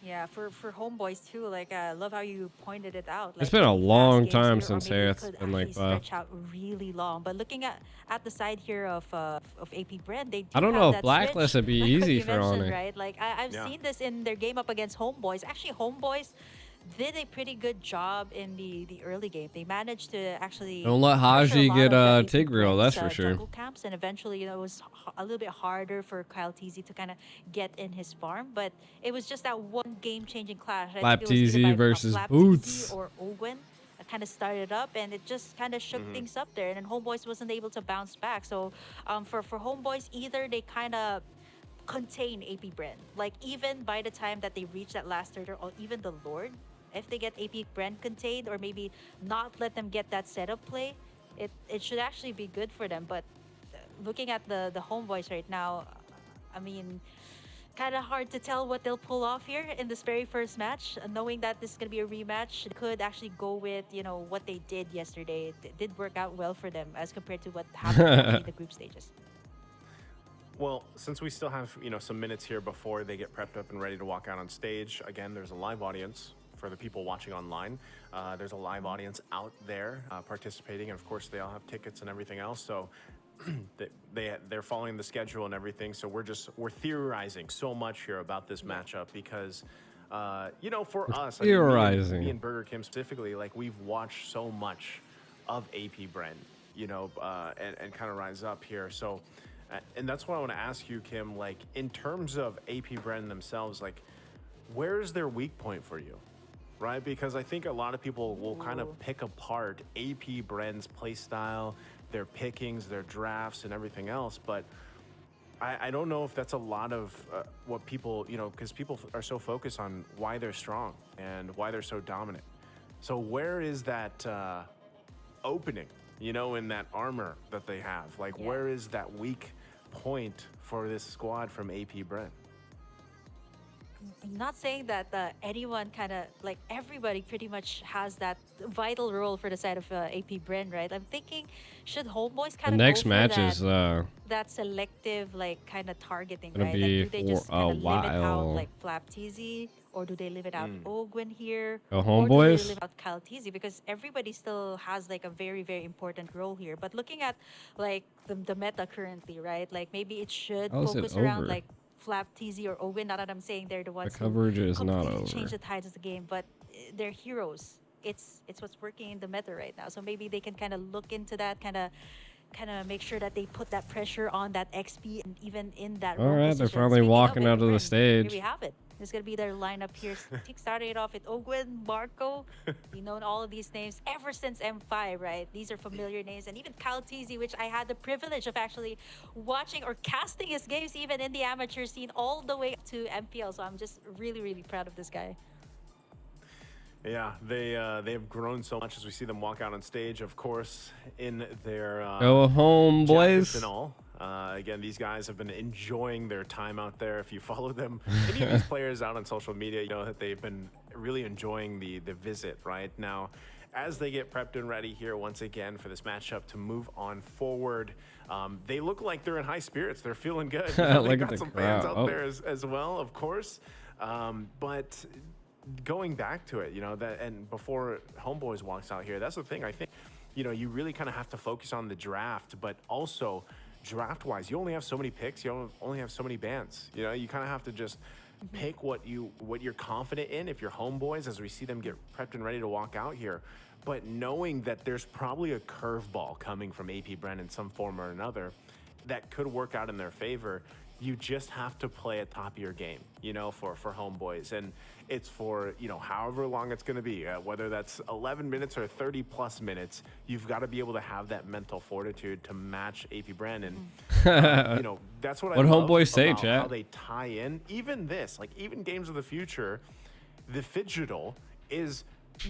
Yeah, for HomeBois too. Like, I love how you pointed it out. Like, it's been a long time since Harris been like stretch out really long. But looking at the side here of AP BREN, they do I don't have know that if Blacklist switch, would be like easy you for mentioned, Honor. right? Like, I've seen this in their game up against HomeBois. Actually, HomeBois did a pretty good job in the early game. They managed to actually Don't let Haji get Tigreal, that's for sure. jungle camps, and eventually, you know, it was a little bit harder for Kyle Teasy to kind of get in his farm. But it was just that one game-changing clash. Flap Teasy versus Boots or Ogwen kind of started up, and it just kind of shook things up there. And then HomeBois wasn't able to bounce back. So for HomeBois, either they kind of contain AP BREN. Like, even by the time that they reach that last turtle, or even the Lord, if they get AP BREN contained, or maybe not let them get that setup play, it should actually be good for them. But looking at the HomeBois right now, I mean, kind of hard to tell what they'll pull off here in this very first match. Knowing that this is going to be a rematch, they could actually go with, you know, what they did yesterday. It did work out well for them as compared to what happened in the group stages. Well, since we still have, you know, some minutes here before they get prepped up and ready to walk out on stage, again, there's a live audience for the people watching online. There's a live audience out there participating, and of course they all have tickets and everything else. So they're following the schedule and everything. So we're theorizing so much here about this matchup, because you know, for us, theorizing. I mean, me and Burger Kim specifically, like, we've watched so much of AP BREN, you know, and kind of rise up here. So and that's what I want to ask you, Kim, like, in terms of AP BREN themselves, like, where's their weak point for you? Right? Because I think a lot of people will kind of pick apart AP BREN's play style, their pickings, their drafts, and everything else. But I don't know if that's a lot of what people, you know, because people are so focused on why they're strong and why they're so dominant. So where is that opening, you know, in that armor that they have? Like, where is that weak point for this squad from AP BREN? I'm not saying that anyone kind of, like, everybody pretty much has that vital role for the side of AP BREN, right? I'm thinking, should HomeBois kind of next go match for is that selective, like, kind of targeting, gonna right? be Like, do they just kind of live it out like Flap Teasy, or do they live it out Ogwen here, Go or do they HomeBois. live out Kyle Teasy? Because everybody still has, like, a very, very important role here. But looking at, like, the meta currently, right? Like, maybe it should focus around like Flap Teasy or Ogwen. Not that I'm saying they're the ones The coverage is not completely over. change the tides of the game, but they're heroes. It's what's working in the meta right now. So maybe they can kind of look into that, kind of make sure that they put that pressure on that XP, and even in that. All right, they're finally walking out of the stage. Here we have it. This is going to be their lineup here. Starting it off with Ogwen, Marco. We've known all of these names ever since M5, right? These are familiar names. And even Kyle Teasy, which I had the privilege of actually watching or casting his games even in the amateur scene all the way to MPL. So I'm just really, really proud of this guy. Yeah, they have grown so much as we see them walk out on stage, of course, in their Go HomeBois and all. Again, these guys have been enjoying their time out there. If you follow them, any of these players out on social media, you know that they've been really enjoying the visit right now. As they get prepped and ready here once again for this matchup to move on forward, they look like they're in high spirits. They're feeling good. You know, they got some fans out there as well, of course. But going back to it, you know, that, and before HomeBois walks out here, that's the thing. I think, you know, you really kind of have to focus on the draft, but also draft-wise, you only have so many picks. You only have so many bans. You know, you kind of have to just pick what you're confident in. If you're HomeBois, as we see them get prepped and ready to walk out here, but knowing that there's probably a curveball coming from AP BREN in some form or another that could work out in their favor, you just have to play at top of your game, you know, for HomeBois. And it's for, you know, however long it's going to be, whether that's 11 minutes or 30 plus minutes, you've got to be able to have that mental fortitude to match AP BREN. And, you know, that's what I love HomeBois say, about chat. how they tie in. Even this, like even Games of the Future, the phygital is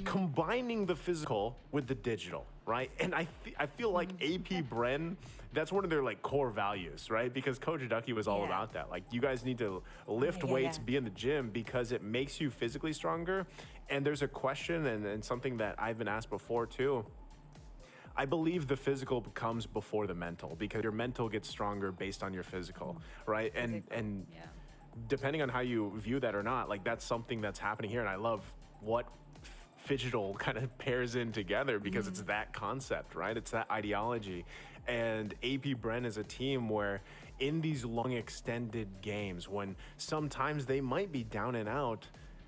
combining the physical with the digital, right? And I feel like AP BREN, that's one of their like core values, right? Because Coach Ducky was all about that. Like, you guys need to lift weights, be in the gym, because it makes you physically stronger. And there's a question and something that I've been asked before too. I believe the physical comes before the mental, because your mental gets stronger based on your physical, right? And depending on how you view that or not, like that's something that's happening here. And I love what Phygital kind of pairs in together, because it's that concept, right? It's that ideology. And AP BREN is a team where in these long extended games, when sometimes they might be down and out,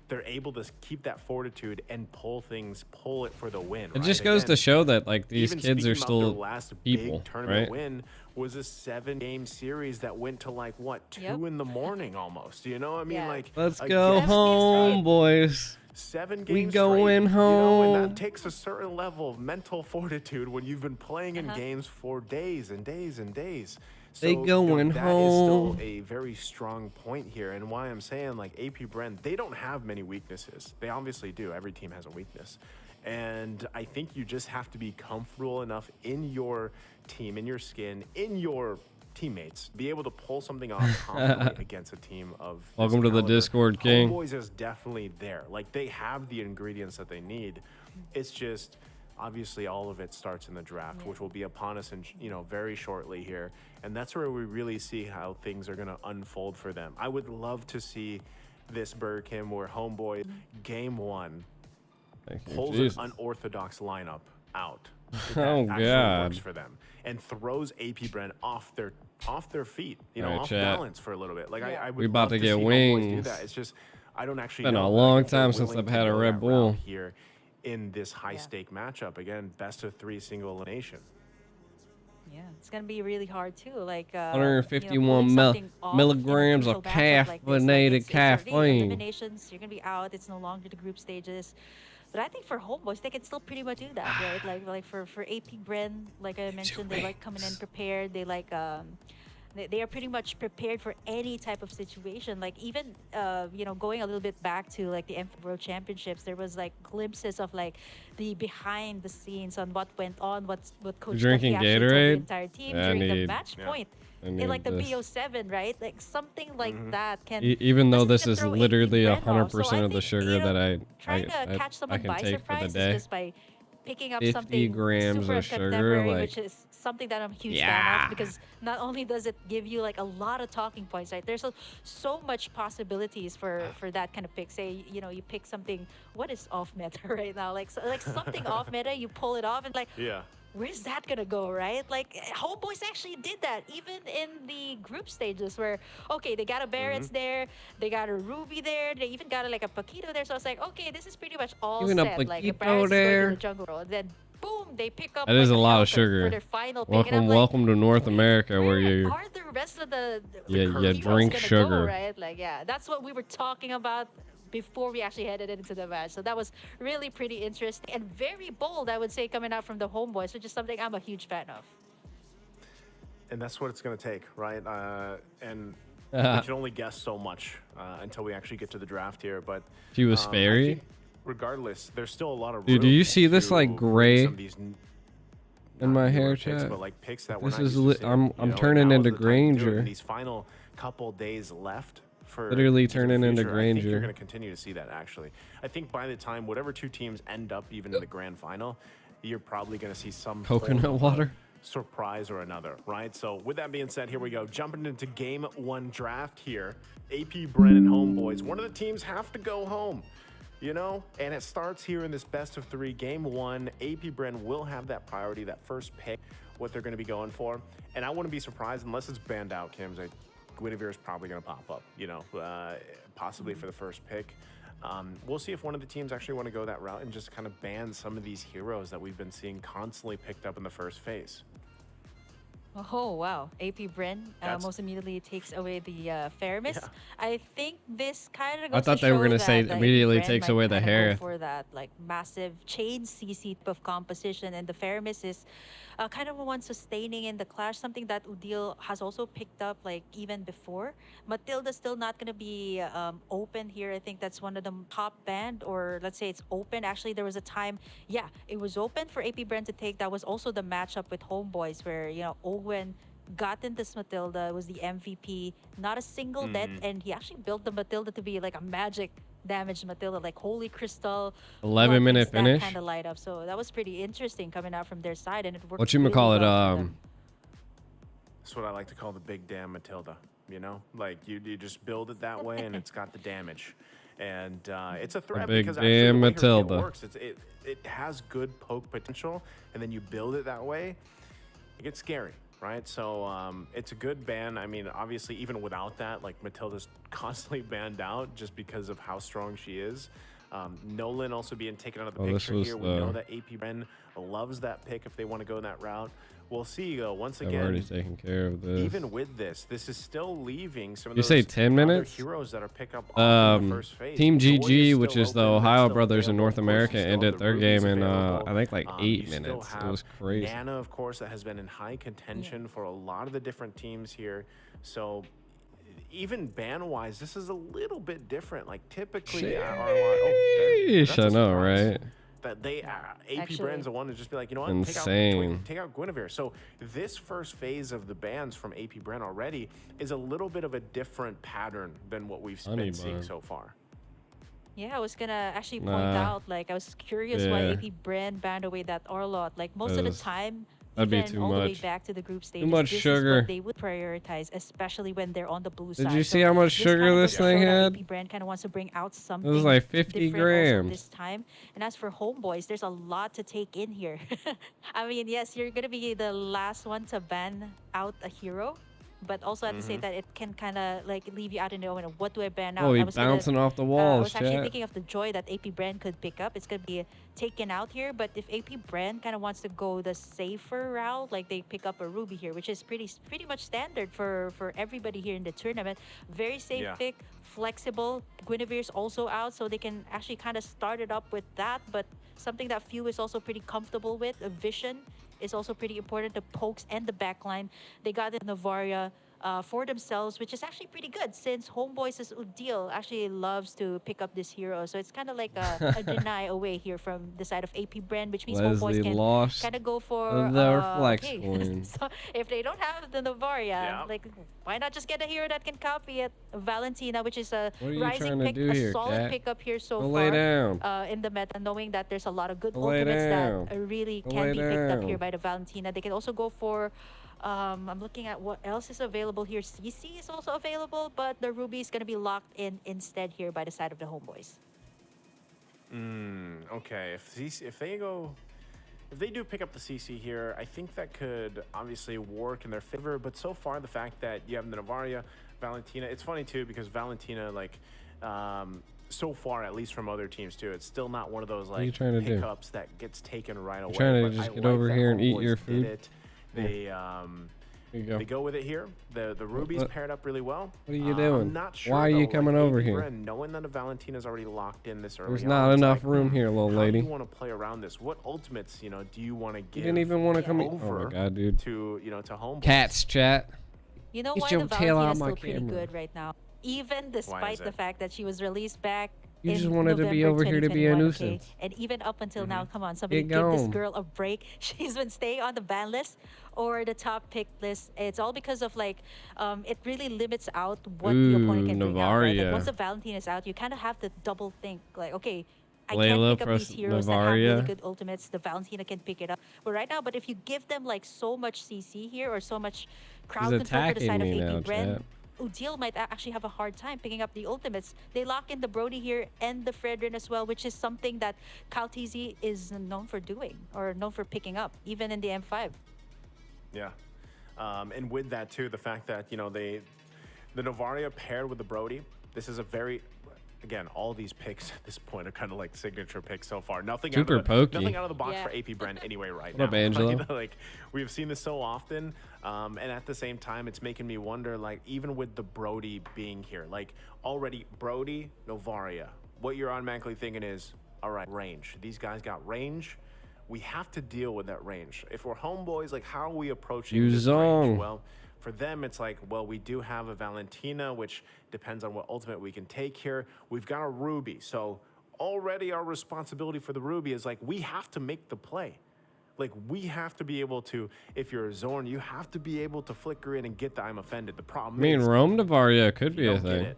they're able to keep that fortitude and pull it for the win. It just goes to show that like these kids are still last people, big tournament right? win was a 7-game series that went to like what, 2 in the morning almost. You know, I mean, like let's go home, boys. 7 games we going home. You know, and that takes a certain level of mental fortitude when you've been playing in games for days and days and days. So, they going that home. is still a very strong point here, and why I'm saying like AP BREN, they don't have many weaknesses. They obviously do. Every team has a weakness, and I think you just have to be comfortable enough in your team, in your skin, in your teammates, be able to pull something off confidently against a team of welcome to the Discord, King. HomeBois is definitely there. Like, they have the ingredients that they need. It's just obviously all of it starts in the draft, which will be upon us in, you know, very shortly here, and that's where we really see how things are going to unfold for them. I would love to see this Burger King where HomeBois game 1 pulls an unorthodox lineup out. Oh God! Works for them and throws AP BREN off their feet, you know, off chat. balance for a little bit. Like I would we about love to see get HomeBois wings. do that. It's just I don't actually been know a long if they're time since willing I've to had a go Red that Bull route here in this high stake matchup. Again, best of 3 single elimination. Yeah, it's gonna be really hard too. Like 151 milligrams of caffeinated caffeine. Eliminations, you're gonna be out. It's no longer the group stages. But I think for HomeBois, they can still pretty much do that, right? Like for AP BREN, like I mentioned, they like coming in prepared. They like they are pretty much prepared for any type of situation. Like even you know, going a little bit back to like the MLBB World Championships, there was like glimpses of like the behind the scenes on what went on, what Coach drinking Ducky actually told Gatorade? the entire team during the match point. In like the this. BO7, right? Like something like that can. Even though this is throw literally AP BREN off. 100% of the sugar you know, that I trying to catch someone can by take for the surprise day. is just by picking up 50 something grams super of sugar, contemporary, like, which is something that I'm a huge fan of, because not only does it give you like a lot of talking points, right? There's so much possibilities for that kind of pick. Say, you know, you pick something, what is off meta right now? Like something off meta, you pull it off and like, where's that gonna go, right? Like HomeBois actually did that even in the group stages where, okay, they got a Barrett's there, they got a Ruby there, they even got like a Paquito there. So I was like, okay, this is pretty much all even set. a Like Paquito Barrett's there. going to the jungle roll. And then boom, they pick up. That is like, a lot of Shelter sugar. for their final pick. And I'm Welcome to North America, where where you are the rest of the you heroes drink gonna sugar, go, right? Like, yeah, that's what we were talking about before we actually headed into the match. So that was really pretty interesting and very bold, I would say, coming out from the HomeBois, which is something I'm a huge fan of. And that's what it's going to take, right? And we can only guess so much until we actually get to the draft here. But she was fairy. Regardless, there's still a lot of room. Dude, do you see this like gray in my hair, picks, chat? but like picks that This we're is not I'm turning into Granger. These final couple days left for literally turning into Granger. I think you're going to continue to see that. Actually, I think by the time whatever 2 teams end up even in the grand final, you're probably going to see some coconut water surprise or another, right? So with that being said, here we go, jumping into game 1 draft here. AP BREN and HomeBois. One of the teams have to go home, you know, and it starts here in this best of 3 game 1. AP BREN will have that priority, that first pick, what they're going to be going for, and I wouldn't be surprised unless it's banned out, Kims. Guinevere is probably going to pop up, you know, possibly for the first pick. We'll see if one of the teams actually want to go that route and just kind of ban some of these heroes that we've been seeing constantly picked up in the first phase. Oh wow, AP BREN most immediately takes away the fairness. Yeah. I think this kind of I goes thought to they were show gonna say that AP immediately BREN takes might away the kind of hair. go for that like massive chain CC type of composition, and the fairness is kind of one sustaining in the clash, something that Udil has also picked up like even before. Matilda's still not going to be open here. I think that's one of the top band, or let's say it's open. Actually, there was a time, yeah, it was open for AP BREN to take. That was also the matchup with HomeBois where, you know, Owen got in this Matilda, was the MVP, not a single death, and he actually built the Matilda to be like a magic damage Matilda, like Holy Crystal, 11-minute that finish. kind of light up. So that was pretty interesting coming out from their side, and it worked. What you really call it? well for them. That's what I like to call the big damn Matilda. You know, like you just build it that way, and it's got the damage, and it's a threat big because actually the damn way her kit Matilda. works, it has good poke potential, and then you build it that way, it gets scary. Right, so it's a good ban. I mean, obviously, even without that, like Matilda's constantly banned out just because of how strong she is. Nolan also being taken out of the picture here. We know that AP BREN loves that pick if they want to go that route. We'll see, though. Once again, I've already taken care of this. Even with this is still leaving some of you those say 10 minutes? heroes that are pick up in the first phase. Team Joy GG, is which still is the open, Ohio still brothers in available. North Of course, you America, still ended have the their game Rubies in available. I think like You 8 still minutes. It have was crazy. Nana, of course, that has been in high contention for a lot of the different teams here. So even ban-wise, this is a little bit different. Like typically, Sheesh, I know, right? That they AP BREN's the one to just be like, you know what, insane. take out Guinevere. So this first phase of the bans from AP BREN already is a little bit of a different pattern than what we've been seeing so far. Yeah, I was gonna actually point out, like, I was curious why AP BREN banned away that Orlot. Like, most of the time, even all the way back to the group stage, too much sugar. Is what they would prioritize, especially when they're on the blue side. Did you see how much sugar this thing had? AP BREN kind of wants to bring out something. It was like 50 grams this time. And as for HomeBois, there's a lot to take in here. I mean, yes, you're gonna be the last one to ban out a hero, but also at the same that it can kind of like leave you out in the open. What do I ban out? Oh, he's bouncing off the walls. I was actually thinking of the joy that AP BREN could pick up. It's gonna be taken out here, but if AP BREN kind of wants to go the safer route, like they pick up a Ruby here, which is pretty much standard for everybody here in the tournament. Very safe pick, flexible. Guinevere's also out, so they can actually kind of start it up with that. But something that Few is also pretty comfortable with, a Vision is also pretty important. The pokes and the backline, they got the Novaria for themselves, which is actually pretty good since HomeBois' Udil actually loves to pick up this hero. So it's kind of like a deny away here from the side of AP BREN, which means HomeBois can kind of go for the flex coin. So if they don't have the Novaria, like why not just get a hero that can copy it? Valentina, which is a rising pick, a solid pickup here so far in the meta, knowing that there's a lot of good ultimates that really can be picked up here by the Valentina. They can also go for I'm looking at what else is available here. CC is also available, but the Ruby is going to be locked in instead here by the side of the HomeBois. Okay, if they do pick up the CC here, I think that could obviously work in their favor. But so far, the fact that you have the Novaria, Valentina, it's funny too because Valentina, like, so far, at least from other teams too, it's still not one of those like pickups that gets taken right away. Trying to just get over here and eat your food. They go with it here. The Ruby's paired up really well. What are you doing? I'm not sure, why are you coming over here? Knowing that a Valentina's already locked in this early There's not enough room here, little lady. How do you want to play around this? What ultimates, do you want to give? You didn't even want to come over oh my god, dude. To to HomeBois. Cats chat. You know why the Valentina is still pretty good right now, even despite the fact that she was released back. You just wanted to be over here to be a nuisance. And even up until now, come on, somebody give this girl a break. She's been staying on the ban list or the top pick list. It's all because of like, it really limits out what the opponent can bring out. Right? Like, once the Valentina is out, you kind of have to double think. Like, okay, I can't pick up these heroes that have really good ultimates. The Valentina can pick it up. But right now, if you give them like so much CC here or so much crowd control for the side of AP BREN, Udil might actually have a hard time picking up the ultimates. They lock in the Brody here and the Fredrin as well, which is something that CalTZ is known for doing or known for picking up, even in the M5. Yeah. And with that too, the fact that, the Novaria paired with the Brody, this is a very, again, all these picks at this point are kind of like signature picks so far. Nothing super pokey. Nothing out of the box for AP BREN anyway right now. What up, Angelo? Right? Like, we've seen this so often, and at the same time, it's making me wonder, like, even with the Brody being here, like, already Brody, Novaria, what you're automatically thinking is, all right, range. These guys got range. We have to deal with that range. If we're HomeBois, like, how are we approaching this range? Well, for them, it's like, well, we do have a Valentina, which depends on what ultimate we can take here. We've got a Ruby. So already our responsibility for the Ruby is like, we have to make the play. Like, we have to be able to, if you're a Zorn, you have to be able to flicker in and get the I'm offended. The problem is, Rome Novaria could be a thing.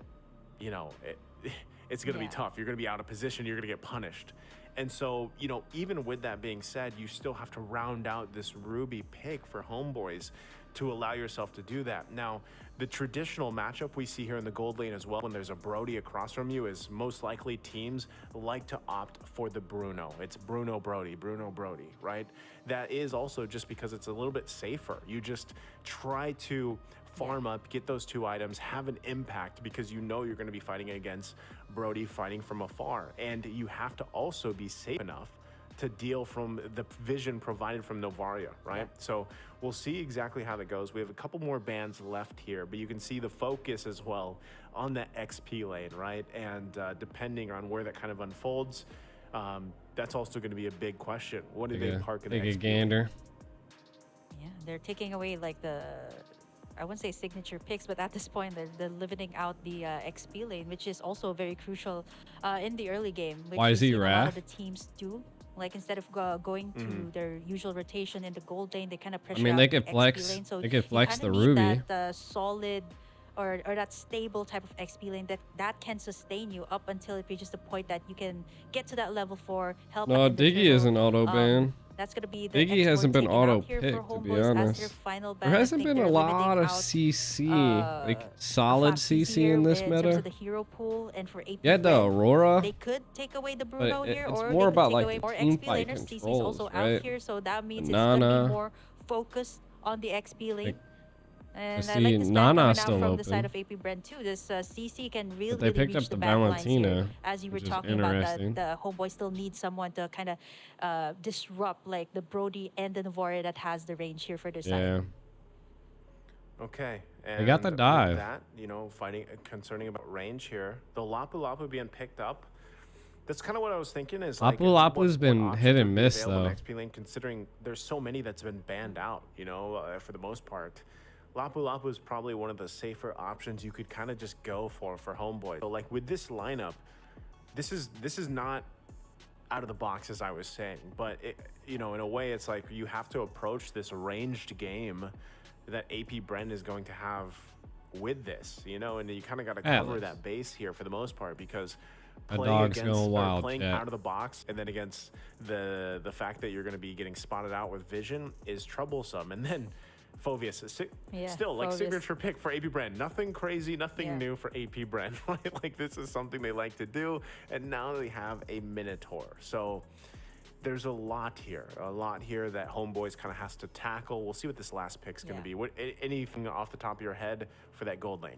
It's going to be tough. You're going to be out of position. You're going to get punished. And so, even with that being said, you still have to round out this Ruby pick for HomeBois to allow yourself to do that. Now, the traditional matchup we see here in the gold lane as well, when there's a Brody across from you, is most likely teams like to opt for the Bruno. It's Bruno Brody, right? That is also just because it's a little bit safer. You just try to farm up, get those 2 items, have an impact, because you're going to be fighting against Brody fighting from afar. And you have to also be safe enough to deal from the vision provided from Novaria, right? So we'll see exactly how that goes. We have a couple more bans left here, but you can see the focus as well on that XP lane, right? And depending on where that kind of unfolds, that's also going to be a big question. What do they park in the XP gander? Yeah, they're taking away like I wouldn't say signature picks, but at this point they're limiting out the XP lane, which is also very crucial in the early game. Why is he a lot Wrath? of the teams do. Like, instead of going to their usual rotation in the gold lane, they kind of pressure out they the could flex. XP lane. So they could flex the need Ruby. that solid or that stable type of XP lane that can sustain you up until it reaches the point that you can get to that level 4. Help. No, Diggy isn't auto ban. That's gonna be the Diggy hasn't been auto picked, to be honest. There hasn't been a lot of CC, like solid CC in this meta. The hero pool and for AP yeah, the Aurora. They could take away the Bruno here, it's or more they could about take like away the more team XP fight laners. CC's controls, also right? out here, so that means it's Nana, gonna be more focused on the XP lane. And I see like this ban Nana coming out still from the open. side of AP BREN too. This CC can really, they picked reach up the back lines here. Valentina, As you were which is talking about, that interesting. the HomeBois still needs someone to kind of disrupt like the Brody and the Novaria that has the range here for their side. Okay. And they got the dive. With that, fighting concerning about range here, the Lapu Lapu being picked up. That's kind of what I was thinking. Is Lapu Lapu's been hit and miss though. XP lane, considering there's so many that's been banned out, for the most part. Lapu Lapu is probably one of the safer options you could kind of just go for HomeBois. So like with this lineup, this is not out of the box, as I was saying, but in a way, it's like you have to approach this ranged game that AP BREN is going to have with this, and you kind of got to cover that base here for the most part, because playing out of the box and then against the fact that you're going to be getting spotted out with vision is troublesome. And then Phoveus is still like signature pick for AP BREN. Nothing crazy, nothing new for AP BREN, right? Like, this is something they like to do, and now they have a Minotaur. So there's a lot here that HomeBois kind of has to tackle. We'll see what this last pick's going to be. What anything off the top of your head for that gold lane?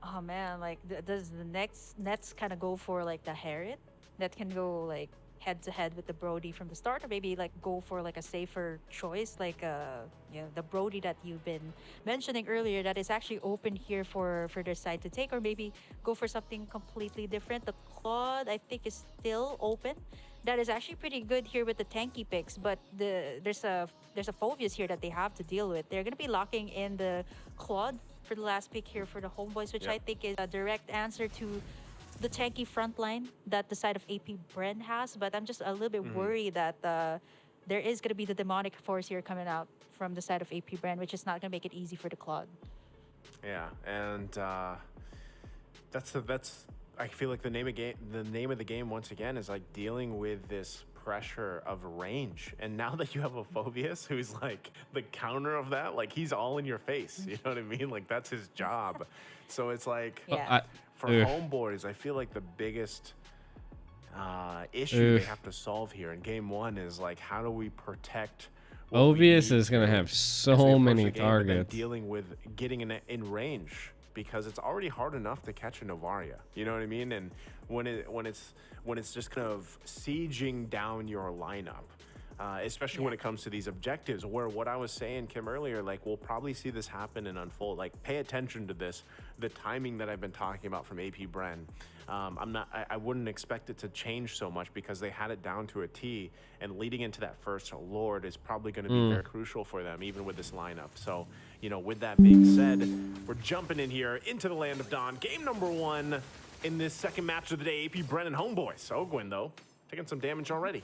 Oh man, like does the Nets kind of go for like the Harriet that can go like head to head with the Brody from the start, or maybe like go for like a safer choice, like the Brody that you've been mentioning earlier that is actually open here for their side to take, or maybe go for something completely different. The Claude, I think, is still open. That is actually pretty good here with the tanky picks, but there's a Phoveus here that they have to deal with. They're gonna be locking in the Claude for the last pick here for the HomeBois, which I think is a direct answer to the tanky front line that the side of AP BREN has. But I'm just a little bit worried that there is going to be the demonic force here coming out from the side of AP BREN, which is not going to make it easy for the Claude. Yeah, and that's I feel like the name of the game once again is like dealing with this pressure of range. And now that you have a Phoveus who's like the counter of that, like he's all in your face, you know what I mean? Like that's his job. So it's like for HomeBois, I feel like the biggest issue they have to solve here in game one is like, how do we protect Phoveus is going to have so many targets. Dealing with getting in range, because it's already hard enough to catch a Novaria. You know what I mean? And when it's just kind of sieging down your lineup, especially when it comes to these objectives, where what I was saying, Kim, earlier, like we'll probably see this happen and unfold. Like pay attention to this, the timing that I've been talking about from AP BREN. I wouldn't expect it to change so much because they had it down to a T, and leading into that first Lord is probably going to be very crucial for them, even with this lineup. So, you know, with that being said, we're jumping in here into the land of Dawn. Game number 1 in this second match of the day, AP BREN and HomeBois. Ogwin, though, taking some damage already.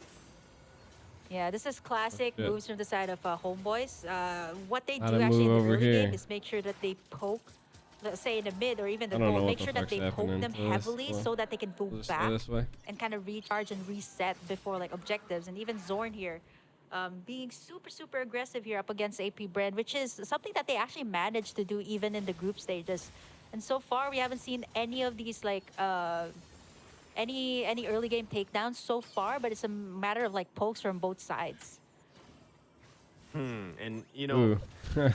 Yeah, this is classic moves from the side of HomeBois. What they do Gotta actually in move the over early here. game is make sure that they poke, let's say in the mid or even the I don't know goal, what make the sure that fuck's they poke happening them to this heavily one. so that they can go Just go back this way. and kind of recharge and reset before like objectives. And even Zorn here being super aggressive here up against AP BREN, which is something that they actually managed to do even in the group stages. And so far we haven't seen any of these like any early game takedowns so far, but it's a matter of like pokes from both sides. And you know,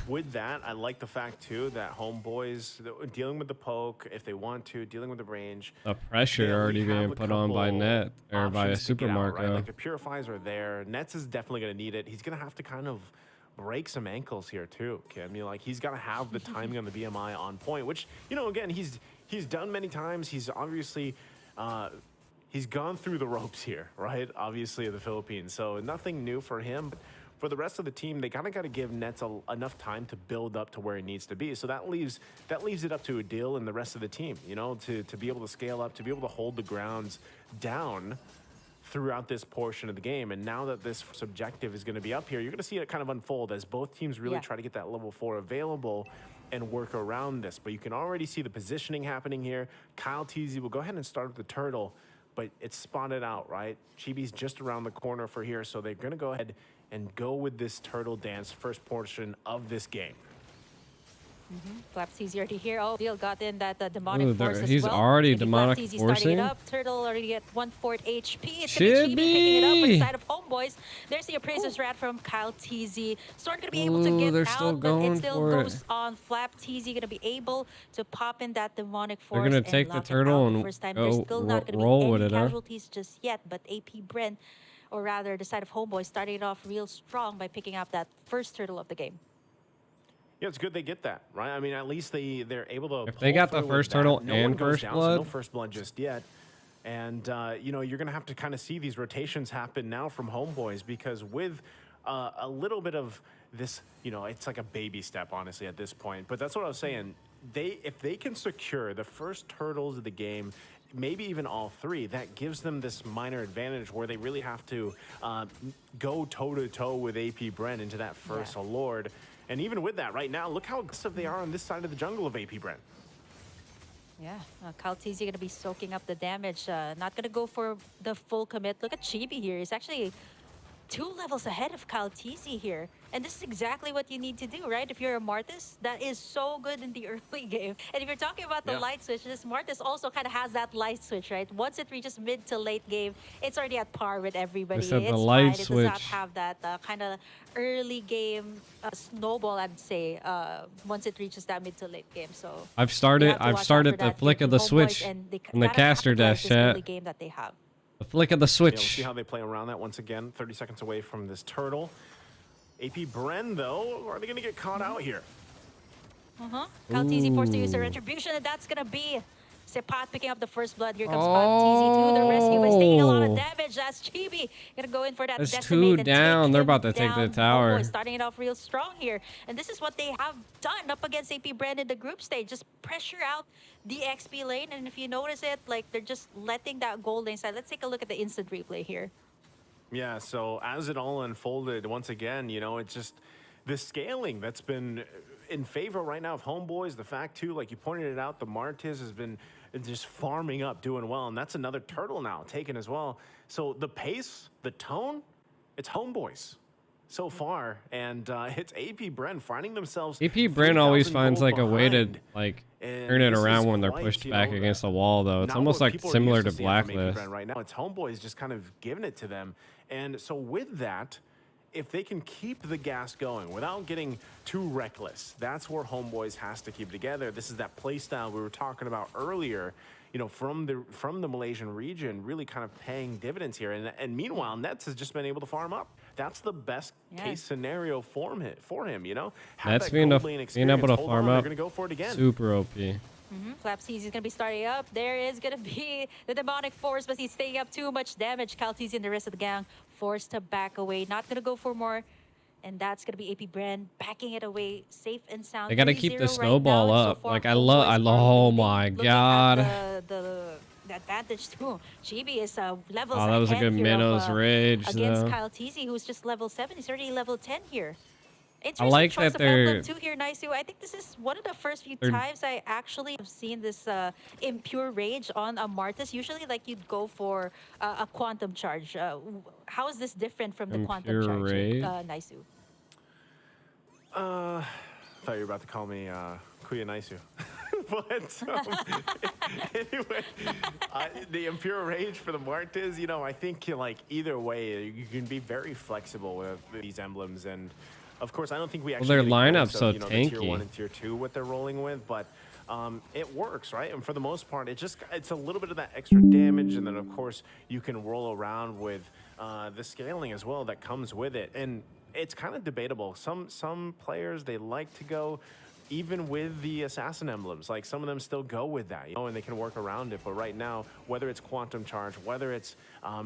with that, I like the fact too that HomeBois dealing with the poke, if they want to, dealing with the range. The pressure already being put on by Net or by a Super Marco. Right? Like the purifiers are there. Nets is definitely going to need it. He's going to have to kind of break some ankles here too, Kim. You know, like he's got to have the timing on the BMI on point, which, you know, again, he's done many times. He's obviously he's gone through the ropes here, right? Obviously, in the Philippines, so nothing new for him. But for the rest of the team, they kind of got to give Nets enough time to build up to where he needs to be. So that leaves it up to Adil and the rest of the team, you know, to be able to scale up, to be able to hold the grounds down throughout this portion of the game. And now that this subjective is going to be up here, you're going to see it kind of unfold as both teams really try to get that level 4 available and work around this. But you can already see the positioning happening here. Kyle Teasy will go ahead and start with the turtle, but it's spotted out, right? Chibi's just around the corner for here, so they're going to go ahead and go with this turtle dance first portion of this game. Flapteasy already here. Oh, Deal got in that demonic force as he's well. already Maybe demonic Flapteasy forcing. starting it up. Turtle already at 1/4 HP. It's gonna be Chibi picking it up on the side of HomeBois. There's the appraiser's rat from Kyle Teasy. Storm gonna be able to get out, but it still goes on. Flapteasy gonna be able to pop in that demonic force. They're gonna take the turtle and first time. go There's still not gonna roll be with any it, casualties just yet, but AP BREN, or rather the side of HomeBois, starting it off real strong by picking up that first turtle of the game. Yeah, it's good they get that, right? I mean, at least they're able to. If they got the first turtle and first blood, no first blood just yet. And you know, you're gonna have to kind of see these rotations happen now from HomeBois, because with a little bit of this, you know, it's like a baby step, honestly, at this point. But that's what I was saying. If they can secure the first turtles of the game, maybe even all 3, that gives them this minor advantage where they really have to go toe-to-toe with AP BREN into that first Lord. And even with that, right now, look how aggressive they are on this side of the jungle of AP BREN. Yeah, Kyle Teasy going to be soaking up the damage. Not going to go for the full commit. Look at Chibi here. He's actually 2 levels ahead of Kyle Teasy here. And this is exactly what you need to do, right? If you're a Martis, that is so good in the early game. And if you're talking about the light switch, this Martis also kind of has that light switch, right? Once it reaches mid to late game, it's already at par with everybody. They said it's the light fine. switch. It does not have that kind of early game snowball, I'd say, once it reaches that mid to late game. So I've started the flick of the switch in the caster dash chat. Game that they have. The flick of the switch. We'll see how they play around that once again. 30 seconds away from this turtle. AP BREN, though, are they going to get caught out here? Kyle Teasy forced to use a retribution, and that's going to be Sepat picking up the first blood. Here comes Kyle Teasy to the rescue, but he's taking a lot of damage. That's Chibi gonna go in for that. That's decimate 2 down. They're about to take the tower. Starting it off real strong here, and this is what they have done up against AP BREN in the group stage. Just pressure out the XP lane, and if you notice it, like they're just letting that gold lane side. Let's take a look at the instant replay here. Yeah, so as it all unfolded, once again, you know, it's just the scaling that's been in favor right now of HomeBois. The fact, too, like you pointed it out, the Martis has been just farming up, doing well, and that's another turtle now taken as well. So the pace, the tone, it's HomeBois so far, and it's AP BREN finding themselves. AP BREN always finds like a way to like turn it around when they're pushed back against the wall, though. It's almost like similar to Blacklist. Right now, it's HomeBois just kind of giving it to them, and so with that, if they can keep the gas going without getting too reckless, that's where HomeBois has to keep it together. This is that play style we were talking about earlier, you know, from the Malaysian region, really kind of paying dividends here. And meanwhile, Nets has just been able to farm up. That's the best case scenario for him, you know? Nets being able to farm up, they're going to go for it again. super OP. Flapsies is going to be starting up. There is going to be the demonic force, but he's taking up too much damage. Caltese and the rest of the gang forced to back away. Not going to go for more. And that's going to be AP BREN backing it away safe and sound. They got to keep the snowball up. Like, I love, oh my God. The advantage too. Chibi is levels that was a good Minnows rage against though. Caltese, who's just level 7. He's already level 10 here. I like that they're too here, Naisu. I think this is one of the first few times I actually have seen this impure rage on a Martis. Usually, like, you'd go for a quantum charge. How is this different from the quantum charge, Naisu? I thought you were about to call me Kuya Naisu. But anyway, the impure rage for the Martis, you know, I think like either way, you can be very flexible with these emblems. And of course, I don't think we actually their lineup's so you know, tanky. the tier 1 and tier 2 what they're rolling with, but it works, right? And for the most part, it's a little bit of that extra damage, and then of course you can roll around with the scaling as well that comes with it. And it's kind of debatable. Some players, they like to go even with the assassin emblems. Like, some of them still go with that, you know, and they can work around it. But right now, whether it's quantum charge, whether it's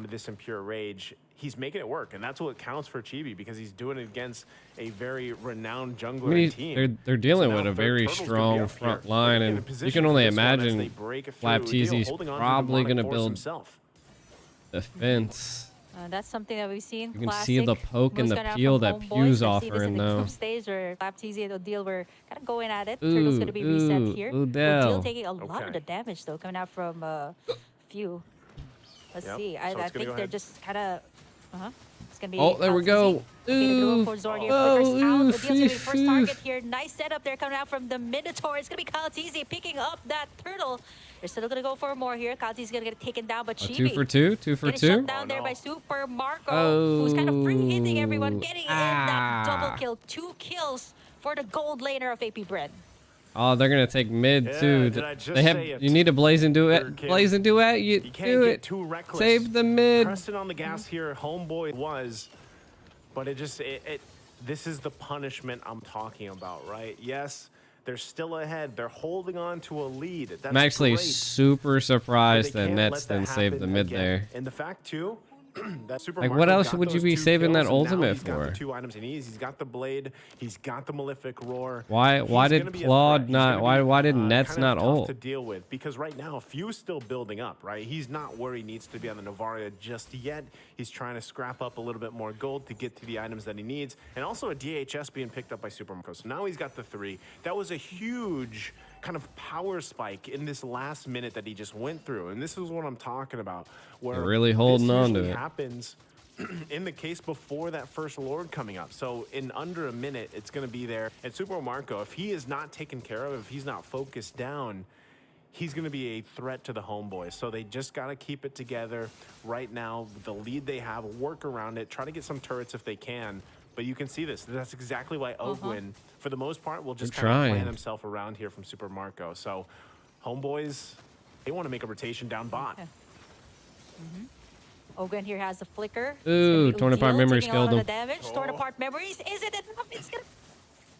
this impure rage, he's making it work, and that's what counts for Chibi, because he's doing it against a very renowned jungler team. They're dealing with a very strong front line, and you can only imagine Flapteezy's probably going to build defense. That's something that we've seen. You can see the poke and the peel that Pew's offering, though. Stage where Flapteezy and Odile were kind of going at it. Turtle's going to be reset here. Odile taking a lot of the damage, though, coming out from Few. Let's see. I think they're just kind of... It's gonna be there we go. First target here. Nice setup there coming out from the Minotaur. It's gonna be Caltese picking up that turtle. They're still gonna go for more here. Caltese's gonna get taken down, but Chibi 2 for 2, 2 for 2. Shut down there by Super Marco, who's kind of free hitting everyone, getting in that double kill. 2 kills for the gold laner of AP BREN. Oh, they're gonna take mid too. They have. You need a Blazing Duet. Blazing Duet. You can't do get it. too reckless. Save the mid. Pressing on the gas here, HomeBois was, but this is the punishment I'm talking about, right? Yes, they're still ahead. They're holding on to a lead. That's I'm actually great, super surprised that Nets didn't save the mid there. And the fact too, that Super like, Marco what else got would you those be 2 saving kills, that ultimate he's got for? the 2 items he needs. He's got the blade. He's got the malefic roar. Why did Claude not? Why did Nets not ult? To deal with, because right now Few's still building up, right? He's not where he needs to be on the Novaria just yet. He's trying to scrap up a little bit more gold to get to the items that he needs, and also a DHS being picked up by Super Marco. So now he's got the 3. That was a huge kind of power spike in this last minute that he just went through, and this is what I'm talking about. Where they're really holding on to it. Happens in the case before that first Lord coming up. So in under a minute, it's going to be there. And Super Marco, if he is not taken care of, if he's not focused down, he's going to be a threat to the HomeBois. So they just got to keep it together right now. The lead they have, work around it, try to get some turrets if they can. But you can see this. That's exactly why Ogwin, for the most part, will just kind of plan himself around here from Super Marco. So HomeBois, they want to make a rotation down bot. Ogren here has a flicker. Ooh, torn apart memories killed him. Torn apart memories. Is it enough? It's gonna,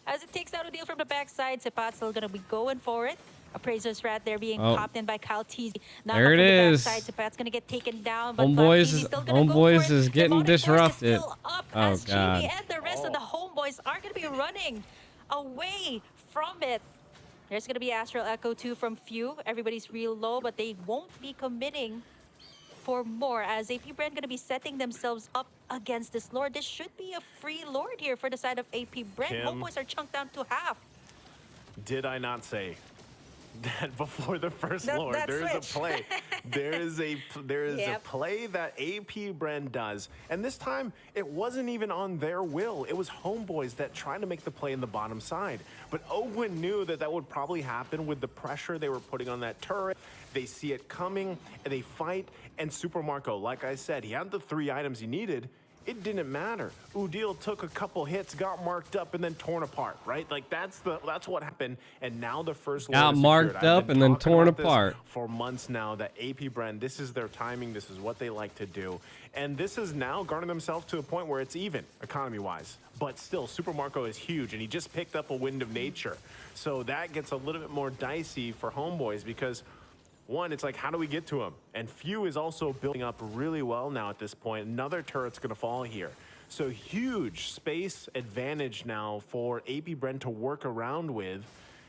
as it takes out Odile from the backside, Sepat's still gonna be going for it. Appraiser's rat there being popped in by Caltese. There it is. Sepat's gonna get taken down, but HomeBois is getting disrupted. Oh god. And the rest of the HomeBois are gonna be running away from it. There's gonna be Astral Echo too from Few. Everybody's real low, but they won't be committing for more, as AP BREN going to be setting themselves up against this Lord. This should be a free Lord here for the side of AP BREN. HomeBois are chunked down to half. Did I not say that before the first Lord? There is a play. There is a play that AP BREN does, and this time it wasn't even on their will. It was HomeBois that tried to make the play in the bottom side, but Ogwin knew that would probably happen with the pressure they were putting on that turret. They see it coming, and they fight. And Super Marco, like I said, he had the 3 items he needed. it didn't matter. Udil took a couple hits, got marked up, and then torn apart, right? Like that's what happened. And now the first got marked up and then torn apart for months now. That AP BREN, this is their timing. This is what they like to do, and this has now garnered themselves to a point where it's even economy-wise. But still, Super Marco is huge, and he just picked up a Wind of Nature, so that gets a little bit more dicey for HomeBois because. One, it's like, how do we get to him? And Few is also building up really well now at this point. Another turret's going to fall here. So huge space advantage now for AP BREN to work around with.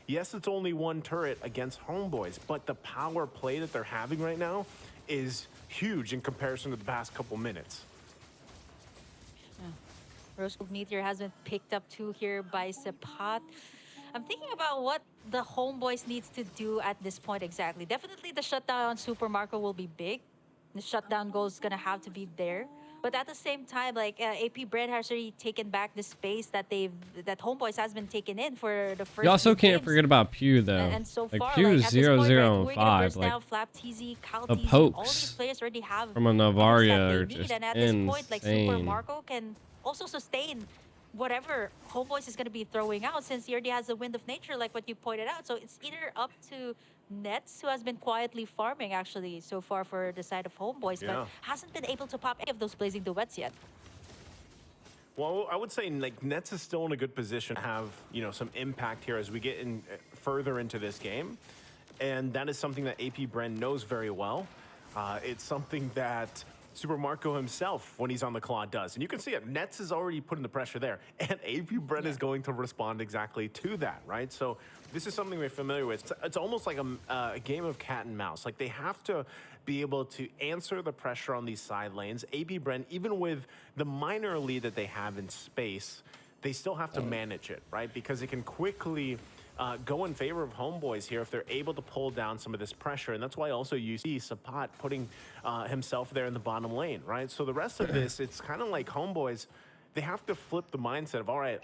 Yes, it's only one turret against HomeBois, but the power play that they're having right now is huge in comparison to the past couple minutes. Rose Gold Meteor has been picked up too here by Sepat. I'm thinking about what the HomeBois needs to do at this point exactly. Definitely the shutdown on Super Marco will be big. The shutdown goal is going to have to be there. But at the same time, like AP BREN has already taken back the space that HomeBois has been taken in for the first. You also can't forget about Pew though. And so like far, Pew is like, 0-0-5. Like Flap, TZ, Cal, the TZ, pokes all these players already have from a Navaria are need. just And at insane. this point, like Super Marco can also sustain whatever HomeBois is going to be throwing out, since he already has a Wind of Nature, like what you pointed out. So it's either up to Nets, who has been quietly farming actually so far for the side of HomeBois, but hasn't been able to pop any of those Blazing Duets yet. Well, I would say like Nets is still in a good position to have, you know, some impact here as we get in further into this game. And that is something that AP BREN knows very well. It's something that Super Marco himself, when he's on the claw, does. And you can see it. Nets is already putting the pressure there. And AP BREN is going to respond exactly to that, right? So this is something we're familiar with. It's almost like a game of cat and mouse. Like they have to be able to answer the pressure on these side lanes. AP BREN, even with the minor lead that they have in space, they still have to manage it, right? Because it can quickly go in favor of HomeBois here if they're able to pull down some of this pressure. And that's why also you see Sepat putting himself there in the bottom lane, right? So the rest of this, it's kind of like HomeBois, they have to flip the mindset of, all right,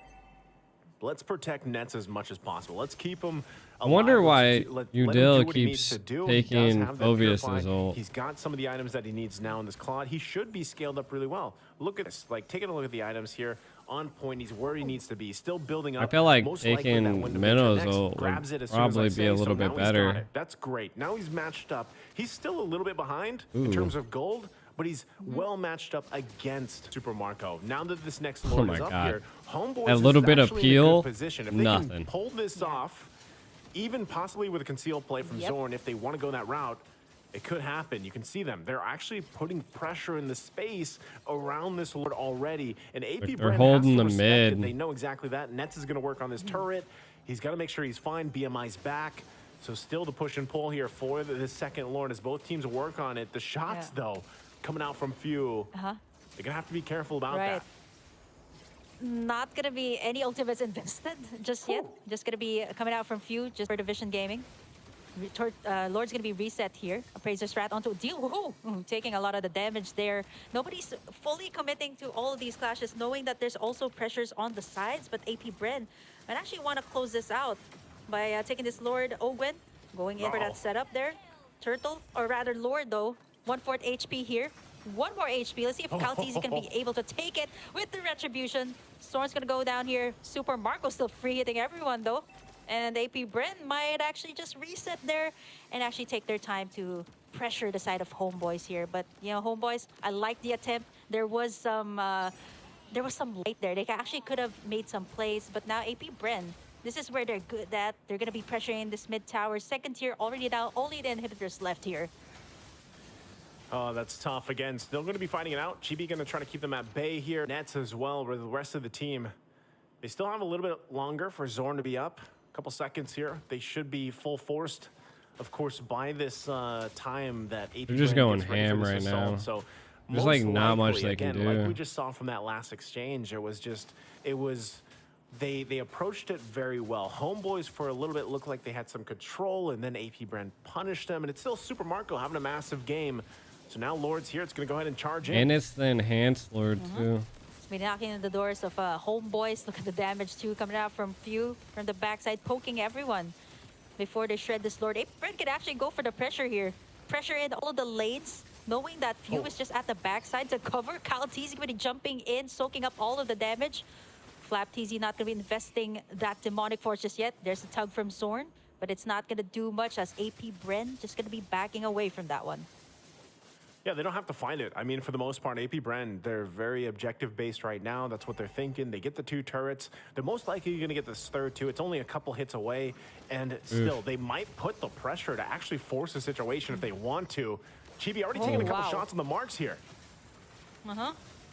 let's protect Nets as much as possible. Let's keep them alive. I wonder why Udil keeps taking Obvious's ult. He's got some of the items that he needs now in this Claude. He should be scaled up really well. Look at this. Like, taking a look at the items here. On point, he's where he needs to be. Still building up. I feel like taking Minnows ult would probably be a little bit better. That's great. Now he's matched up. He's still a little bit behind in terms of gold, but he's well matched up against Super Marco. Now that this next Lord is up here, HomeBois a little bit of peel, position. If they can pull this off, even possibly with a concealed play from Zorn, if they want to go that route, it could happen. You can see them. They're actually putting pressure in the space around this Lord already. And AP they're holding the mid. They know exactly that. Nets is going to work on this turret. He's got to make sure he's fine. BMI's back. So still the push and pull here for the second Lord as both teams work on it. The shots, though, coming out from Few. They're going to have to be careful about that. Not going to be any ultimates invested just yet. Just going to be coming out from Few just for Division Gaming. Lord's gonna be reset here. Appraiser strat onto deal. Taking a lot of the damage there. Nobody's fully committing to all of these clashes, knowing that there's also pressures on the sides. But AP BREN might actually want to close this out by taking this Lord Ogwen, going in for that setup there. Turtle, or rather Lord though, 1/4 HP here. One more HP. Let's see if Calteezy can be able to take it with the Retribution. Storm's gonna go down here. Super Marco still free hitting everyone though. And AP BREN might actually just reset there and actually take their time to pressure the side of HomeBois here. But, you know, HomeBois, I like the attempt. There was some light there. They actually could have made some plays. But now AP BREN, this is where they're good at. They're going to be pressuring this mid tower. Second tier already down. Only the inhibitors left here. Oh, that's tough. Again, still going to be fighting it out. Chibi going to try to keep them at bay here. Nets as well with the rest of the team. They still have a little bit longer for Zorn to be up. Couple seconds here. They should be full forced, of course, by this time that AP they're just going ham right now. So there's like not much they can do. Like we just saw from that last exchange, they approached it very well. HomeBois for a little bit looked like they had some control, and then AP BREN punished them, and it's still Super Marco having a massive game. So now Lord's here. It's going to go ahead and charge in. And it's the enhanced Lord too. Be knocking on the doors of HomeBois. Look at the damage too coming out from Few from the backside, poking everyone before they shred this Lord. AP BREN could actually go for the pressure here. Pressure in all of the lanes. knowing that Few is just at the backside to cover. Kyle TZ going to be jumping in, soaking up all of the damage. Flap TZ not going to be investing that Demonic Force just yet. There's a tug from Zorn, but it's not going to do much as AP BREN just going to be backing away from that one. Yeah, they don't have to find it. I mean, for the most part, AP BREN, they're very objective-based right now. That's what they're thinking. They get the 2 turrets. They're most likely going to get this third, too. It's only a couple hits away. And still, they might put the pressure to actually force a situation if they want to. Chibi already taking a couple shots on the marks here.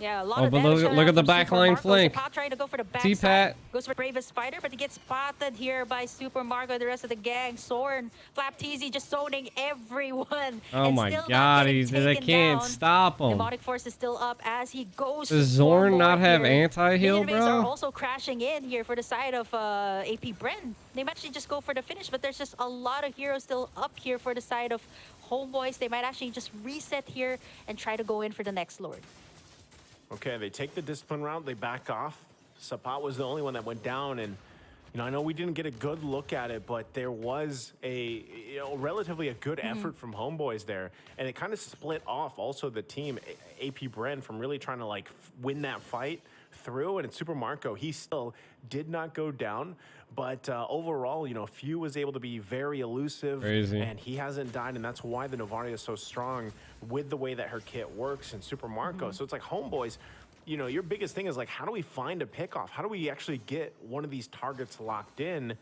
Yeah, a lot of damage. But look at the backline flank. Trying to go for the backside. Goes for Bravest Spider, but he gets spotted here by Super Marco and the rest of the gang. Zorn, Flap TZ just zoning everyone. Oh my god, they can't stop him. Demonic Force is still up as he goes. Does Zorn not have anti-heal, bro? Are also crashing in here for the side of AP BREN. They might actually just go for the finish, but there's just a lot of heroes still up here for the side of HomeBois. They might actually just reset here and try to go in for the next Lord. Okay, they take the discipline route, they back off. Sapat was the only one that went down, and I know we didn't get a good look at it, but there was a relatively a good effort from HomeBois there, and it kind of split off also the team AP BREN from really trying to like win that fight through. And Super Marco, he still did not go down, but overall, Few was able to be very elusive. Crazy. And he hasn't died, and that's why the Novaria is so strong with the way that her kit works and Super Marco. So it's like HomeBois, your biggest thing is like, how do we find a pickoff? How do we actually get one of these targets locked in?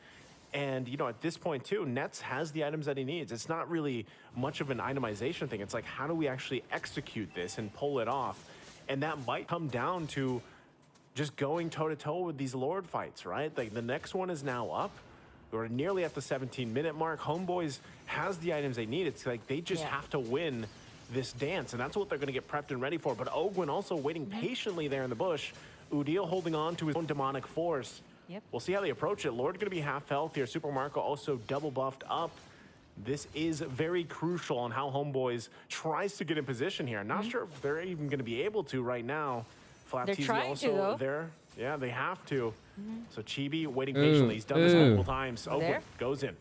And, at this point too, Nets has the items that he needs. It's not really much of an itemization thing. It's like, how do we actually execute this and pull it off? And that might come down to just going toe-to-toe with these Lord fights, right? Like, the next one is now up. We're nearly at the 17-minute mark. HomeBois has the items they need. It's like they just have to win this dance, and that's what they're going to get prepped and ready for. But Ogwin also waiting patiently there in the bush. Udil holding on to his own Demonic Force. We'll see how they approach it. Lord going to be half health here. Super Marco also double buffed up. This is very crucial on how HomeBois tries to get in position here. Not sure if they're even going to be able to right now. Flap TZ also there. Yeah, they have to. So Chibi waiting patiently. He's done this multiple times. Ogwin goes in.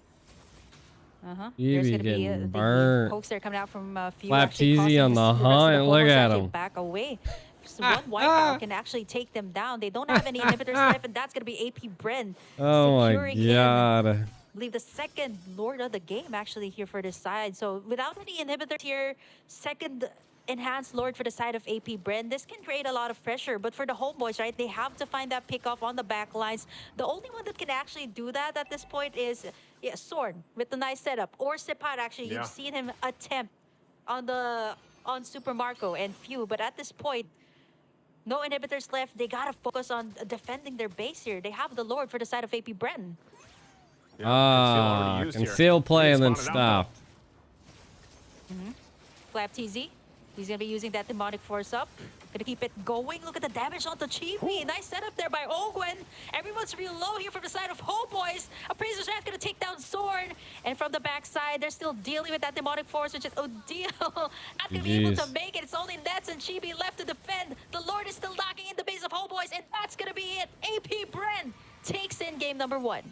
There's going to be the pokes that are coming out from Few. Flap TZ on the hunt. Look at him. Back away. So one wipeout can actually take them down. They don't have any inhibitors left, and that's going to be AP BREN. Oh my god. I believe the second Lord of the game actually here for this side. So without any inhibitors here, second enhanced Lord for the side of AP BREN. This can create a lot of pressure, but for the HomeBois, right, they have to find that pickoff on the back lines. The only one that can actually do that at this point is Zorn with the nice setup, or Sepat. Actually, you've seen him attempt on Super Marco and Few, but at this point, no inhibitors left. They gotta focus on defending their base here. They have the Lord for the side of AP BREN. Conceal play and then stopped. Flap TZ. He's going to be using that Demonic Force up. Going to keep it going. Look at the damage onto Chibi. Nice setup there by Ogwin. Everyone's real low here from the side of HomeBois. Appraiser's Wrath going to take down Zorn. And from the backside, they're still dealing with that Demonic Force, which is Odile. Not going to be able to make it. It's only Nets and Chibi left to defend. The Lord is still knocking in the base of HomeBois, and that's going to be it. AP BREN takes in game number 1.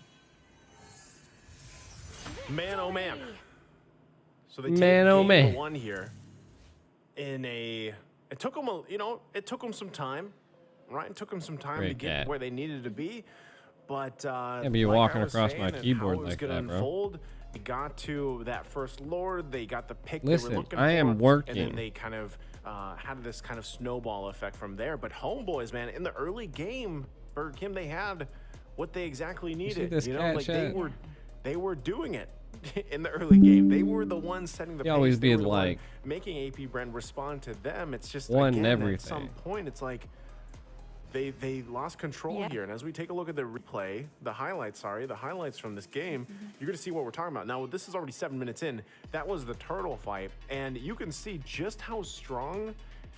Man, oh man. So they take game 1 here. It took them it took them some time, right? It took them some time to get where they needed to be, but can't be walking across my keyboard like that, bro. They got to that first Lord, they got the pick Listen, they were looking I for, am working, and then they kind of had this kind of snowball effect from there. But HomeBois, man, in the early game, Berg Kim, they had what they exactly needed. Like they were doing it. In the early game, they were the ones setting the pace. Always be like making AP BREN respond to them. It's just again, at some point, it's like they lost control here. And as we take a look at the replay, the highlights from this game, you're gonna see what we're talking about. Now, this is already 7 minutes in. That was the turtle fight, and you can see just how strong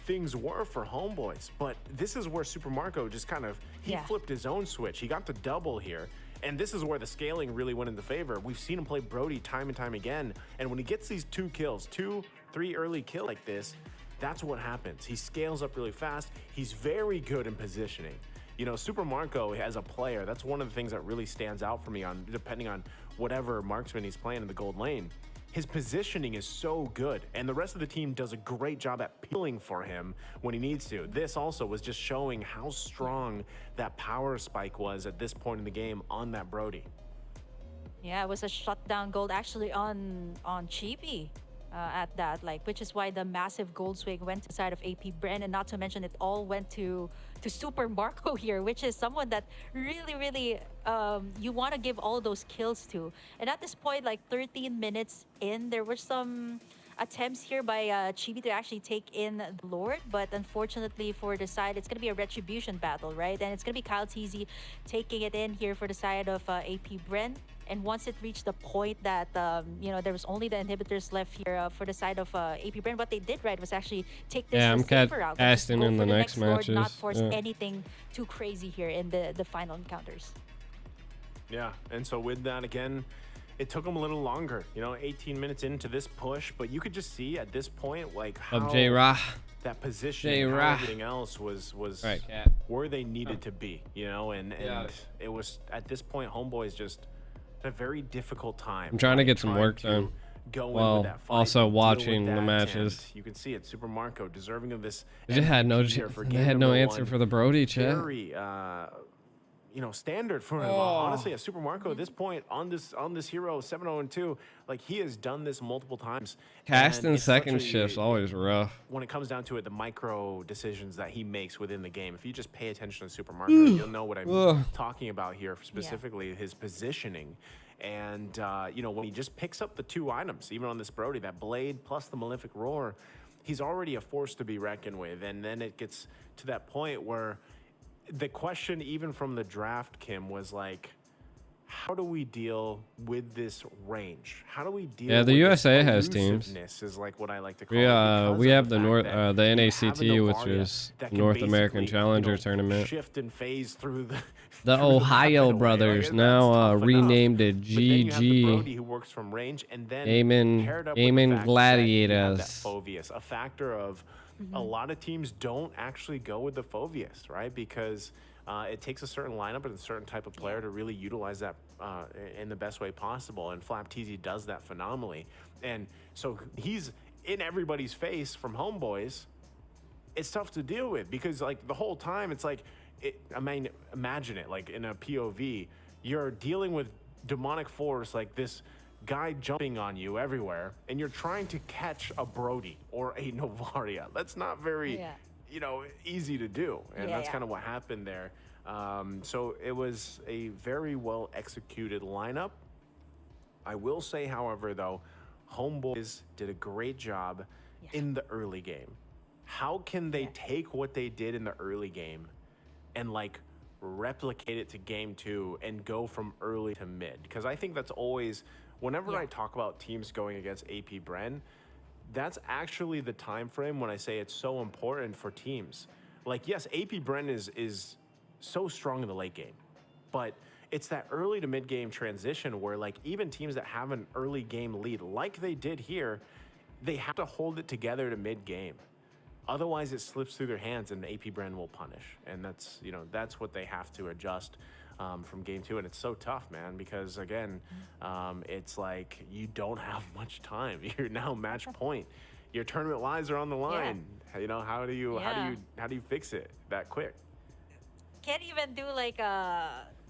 things were for HomeBois. But this is where Super Marco just kind of flipped his own switch. He got the double here. And this is where the scaling really went into favor. We've seen him play Brody time and time again. And when he gets these 2 kills, 2-3 early kills like this, that's what happens. He scales up really fast. He's very good in positioning. Super Marco as a player, that's one of the things that really stands out for me depending on whatever marksman he's playing in the gold lane. his positioning is so good, and the rest of the team does a great job at peeling for him when he needs to. This also was just showing how strong that power spike was at this point in the game on that Brody. Yeah, it was a shutdown goal actually on Chibi. At that, like, which is why the massive gold swing went to the side of AP BREN, and not to mention it all went to Super Marco here, which is someone that really you want to give all those kills to. And at this point, like 13 minutes in, there were some attempts here by Chibi to actually take in the Lord, but unfortunately for the side, it's going to be a retribution battle, right? And it's going to be Kyle TZ taking it in here for the side of AP BREN. And once it reached the point that, you know, there was only the inhibitors left here for the side of AP BREN, what they did right was actually take this safer route. Asking in the next matches. Not force anything too crazy here in the final encounters. Yeah, and so with that, again, it took them a little longer, you know, 18 minutes into this push, but you could just see at this point, like, how that position and everything else was right, where they needed to be, you know, and it was, at this point, HomeBois just a very difficult time. I'm trying to get some work done. Well, also watching the matches. You can see it. Super Marco deserving of this. They had no answer for the Brody chat. Very, you know, standard for him. Honestly, a Super Marco at this point on this hero 7-0-2, like, he has done this multiple times. Casting second shift's always rough. When it comes down to it, the micro decisions that he makes within the game. If you just pay attention to Super Marco, you'll know what I'm talking about here, specifically his positioning. And, you know, when he just picks up the 2 items, even on this Brody, that Blade plus the Malefic Roar, he's already a force to be reckoned with. And then it gets to that point where the question, even from the draft, Kim, was like, how do we deal with this range? How do we deal with the USA has teams. Is like what I like to call it. We have the NACT, which is North American Challenger Tournament. Shift and phase through the Ohio brothers, now renamed to GG. Who works from range, and then Gaming Gladiators. A factor of a lot of teams don't actually go with the Phoveus, right? Because it takes a certain lineup and a certain type of player to really utilize that in the best way possible. And Flap TZ does that phenomenally. And so he's in everybody's face from HomeBois. It's tough to deal with because, like, the whole time it's like, I mean, imagine it, like, in a POV, you're dealing with demonic force, like this guy jumping on you everywhere, and you're trying to catch a Brody or a Novaria. That's not very, you know, easy to do, and that's kind of what happened there. So it was a very well executed lineup. I will say, however, though, HomeBois did a great job in the early game. How can they take what they did in the early game and, like, replicate it to game 2 and go from early to mid? Because I think that's always, whenever I talk about teams going against AP BREN, that's actually the time frame when I say it's so important for teams. Like, yes, AP BREN is so strong in the late game, but it's that early to mid game transition where, like, even teams that have an early game lead, like they did here, they have to hold it together to mid game. Otherwise, it slips through their hands and AP BREN will punish. And that's, you know, that's what they have to adjust from game 2. And it's so tough, man, because, again, it's like you don't have much time. You're now match point. Your tournament lives are on the line. You know, how do you fix it that quick? Can't even do like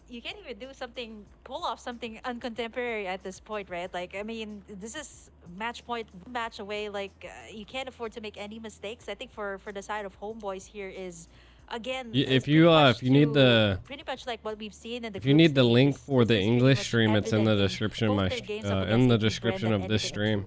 you can't even do something, pull off something uncontemporary at this point, right? Like, I mean, this is match point, match away. Like, you can't afford to make any mistakes. I think for the side of HomeBois here is, again, if you need the pretty much like what we've seen in the, if you need the link for the English stream, it's in the description of my in the description of this stream.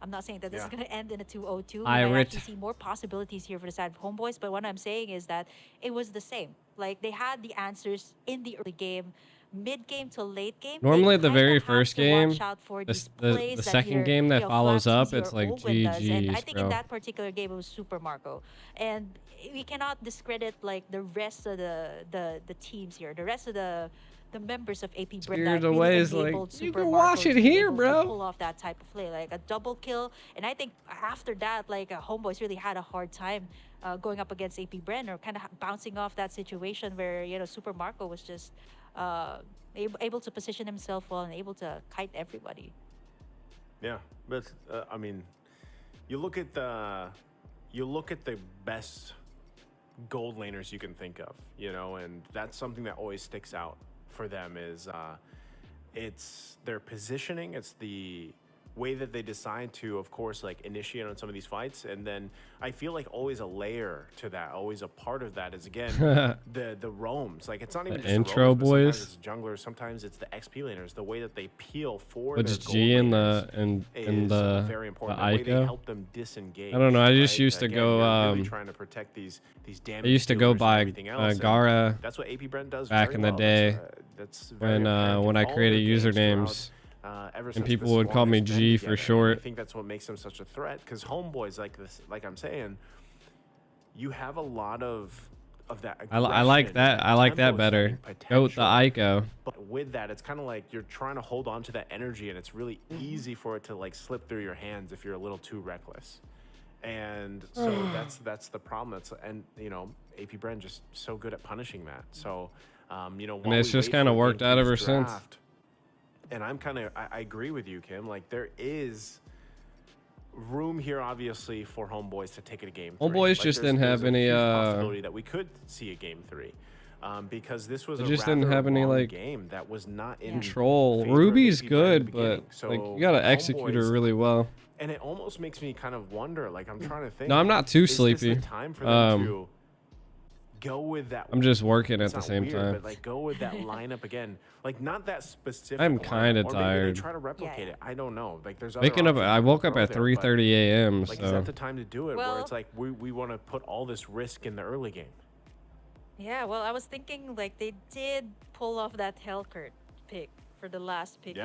I'm not saying that this is going to end in a 2-0-2. I actually see more possibilities here for the side of HomeBois, but what I'm saying is that it was the same. Like, they had the answers in the early game, mid game to late game. Normally, the very first game, the second game that follows up, it's like GG's, and I think in that particular game, it was Super Marco. And we cannot discredit, like, the rest of the teams here, the rest of the members of AP BREN that really enabled you can watch it here, bro. Pull off that type of play, like a double kill. And I think after that, like, HomeBois really had a hard time going up against AP BREN, or kind of bouncing off that situation where, you know, Super Marco was just able to position himself well and able to kite everybody. Yeah, but I mean, you look at the best gold laners you can think of, you know, and that's something that always sticks out for them is it's their positioning, it's the way that they decide to, of course, like initiate on some of these fights. And then I feel like always a layer to that, always a part of that is again the roams. Like it's not even the just intro the roams, boys. Sometimes it's junglers, sometimes it's the XP laners. The way that they peel for Which their G in the very important. the The way they Ico? help them disengage. I don't know. I just right? used to Again, go. you're really trying to protect these damage. I used to go by Gara that's what AP BREN does back very in the well. day That's very when I created usernames. And people would call me G for short. I think that's what makes them such a threat because HomeBois like this, like I'm saying, you have a lot of that. I like that. I like that better. Go with the Ico. But with that, it's kind of like you're trying to hold on to that energy, and it's really easy for it to like slip through your hands if you're a little too reckless. And so that's the problem. And you know, AP BREN just so good at punishing that. So you know, and it's just kind of worked out ever since. And I agree with you, Kim. Like there is room here, obviously, for HomeBois to take it a game 3. HomeBois like, just didn't have any possibility that we could see a game 3, because this was just didn't have any like game that was not in control. Ruby's good, but so like you gotta execute her really well. And it almost makes me kind of wonder. Like I'm trying to think. No, I'm not too sleepy. Time for them to go with that. I'm just working at the same time. But like go with that lineup again. Like not that specific. I'm kind of tired. Maybe they try to replicate it. I don't know. Like there's waking up. I woke up at 3:30 a.m. Like so. is that the time to do it? Where it's like we want to put all this risk in the early game. Yeah, well, I was thinking like they did pull off that Hellcurt pick for the last pick in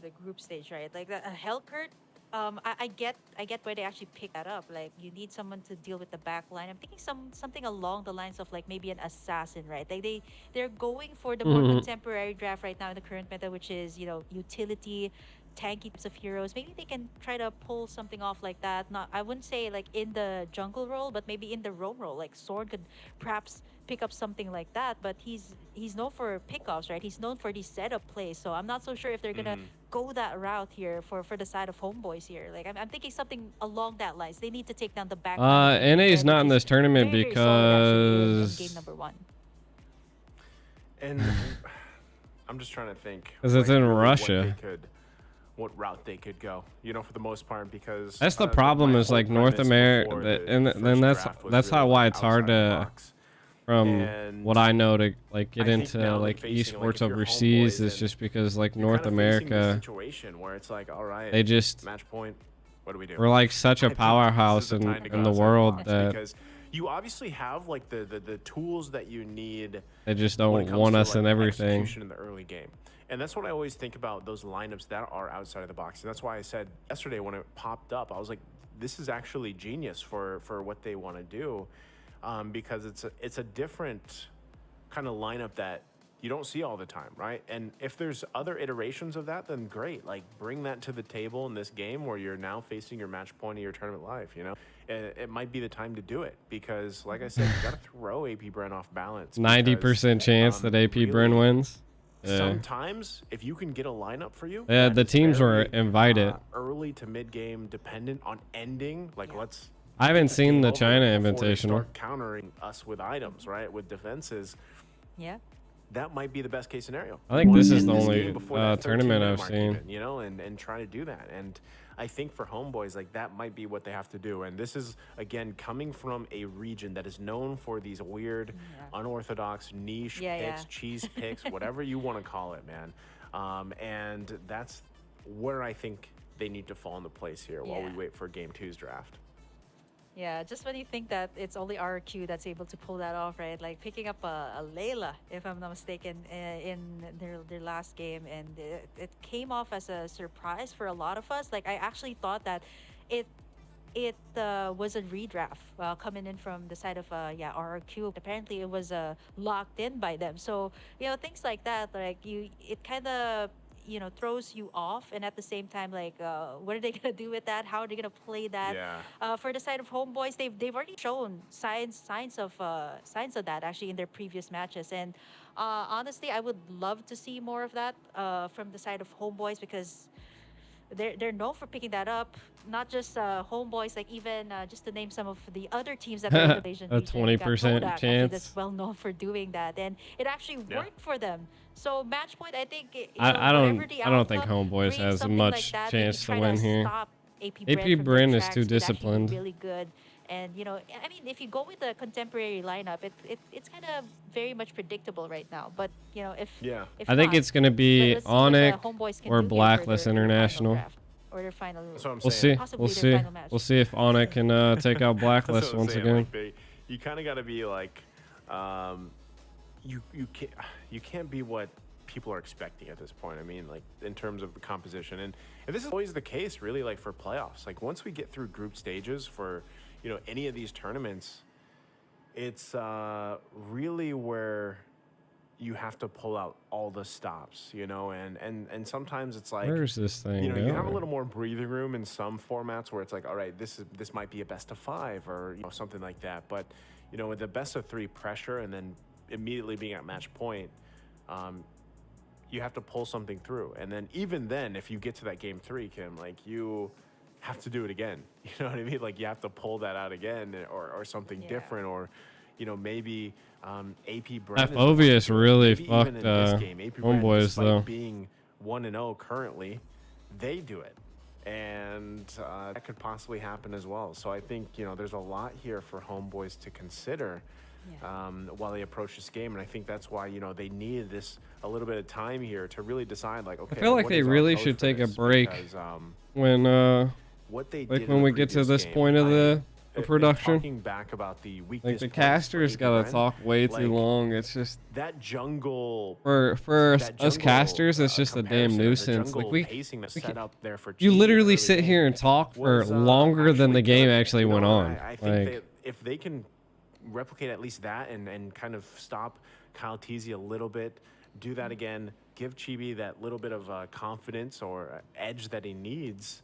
the group stage, right? Like a Hellcurt. I get why they actually pick that up. Like you need someone to deal with the back line. I'm thinking something along the lines of like maybe an assassin, right? Like they're going for the more contemporary draft right now in the current meta, which is, you know, utility, tanky types of heroes. Maybe they can try to pull something off like that. Not, I wouldn't say like in the jungle role, but maybe in the roam role. Like Sword could perhaps pick up something like that, but he's known for pickoffs, right? He's known for these setup plays, so I'm not so sure if they're gonna go that route here for the side of HomeBois here. Like I'm thinking something along that lines. They need to take down the back. NA is not in this tournament because game number 1. And I'm just trying to think because it's in Russia. What route they could go, you know, for the most part, because that's the problem is like North America, and then that's why it's hard to. From what I know to like get into like esports overseas is just because like North America situation where it's like, all right, they just match point. What do we do? We're like such a powerhouse in the world that because you obviously have like the tools that you need. They just don't want us in everything in the early game. And that's what I always think about those lineups that are outside of the box. And that's why I said yesterday when it popped up, I was like, this is actually genius for what they want to do. Because it's a different kind of lineup that you don't see all the time, right? And if there's other iterations of that, then great. Like bring that to the table in this game where you're now facing your match point of your tournament life, you know? It might be the time to do it because, like I said, you got to throw AP BREN off balance. 90% chance that AP BREN wins. Yeah. Sometimes, if you can get a lineup for you, the teams were invited. Early to mid game, dependent on ending. Like let's. I haven't seen the China Invitational. Start countering us with items, right? With defenses. Yeah. That might be the best case scenario. I think this is the only tournament I've seen. Even, you know, and try to do that. And I think for HomeBois, like that might be what they have to do. And this is, again, coming from a region that is known for these weird, unorthodox, niche picks, cheese picks, whatever you want to call it, man. And that's where I think they need to fall into place here while we wait for Game 2's draft. Yeah, just when you think that it's only RQ that's able to pull that off, right? Like picking up a Layla, if I'm not mistaken, in their last game, and it came off as a surprise for a lot of us. Like I actually thought that it was a redraft coming in from the side of RRQ. Apparently, it was locked in by them. So you know, things like that, like it kind of, you know, throws you off, and at the same time, like what are they gonna do with that? How are they gonna play that? For the side of HomeBois, they've already shown signs of that actually in their previous matches, and honestly, I would love to see more of that from the side of HomeBois, because they're known for picking that up. Not just HomeBois, like even just to name some of the other teams that are in the Asian A region. You got 20% Kodak, actually, chance. that's well known for doing that, and it actually worked for them. So match point, I think I don't think HomeBois has much like chance to win here. Stop AP BREN is too disciplined. Really good. And I mean, if you go with the contemporary lineup, it's kind of very much predictable right now. But if I think it's gonna be Onyx or Blacklist their International. Or their final. We'll see. We'll see if Onyx can take out Blacklist once again. Like, you kind of got to be like, you can't be what people are expecting at this point. I mean, like in terms of the composition, and this is always the case, really, like for playoffs. Like once we get through group stages for any of these tournaments, it's really where you have to pull out all the stops, and sometimes it's like, where's this thing you have a little more breathing room in some formats where it's like, all right, this might be a best of 5 or something like that. But with the best of 3 pressure and then immediately being at match point, you have to pull something through. And then even then, if you get to that game 3, Kim, like you have to do it again. You know what I mean? Like you have to pull that out again or something different, or maybe AP BREN. Fovius really fucked HomeBois though. Being 1-0 currently, they do it, and that could possibly happen as well. So I think there's a lot here for HomeBois to consider while they approach this game, and I think that's why they needed a little bit of time here to really decide. Like, okay, I feel like they really should take a break when when we get to this point of the production. Back about the like the casters gotta talk way too long. It's just that jungle for us casters. It's just a damn nuisance. Like you literally sit here and talk for longer than the game actually went on. I think that if they can replicate at least that and kind of stop Kyle Teasy a little bit, do that again, give Chibi that little bit of confidence or edge that he needs,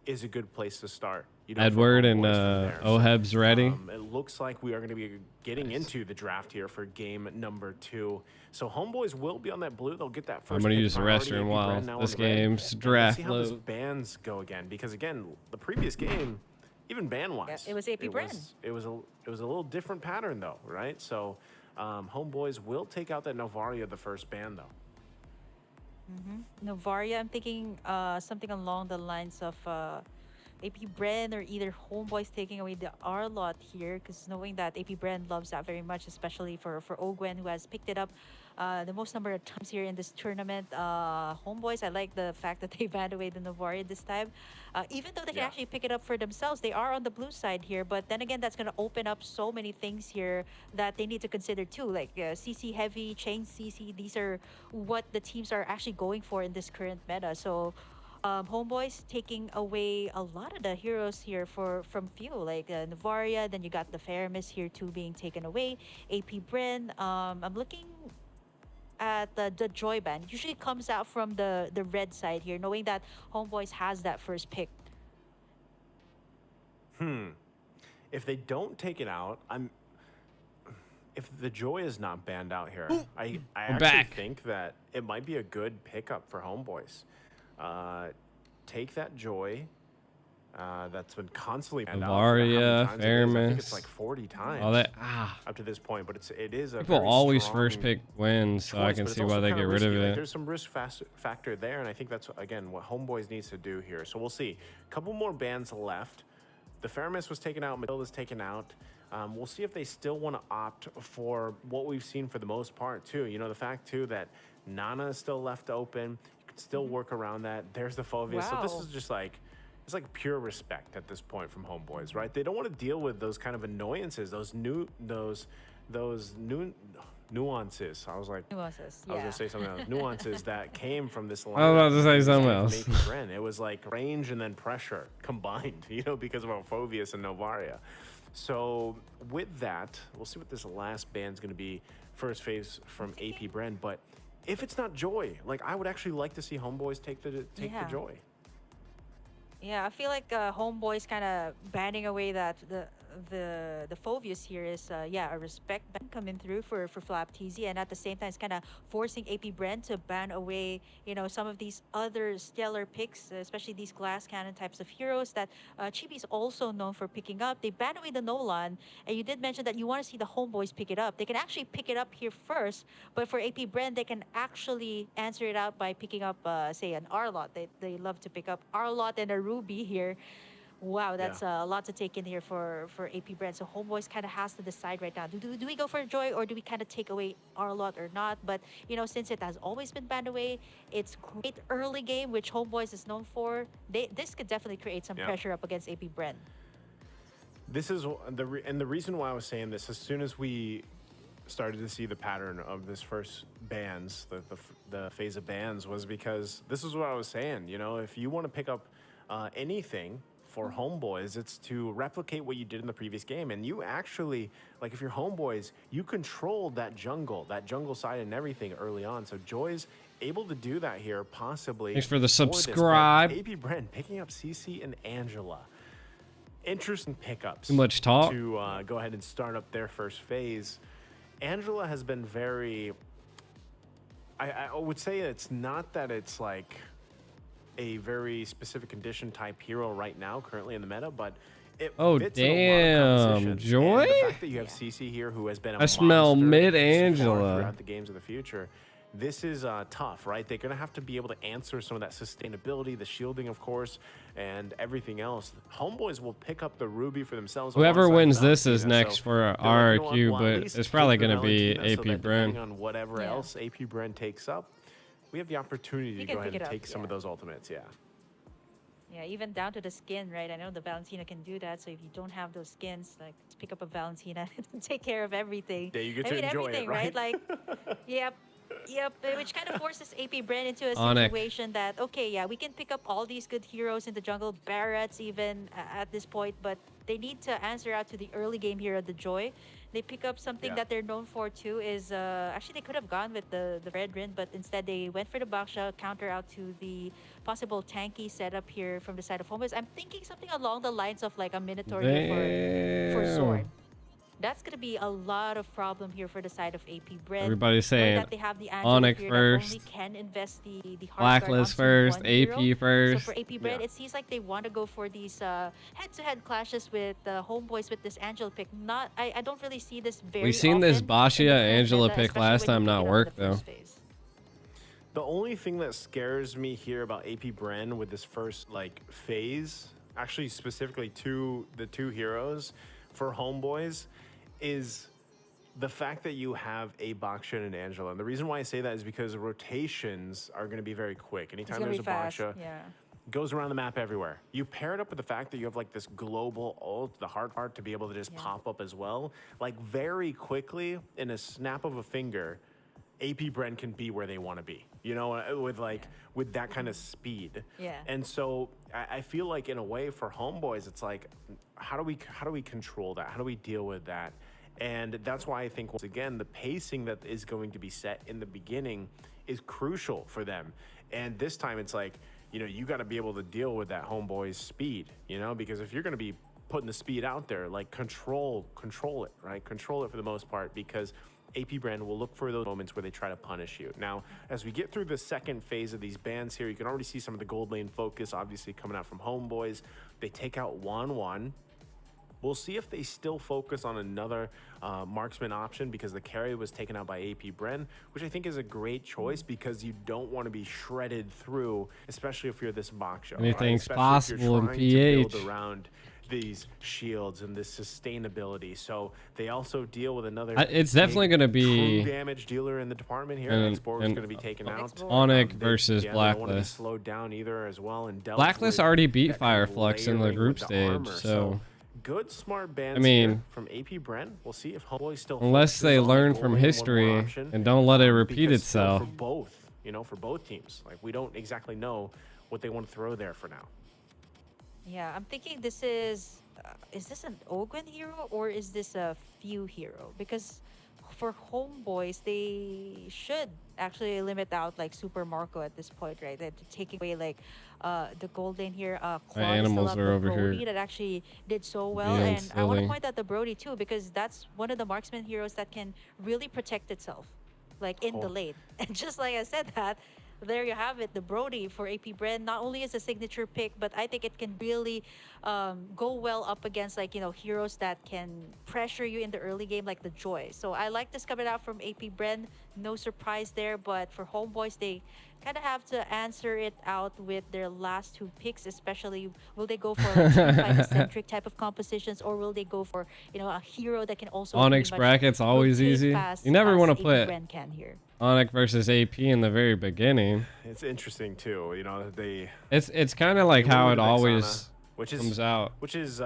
is a good place to start. Edward and Oheb's ready. It looks like we are going to be getting into the draft here for game number 2. So HomeBois will be on that blue. They'll get that first. I'm going to use the restroom while this game's draft load. Let's see how this bans go again, because again, the previous game, even ban-wise, it was AP BREN. It was a little different pattern though, right? So HomeBois will take out that Novaria the first ban though. Novaria, I'm thinking something along the lines of AP BREN or either HomeBois taking away the R lot here, because knowing that AP BREN loves that very much, especially for Ogwen, who has picked it up the most number of times here in this tournament. HomeBois, I like the fact that they banned away the Novaria this time. Even though they can actually pick it up for themselves, they are on the blue side here. But then again, that's going to open up so many things here that they need to consider too. Like CC heavy, chain CC, these are what the teams are actually going for in this current meta. So HomeBois taking away a lot of the heroes here from few, like Novaria. Then you got the Faramis here too being taken away. AP BREN. I'm looking at the Joy ban. It usually comes out from the red side here, knowing that HomeBois has that first pick. If they don't take it out, if the Joy is not banned out here, I actually think that it might be a good pickup for HomeBois. Take that Joy that's been constantly banned Novaria, out. I think it's Faramis. like 40 times up to this point, but it is a people very always strong first pick wins, so choice, I can but see it's why also they kinda get rid of risky. Like, it. there's some risk factor there, and I think that's again what HomeBois needs to do here. So we'll see. A couple more bans left. The Faramis was taken out. Matilda's taken out. We'll see if they still want to opt for what we've seen for the most part too. The fact too that Nana is still left open. You can still work around that. There's the Fovius. So this is just like, it's like pure respect at this point from HomeBois, right? They don't want to deal with those kind of annoyances, those new nuances. I was gonna say something else. Nuances that came from this line. I was about to say something else. It was like range and then pressure combined, because of Fovius and Novaria. So with that, we'll see what this last band's gonna be. First phase from AP BREN, but if it's not Joy, like I would actually like to see HomeBois take the Joy. Yeah, I feel like HomeBois kind of banning away that the Phobius here is a respect ban coming through for Flap TZ, and at the same time it's kind of forcing AP BREN to ban away some of these other stellar picks, especially these glass cannon types of heroes that Chibi is also known for picking up. They ban away the Nolan, and you did mention that you want to see the Homeboys pick it up. They can actually pick it up here first, but for AP BREN they can actually answer it out by picking up say an Arlot. They love to pick up Arlot and a Ruby here. Wow, that's a lot to take in here for AP BREN. So Homeboys kind of has to decide right now. Do we go for Joy, or do we kind of take away Arlot or not? But, since it has always been banned away, it's great early game, which Homeboys is known for. This could definitely create some pressure up against AP BREN. This is the reason why I was saying this. As soon as we started to see the pattern of this first bans, the phase of bans, was because this is what I was saying. If you want to pick up anything for Homeboys, it's to replicate what you did in the previous game. And you actually, like, if you're Homeboys, you controlled that jungle side and everything early on. So Joy's able to do that here, possibly. Thanks for the subscribe. AP BREN picking up CC and Angela. Interesting pickups. Too much talk. To go ahead and start up their first phase. Angela has been very, I would say it's not that it's like a very specific condition type hero right now, currently in the meta, but it fits in a lot of compositions. Joy? And the fact that you have CC here, who has been a I smell monster mid so far Angela throughout the games of the future. This is tough, right? They're going to have to be able to answer some of that sustainability, the shielding, of course, and everything else. Homeboys will pick up the Ruby for themselves. Whoever wins this is so next for RRQ, but it's probably going to be AP BREN. On whatever else AP BREN takes up, we have the opportunity to go ahead and take some of those ultimates, Yeah, even down to the skin, right? I know the Valentina can do that. So if you don't have those skins, like, just pick up a Valentina and take care of everything. Yeah, you get to enjoy everything, it, right? Like, yep. Which kind of forces AP BREN into a Onyx. situation that, okay, yeah, we can pick up all these good heroes in the jungle, Barretts even at this point, but they need to answer out to the early game hero, the Joy. They pick up something that they're known for too is, actually they could have gone with the BREN, but instead they went for the Baksha, counter out to the possible tanky setup here from the side of Homeboys. I'm thinking something along the lines of like a Minotaur here for Sword. That's going to be a lot of problem here for the side of AP BREN. Everybody's saying that they have the Onyx first, only can invest the Blacklist first, AP first. So for AP BREN, it seems like they want to go for these head-to-head clashes with Homeboys with this Angela pick. I don't really see this very We've seen this Bashia Angela pick last time not work though. The only thing that scares me here about AP BREN with this first phase, actually specifically the two heroes for Homeboys, is the fact that you have a Baksha and an Angela. And the reason why I say that is because rotations are going to be very quick. Anytime there's a Baksha, goes around the map everywhere. You pair it up with the fact that you have this global ult, the hard part to be able to just pop up as well. Very quickly, in a snap of a finger, AP BREN can be where they want to be, with that kind of speed. And so I feel like in a way for Homeboys, it's like, how do we control that? How do we deal with that? And that's why I think, once again, the pacing that is going to be set in the beginning is crucial for them. And this time it's like, you got to be able to deal with that Homeboys speed, because if you're going to be putting the speed out there, control it, right? Control it for the most part, because AP BREN will look for those moments where they try to punish you. Now, as we get through the second phase of these bans here, you can already see some of the gold lane focus, obviously coming out from Homeboys. They take out 1-1. We'll see if they still focus on another marksman option, because the carry was taken out by AP BREN, which I think is a great choice, because you don't want to be shredded through, especially if you're this Baksha. Anything's right? possible in To PH. build around these shields and this sustainability. So they also deal with another. It's definitely going to be damage dealer in the department here. Esports is going to be taken out. Onyx versus Blacklist. They don't want to be Blacklist. slowed down either as well. And Blacklist already beat Fireflux in the group stage, so good smart bans. I mean, here from AP BREN. We'll see if Homeboy still, unless they learn from history and don't let it repeat itself. For both, for both teams, we don't exactly know what they want to throw there for now. Yeah, I'm thinking this is this an Ogwen hero or is this a Few hero? Because for HomeBois, they should actually limit out like Super Marco at this point, right? They're taking away like the gold lane here. My animals are over Brody here that actually did so well, being and I want to silly. point out the Brody too, because that's one of the marksman heroes that can really protect itself, like in the lane. And just like I said that, there you have it, the Brody for AP BREN. Not only is a signature pick, but I think it can really go well up against like, you know, heroes that can pressure you in the early game, like the Joy. So I like this coming out from AP BREN. No surprise there, but for HomeBois, they kind of have to answer it out with their last 2 picks, especially will they go for like team-fight-centric type of compositions, or will they go for, you know, a hero that can also Onyx bracket's always easy. You never want to put can here. Onyx versus AP in the very beginning. It's interesting too, you know, it's kind of like how it always comes out. Which is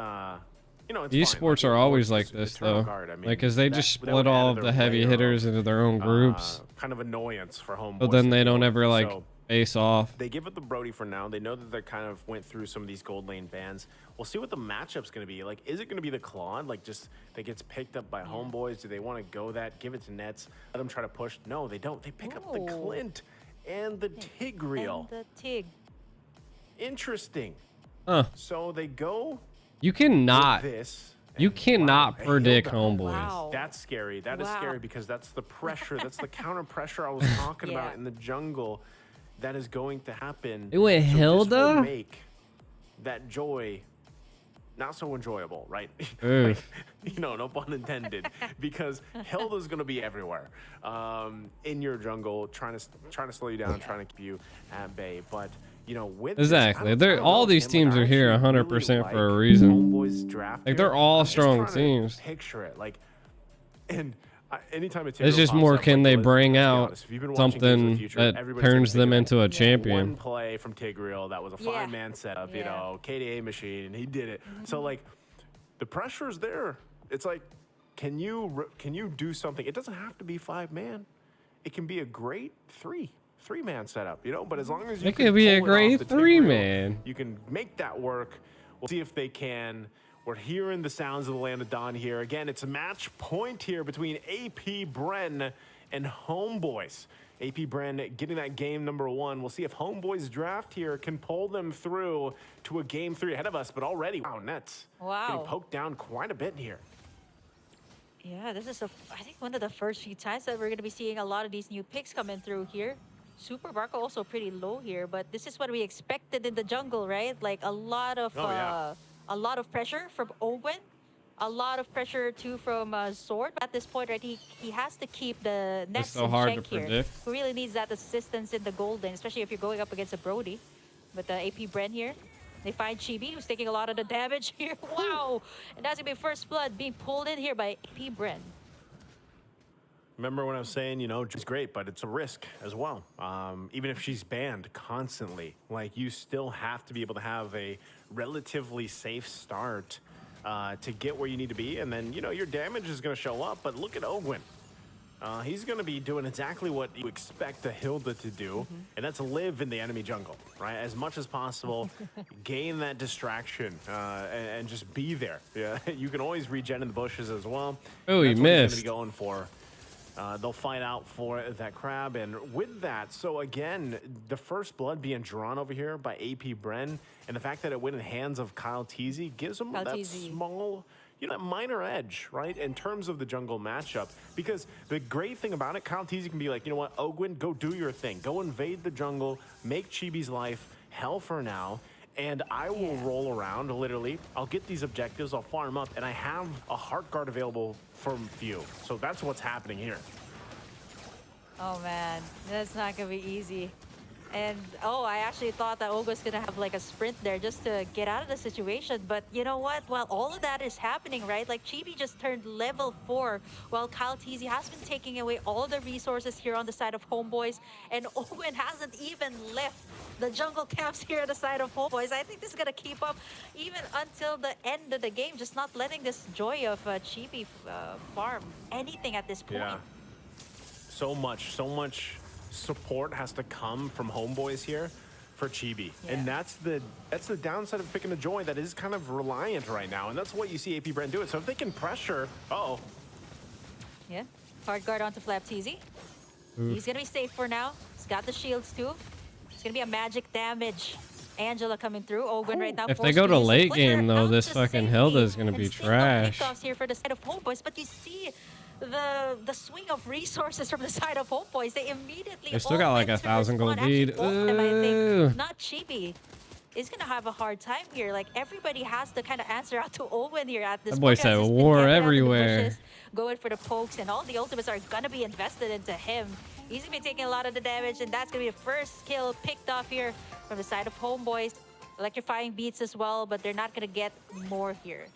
you know, it's Esports fine. are Like, always like this though. Guard. I mean, like, cause they just split all of the heavy hitters into their own groups. Kind of annoyance for HomeBois. But then they don't ever like face off. They give it the Brody for now. They know that they kind of went through some of these gold lane bans. We'll see what the matchup's going to be. Like, is it going to be the Claude? Like, just that gets picked up by HomeBois? Do they want to go that? Give it to Nets? Let them try to push? No, they don't. They pick up the Clint and the Tigreal. And the Tig. Interesting. Huh. So they go. You cannot. This. You cannot predict HomeBois. Wow. That's scary. That is scary because that's the pressure. That's the counter pressure I was talking about in the jungle. That is going to happen. It went Hilda. This will make that Joy not so enjoyable, right? Like, you know, no pun intended, because Hilda's going to be everywhere in your jungle, trying to slow you down, trying to keep you at bay. But you know, with exactly, they're all these teams are here 100% for a reason. HomeBois draft like they're all strong teams. Picture it, like, and anytime it's just more, can they bring out something that turns them into a champion? One play from Tigreal that was a 5-man setup, you know, KDA machine, and he did it. So like, the pressure is there. It's like, can you do something? It doesn't have to be 5-man. It can be a great 3-man setup, you know. But as long as you can be a great 3-man, you can make that work. We'll see if they can. We're hearing the sounds of the land of Dawn here. Again, it's a match point here between AP BREN and HomeBois. AP BREN getting that game number 1. We'll see if HomeBois draft here can pull them through to a game 3 ahead of us. But already, wow, Nets getting poked down quite a bit here. Yeah, this is I think one of the first few times that we're going to be seeing a lot of these new picks coming through here. Super Marco also pretty low here, but this is what we expected in the jungle, right? Like a lot of a lot of pressure from Owen, a lot of pressure too from Sword. At this point, right, he has to keep the Nets in check here. Who really needs that assistance in the golden, especially if you're going up against a Brody. But the AP BREN here, they find Chibi, who's taking a lot of the damage here. Wow! And that's gonna be first blood being pulled in here by AP BREN. Remember when I was saying, you know, she's great, but it's a risk as well. Even if she's banned constantly, like, you still have to be able to have a relatively safe start to get where you need to be. And then, you know, your damage is going to show up. But look at Ogwin. He's going to be doing exactly what you expect a Hilda to do, and that's live in the enemy jungle, right? As much as possible, gain that distraction, and just be there. Yeah, you can always regen in the bushes as well. Oh, he missed. He's going to be going for. They'll fight out for that crab, and with that, so again, the first blood being drawn over here by AP BREN, and the fact that it went in the hands of Kyle Teasy gives them that small, you know, that minor edge, right, in terms of the jungle matchup. Because the great thing about it, Kyle Teasy can be like, you know what, Ogwin, go do your thing. Go invade the jungle, make Chibi's life hell for now, and I will roll around, literally. I'll get these objectives, I'll farm up, and I have a heart guard available for you. So that's what's happening here. Oh man, that's not gonna be easy. And I actually thought that Olga's gonna have like a sprint there just to get out of the situation. But you know what? While all of that is happening, right? Like, Chibi just turned level 4, while Kyle Teasy has been taking away all the resources here on the side of HomeBois, and Owen hasn't even left the jungle camps here on the side of HomeBois. I think this is gonna keep up even until the end of the game, just not letting this Joy of Chibi farm anything at this point. Yeah. So much support has to come from HomeBois here for Chibi, and that's the downside of picking a Joy that is kind of reliant right now, and that's what you see AP BREN do it. So if they can pressure, Hard guard onto Flapteezy. He's gonna be safe for now. He's got the shields too. It's gonna be a magic damage. Angela coming through. Owen right now. If they go to late game though, this fucking Hilda is gonna be trash. Pickoffs here for the side of HomeBois, but you see the swing of resources from the side of HomeBois. They immediately. They still got like 1,000 gold lead. Not Chibi is gonna have a hard time here. Like everybody has to kind of answer out to Owen here at this point. That boy said war everywhere. Going for the pokes, and all the ultimates are gonna be invested into him. He's gonna be taking a lot of the damage, and that's gonna be the first kill picked off here from the side of HomeBois. Electrifying beats as well, but they're not gonna get more here.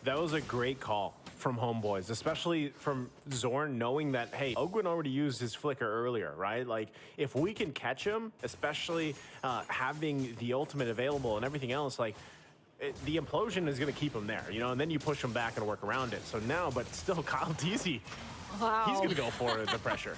That was a great call from HomeBois, especially from Zorn, knowing that, hey, Ogwin already used his flicker earlier, right? Like, if we can catch him, especially having the ultimate available and everything else, like, the implosion is going to keep him there, you know, and then you push him back and work around it. So now, but still, Kyle Teasy, he's going to go for the pressure.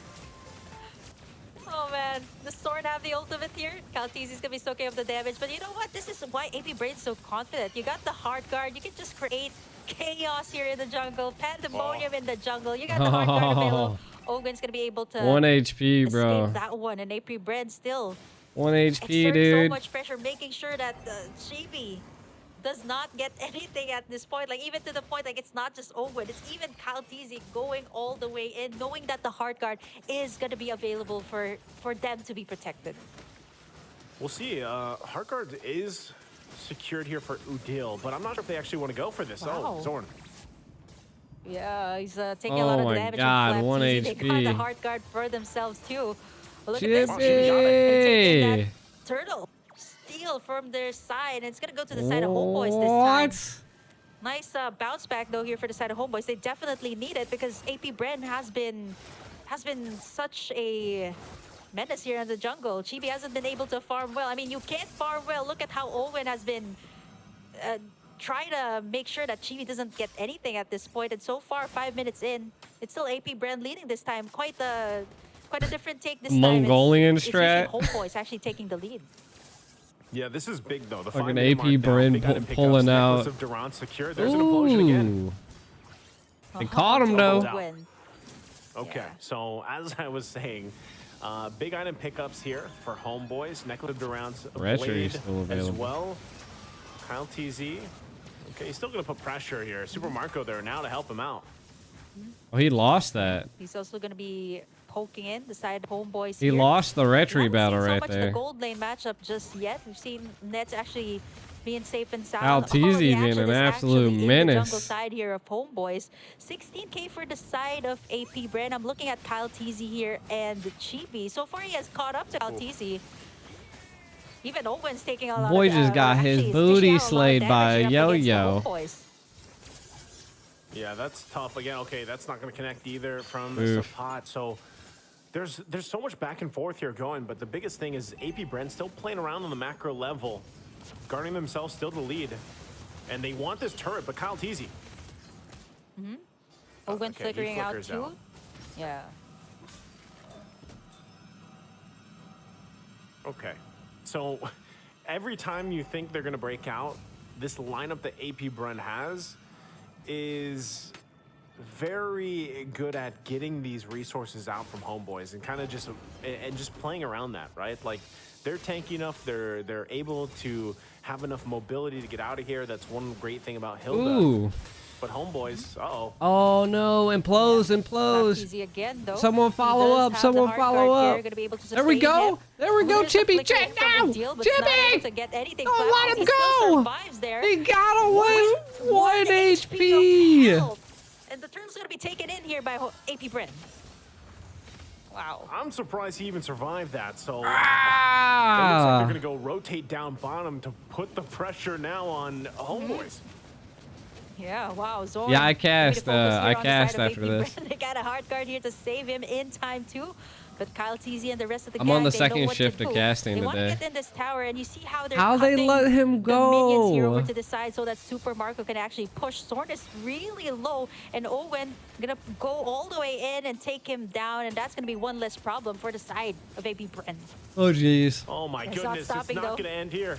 Oh man, the Zorn have the ultimate here. Kyle Teasy's gonna be soaking up the damage, but you know what? This is why AP BREN's so confident. You got the hard guard, you can just create chaos here in the jungle, pandemonium in the jungle. You got the hard guard available. Ogun's gonna be able to 1 HP, bro. Escape that one, and AP BREN still 1 HP, exerting dude. so much pressure, making sure that Chibi does not get anything at this point. Like, even to the point, like, it's not just Ogun, it's even Kyle Teasy going all the way in, knowing that the hard guard is going to be available for them to be protected. We'll see. Hard guard is secured here for Udil, but I'm not sure if they actually want to go for this. Wow. Oh, Zorn. Yeah, he's taking a lot of the damage. Oh my God, 1 HP. HP. They got the hard guard for themselves too. But look Chippy. at this. That turtle steal from their side, and it's gonna go to the side of HomeBois this time. Nice bounce back though here for the side of HomeBois. They definitely need it because AP BREN has been such a menace here in the jungle. Chibi hasn't been able to farm well. I mean, you can't farm well. Look at how Owen has been trying to make sure that Chibi doesn't get anything at this point. And so far, 5 minutes in, it's still AP BREN leading this time. Quite a different take this time. Mongolian strat. HomeBois actually taking the lead. Yeah, this is big though. The fucking AP BREN pulling out. Of Durant secure. There's an implosion again. They caught him though. Okay, yeah. So as I was saying, big item pickups here for HomeBois. Necklace of Durant's blade as well. Kyle TZ. Okay, he's still gonna put pressure here. Super Marco there now to help him out. Oh, he lost that. He's also gonna be poking in the side of HomeBois. He lost the retry battle right there. The gold lane matchup just yet. We've seen Nets actually being safe and sound. Kyle Teasy being an absolute menace. The jungle side here of HomeBois. 16K for the side of AP BREN. I'm looking at Kyle Teasy here and Chibi. So far, he has caught up to Kyle Teasy. Even Owen's taking a lot. Boy just got his booty slayed by Yo-Yo. Yeah, that's tough. Again, okay, that's not going to connect either from Sapat. So there's so much back and forth here going, but the biggest thing is AP BREN still playing around on the macro level, guarding themselves still to lead, and they want this turret, but Kyle Teasy. Owen flickering out too. Yeah. Okay, so every time you think they're going to break out, this lineup that AP BREN has is very good at getting these resources out from HomeBois and kind of just playing around that, right? Like, they're tanky enough, they're able to have enough mobility to get out of here. That's one great thing about Hilda. Ooh. But HomeBois, oh no, implodes. Easy again, though. Someone follow up, someone follow up. There we go. There we go, Chippy. Check now. Chippy! Don't let him go. He got away. 1 HP. And the turn's going to be taken in here by AP BREN. Wow. I'm surprised he even survived that. So it looks like they're going to go rotate down bottom to put the pressure now on HomeBois. Yeah, wow. Zorn, yeah, I cast after this. They got a hard guard here to save him in time too. But Kyle Teasy and the rest of the gang, I'm on the second shift of casting today. They want to get in this tower, and you see how they're they let him go. The minions here over to the side so that Super Marco can actually push. Zorn is really low, and Owen gonna go all the way in and take him down, and that's gonna be one less problem for the side of AP BREN. Oh jeez. Oh my goodness, it's not gonna end here.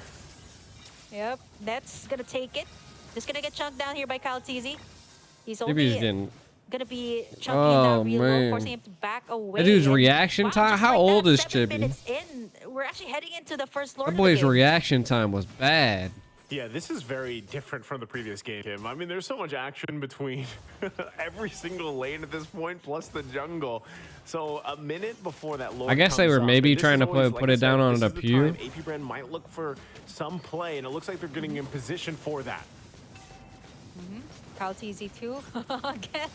Yep, Net's gonna take it. Just gonna get chunked down here by Kyle Teasy. He's only gonna be chunking down real low, forcing him to back away. That dude's reaction time. How old is Chibi? 7 minutes in, we're actually heading into the first Lord. That boy's reaction time was bad. Yeah, this is very different from the previous game, Tim. I mean, there's so much action between every single lane at this point, plus the jungle. So a minute before that Lord, I guess they were maybe trying to put it down on the pew. AP BREN might look for some play, and it looks like they're getting in position for that. Kaltizi too. Again,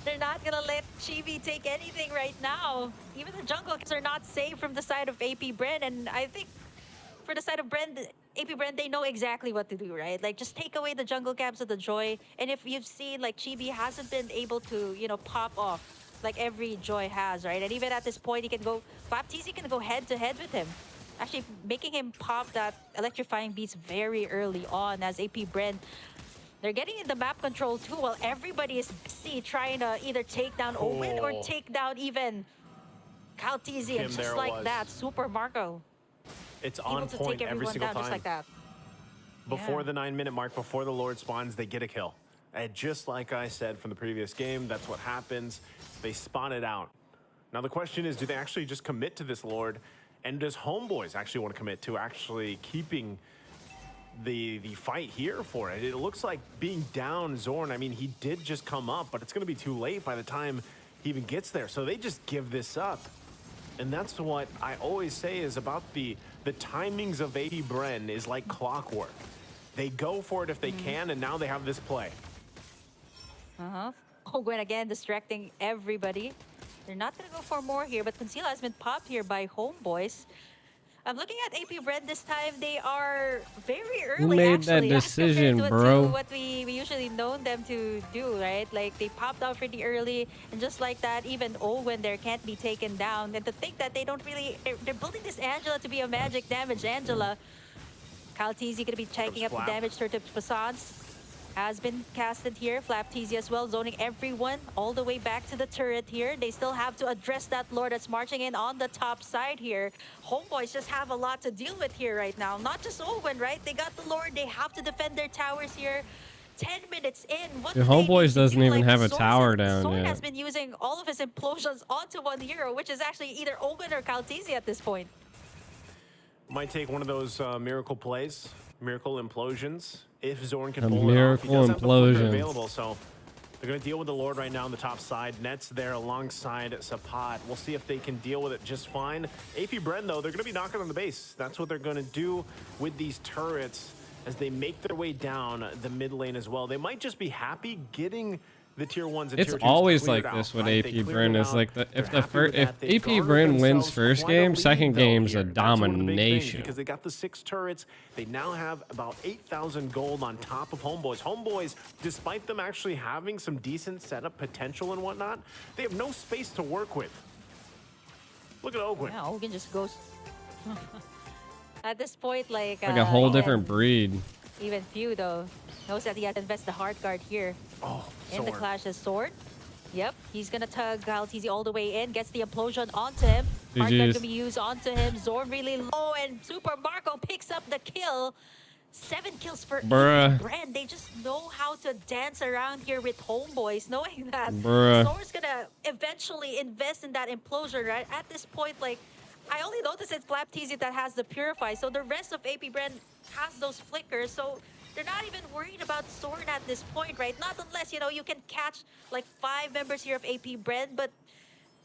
they're not gonna let Chibi take anything right now. Even the jungle are not safe from the side of AP BREN, and I think for the side of BREN, AP BREN, they know exactly what to do, right? Like, just take away the jungle camps of the Joy, and if you've seen, like, Chibi hasn't been able to, you know, pop off like every Joy has, right? And even at this point, he can go, Baptiste can go head-to-head with him, actually making him pop that electrifying beats very early on as AP BREN. They're getting in the map control too, while everybody is busy trying to either take down Owen or take down even Kaltizi, and just like that, Super Marco. It's on point every single time. Just like that. Before the 9-minute mark, before the Lord spawns, they get a kill. And just like I said from the previous game, that's what happens. They spawn it out. Now the question is, do they actually just commit to this Lord? And does HomeBois actually want to commit to actually keeping the fight here for it? It looks like being down Zorn, I mean, he did just come up, but it's going to be too late by the time he even gets there. So they just give this up. And that's what I always say is about the timings of AP BREN is like clockwork. They go for it if they can, and now they have this play. Gwen again distracting everybody. They're not going to go for more here, but Conceal has been popped here by HomeBois. I'm looking at AP BREN this time. They are very early. Who made that decision, bro? To what we usually know them to do, right? Like, they popped out pretty early, and just like that, even Owen there can't be taken down. And to think that they don't really, they're building this Angela to be a magic damage Angela. Kaltizi gonna be checking up the damage. Certain Facades has been casted here. Flapteezy as well, zoning everyone all the way back to the turret here. They still have to address that Lord that's marching in on the top side here. HomeBois just have a lot to deal with here right now. Not just Owen, right? They got the Lord. They have to defend their towers here. 10 minutes in. What HomeBois doesn't even have a tower down Zorn yet. Has been using all of his implosions onto 1 hero, which is actually either Owen or Kaltizi at this point. Might take one of those miracle plays, miracle implosions. If Zorn can a pull miracle it off, he does implosion have the available, so they're going to deal with the Lord right now on the top side. Net's there alongside Sapat. We'll see if they can deal with it just fine. AP BREN, though, they're going to be knocking on the base. That's what they're going to do with these turrets as they make their way down the mid lane as well. They might just be happy getting the tier 1s and it's tier 2s always like this with AP BREN. Is like if AP BREN wins first game, second game's a domination. Because they got the 6 turrets, they now have about 8,000 gold on top of HomeBois. HomeBois, despite them actually having some decent setup potential and whatnot, they have no space to work with. Look at Ogun. Yeah, Ogun just goes at this point like a whole different breed. Even Few though knows that he has to invest the hard guard here. In the clash as Sword. Yep, he's gonna tug Kaltizi all the way in, gets the implosion onto him. Hard guard gonna be used onto him. Zorn really low, and Super Marco picks up the kill. 7 kills for AP BREN. They just know how to dance around here with HomeBois, knowing that Zorn's gonna eventually invest in that implosion, right? At this point, like, I only noticed it's Flapteezy that has the Purify, so the rest of AP BREN has those flickers, so they're not even worried about Zorn at this point, right? Not unless, you know, you can catch like 5 members here of AP BREN, but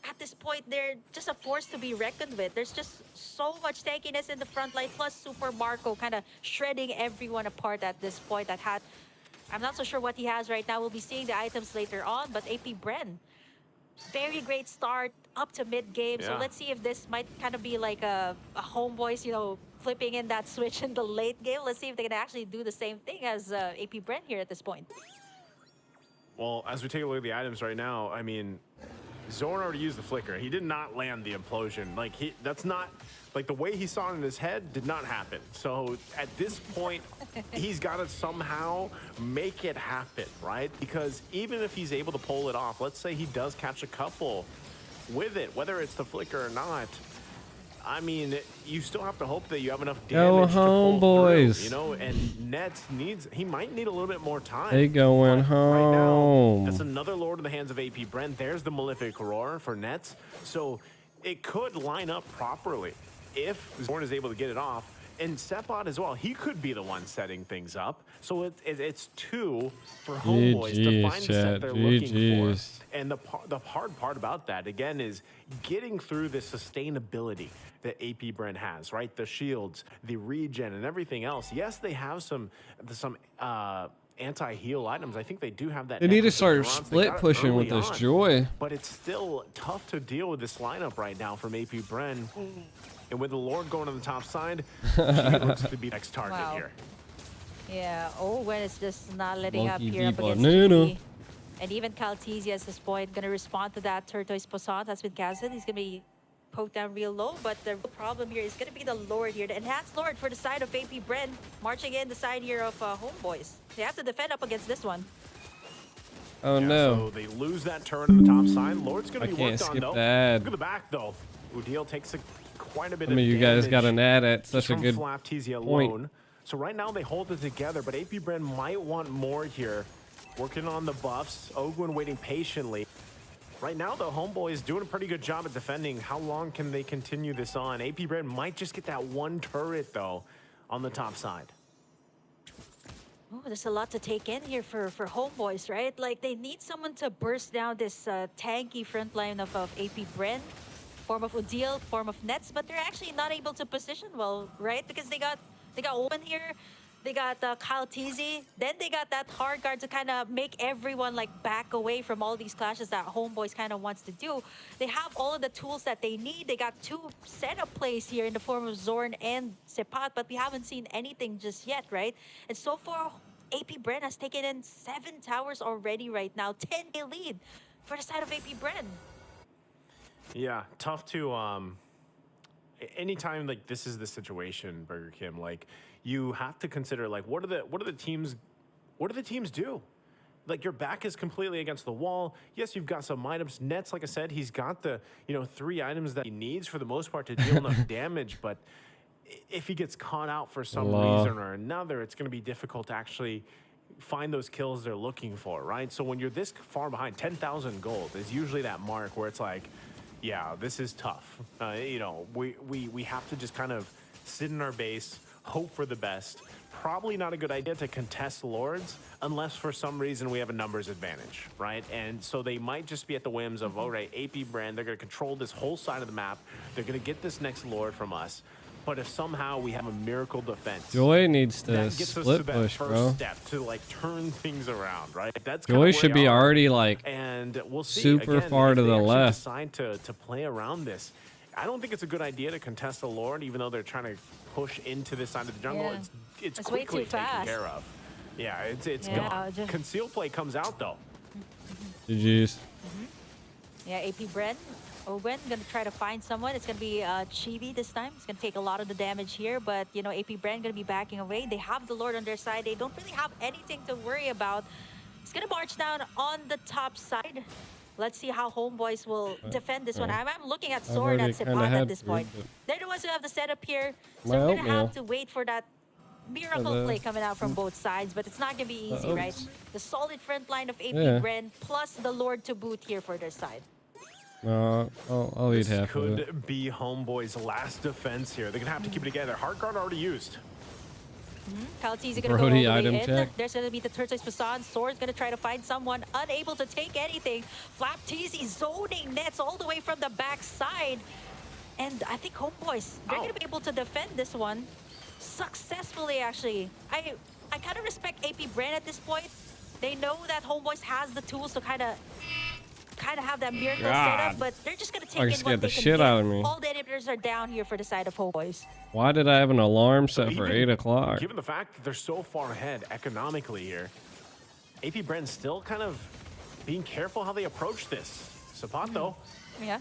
at this point, they're just a force to be reckoned with. There's just so much tankiness in the front line, plus Super Marco kind of shredding everyone apart at this point. I'm not so sure what he has right now. We'll be seeing the items later on, but AP BREN, very great start up to mid-game. So let's see if this might kind of be like a HomeBois, you know, flipping in that switch in the late game. Let's see if they can actually do the same thing as AP BREN here at this point. Well, as we take a look at the items right now, I mean, Zorn already used the flicker. He did not land the implosion. Like, that's not, like, the way he saw it in his head did not happen. So at this point, he's got to somehow make it happen, right? Because even if he's able to pull it off, let's say he does catch a couple with it, whether it's the flicker or not, I mean, you still have to hope that you have enough damage to pull through, you know, and Nets he might need a little bit more time. They going home. Right now, Boom. That's another Lord in the hands of AP BREN. There's the Malefic Roar for Nets. So it could line up properly if Zorn is able to get it off. And Sepot as well, he could be the one setting things up. So it's 2 for HomeBois to find the set they're looking for. And the hard part about that, again, is getting through the sustainability that AP BREN has, right? The shields, the regen, and everything else. Yes, they have some anti-heal items. I think they do have that. They need to start split pushing with this Joy. But it's still tough to deal with this lineup right now from AP BREN. And with the Lord going on the top side, she looks to be next target here. Yeah, Owen is just not letting Monkey up here up against banana. GD. And even Caltesi at this point going to respond to that Tortoise Poisson that's been casted. He's going to be poked down real low, but the problem here is going to be the Lord here. The enhanced Lord for the side of AP BREN, marching in the side here of HomeBois. They have to defend up against this one. Oh no. So they lose that turret on the top side. Lord's going to be worked on though. That. Look at the back though. Udil takes quite a bit I mean, of you guys got an ad at such a good point. So right now they hold it together, but AP BREN might want more here. Working on the buffs. Ogwin waiting patiently. Right now, the HomeBois is doing a pretty good job at defending. How long can they continue this on? AP BREN might just get that one turret, though, on the top side. Oh, there's a lot to take in here for HomeBois, right? Like, they need someone to burst down this tanky front line of AP BREN. Form of Udil, form of Nets, but they're actually not able to position well, right? Because they got Owen here. They got Caltesi. Then they got that hard guard to kind of make everyone like back away from all these clashes that HomeBois kind of wants to do. They have all of the tools that they need. They got 2 setup plays here in the form of Zorn and Sepot, but we haven't seen anything just yet, right? And so far, AP BREN has taken in 7 towers already right now. 10K lead for the side of AP BREN. Yeah, tough to anytime like this is the situation, Burger Kim, like you have to consider like what do the teams do? Like your back is completely against the wall. Yes, you've got some items. Nets, like I said, he's got the 3 items that he needs for the most part to deal enough damage, but if he gets caught out for some reason or another, it's going to be difficult to actually find those kills they're looking for, right? So when you're this far behind, 10,000 gold is usually that mark where it's like, yeah, this is tough. We have to just kind of sit in our base, hope for the best. Probably not a good idea to contest Lords unless for some reason we have a numbers advantage, right? And so they might just be at the whims of, all right, AP BREN, they're going to control this whole side of the map. They're going to get this next Lord from us. But if somehow we have a miracle defense, Joy needs to that gets split us to push, that bro. first step to like turn things around, right? That's Joy should be already like and we'll see. super Again, far to the left. Decide to play around this. I don't think it's a good idea to contest the Lord, even though they're trying to push into this side of the jungle. Yeah. It's way quickly too taken fast. care of. Yeah, it's gone. Conceal play comes out though. GG's. Yeah, AP BREN. Owen gonna try to find someone. It's gonna be Chibi this time. It's gonna take a lot of the damage here, but AP BREN gonna be backing away. They have the Lord on their side. They don't really have anything to worry about. It's gonna march down on the top side. Let's see how HomeBois will defend this one. I'm looking at Sword and Sepot at this point. They're the ones who have the setup here, so we're gonna have to wait for that miracle play coming out from both sides, but it's not gonna be easy, right? The solid front line of AP BREN plus the Lord to boot here for their side. I'll eat half of it. This could be HomeBois' last defense here. They're gonna have to keep it together. Heart guard already used. Caltesi gonna go all the way in. There's gonna be the Tortoise Poisson. Sword's gonna try to find someone, unable to take anything. Flapteasy zoning Nets all the way from the back side. And I think HomeBois, they're gonna be able to defend this one successfully, actually. I kind of respect AP BREN at this point. They know that HomeBois has the tools to kind of have that miracle setup, but they're just gonna take in what they can get. All the inhibitors are down here for the side of HomeBois. Why did I have an alarm set for 8 o'clock? Given the fact that they're so far ahead economically here, AP BREN's still kind of being careful how they approach this. Sepot though. Yeah.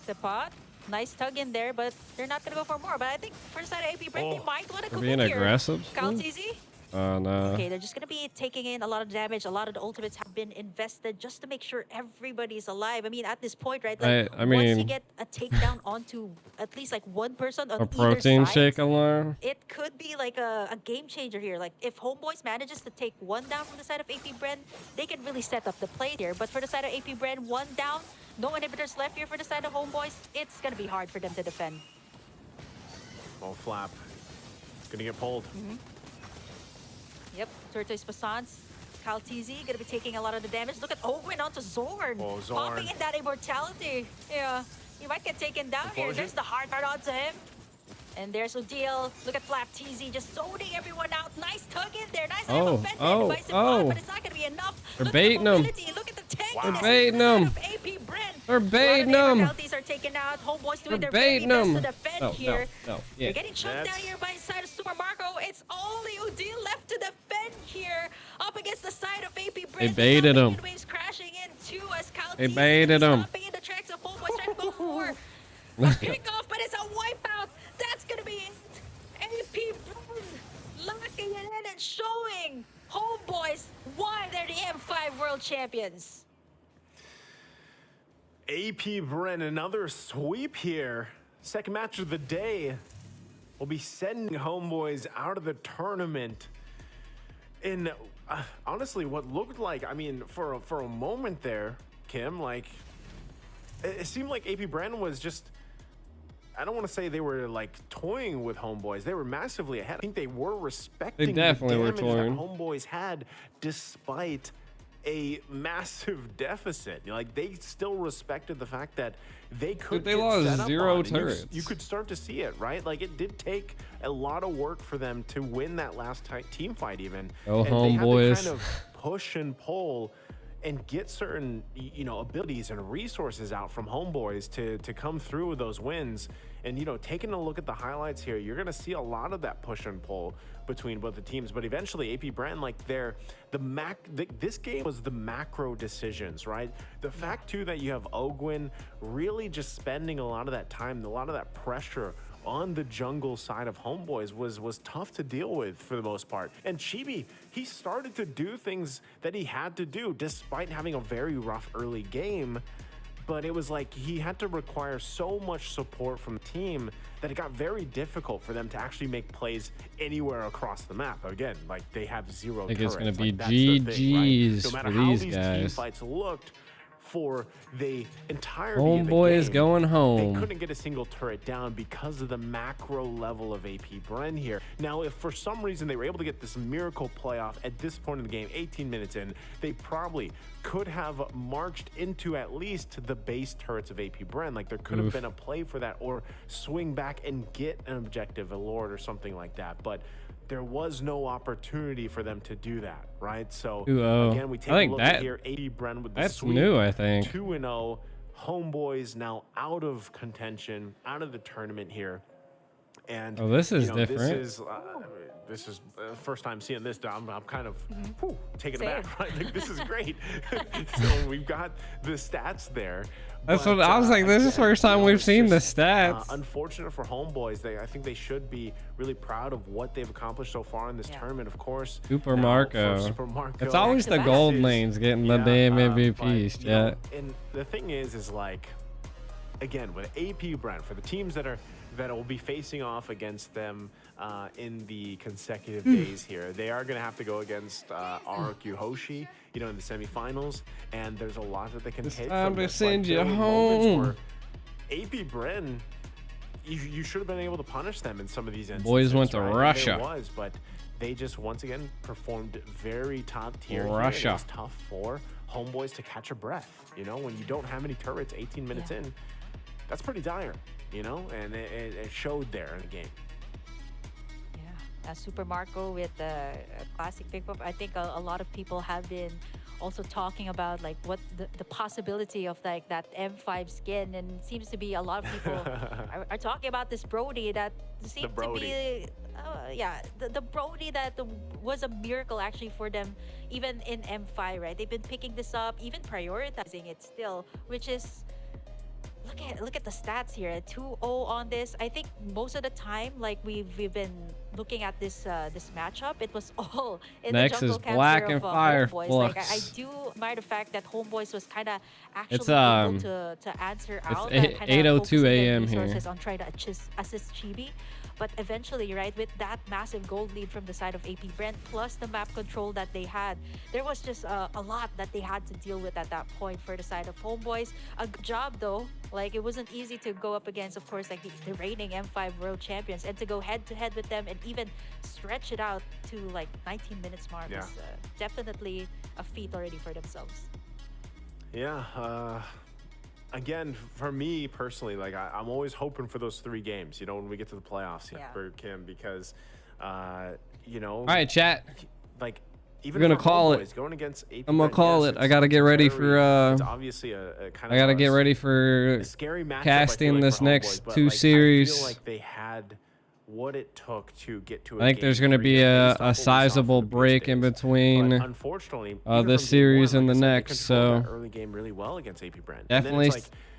Sepot. Nice tug in there, but they're not gonna go for more. But I think for the side of AP BREN, they might want to go being aggressive. Caltesi. Oh no. Okay, they're just gonna be taking in a lot of damage. A lot of the ultimates have been invested just to make sure everybody's alive. I mean, at this point, right? Like, I mean, once you get a takedown onto at least like one person on a either protein side, shake alarm. it could be like a game changer here. Like, if HomeBois manages to take one down from the side of AP BREN, they can really set up the play here. But for the side of AP BREN, one down, no inhibitors left here for the side of HomeBois. It's gonna be hard for them to defend. Oh, Flap. Gonna get pulled. Yep, Tortoise Passants. Kyle TZ gonna be taking a lot of the damage. Look at Owen onto Zorn. Oh, Zorn. Popping in that immortality. Yeah, he might get taken down here. There's the hard part onto him. And there's Odile. Look at Flap TZ just zoning everyone out. Nice tug in there. Nice but it's not gonna be enough. They're baiting him. Look at the tank. Wow. They're baiting him. AP BREN. They're baiting him. Immortalities are taken out. HomeBois doing They're their very baiting best him. to defend here. Yeah. They're getting choked down here by the side of Super Marco. It's only Odile left to defend here up against the side of AP BREN. They baited him. Waves crashing in too as Kyle They TZ baited him. stopping in the tracks of HomeBois trying to go for a kickoff, but it's a wipeout. That's gonna be it. AP BREN locking it in and showing HomeBois why they're the M5 World Champions. AP BREN, another sweep here. Second match of the day. Will be sending HomeBois out of the tournament in honestly what looked like, I mean, for a moment there, Kim, like it seemed like AP BREN was just, I don't want to say they were like toying with HomeBois. They were massively ahead. I think they were respecting They definitely the were damage toying. that HomeBois had despite a massive deficit. Like, they still respected the fact that they could. Dude, they lost 0 turrets. You could start to see it, right? Like, it did take a lot of work for them to win that last team fight, even. Oh, and HomeBois. they had to kind of push and pull and get certain, you know, abilities and resources out from HomeBois to come through with those wins. And, you know, taking a look at the highlights here, you're going to see a lot of that push and pull between both the teams. But eventually, AP BREN, like, this game was the macro decisions, right? The fact, too, that you have Ogwin really just spending a lot of that time, a lot of that pressure on the jungle side of HomeBois was tough to deal with for the most part. And Chibi, he started to do things that he had to do despite having a very rough early game. But it was like he had to require so much support from the team that it got very difficult for them to actually make plays anywhere across the map. Again, like, they have 0 I think turrets. it's gonna be Like, that's the thing, right? GGs No matter for how these these guys. team fights looked for the entirety of the HomeBois game, going home. they couldn't get a single turret down because of the macro level of AP BREN here. Now, if for some reason they were able to get this miracle playoff at this point in the game, 18 minutes in, they probably could have marched into at least the base turrets of AP BREN. Like, there could have been a play for that, or swing back and get an objective, a lord or something like that. But there was no opportunity for them to do that, right? So again, we take a look at here, AP BREN with the sweep. That's new, I think. 2-0. HomeBois now out of contention, out of the tournament here. And this is you know, different. This is first time seeing this. I'm kind of taken aback. Right? Like, this is great. So we've got the stats there. That's what I was like. This is the first time we've seen the stats. Unfortunate for HomeBois. I think they should be really proud of what they've accomplished so far in this tournament. Of course, Super Marco. It's always the gold lanes getting the damn MVPs. Yeah. And the thing is like, again, with AP BREN, for the teams that will be facing off against them in the consecutive days here, they are going to have to go against RQ Hoshi, you know, in the semifinals, and there's a lot that they can take time from to this. send Like, you there were moments home. where AP BREN, you should have been able to punish them in some of these instances. Boys went to right? Russia. There was, but they just once again performed very top tier. Russia. Here. It was tough for HomeBois to catch a breath. You know, when you don't have any turrets 18 minutes in, that's pretty dire, you know, and it showed there in the game. Yeah, Super Marco with a classic pick up. I think a lot of people have been also talking about like what the possibility of like that M5 skin, and it seems to be a lot of people are talking about this Brody that seemed to be the Brody that was a miracle actually for them even in M5, right? They've been picking this up, even prioritizing it still, which is look at the stats here. 2-0 on this. I think most of the time, like we've been looking at this this matchup, it was all in Next the jungle is camp Black here and of Fire HomeBois. Flux. Like I do admire the fact that HomeBois was kind of actually It's able to answer out. It's 8:02 a.m. here. On trying to assist Chibi. But eventually, right, with that massive gold lead from the side of AP BREN, plus the map control that they had, there was just a lot that they had to deal with at that point for the side of HomeBois. A good job, though. Like, it wasn't easy to go up against, of course, like the reigning M5 world champions, and to go head-to-head with them and even stretch it out to, like, 19 minutes mark is definitely a feat already for themselves. Yeah, again, for me personally, like I'm always hoping for those 3 games, you know, when we get to the playoffs for Kim, because, you know. All right, chat. Like, even we're gonna call it. Going against AP I'm gonna call it. I gotta get ready for. It's obviously a kind of. I gotta get ready for scary matchup, casting this next HomeBois, 2 like, series. I feel like they had what it took to get to. I think there's going to be a sizable break in between this series and the next, so early game really well against AP BREN. Definitely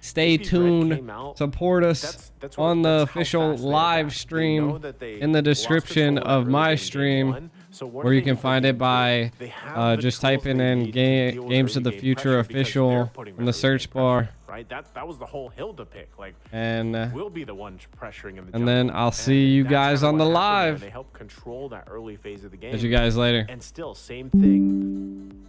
stay tuned. Support us on the official live stream in the description of my stream, where you can find it by just typing in Games of the Future official in the search bar. Right, that was the whole hill to pick. Like, and we'll be the ones pressuring in the and then I'll see you guys on the live. They help control that early phase of the game. Catch you guys later. And still, same thing.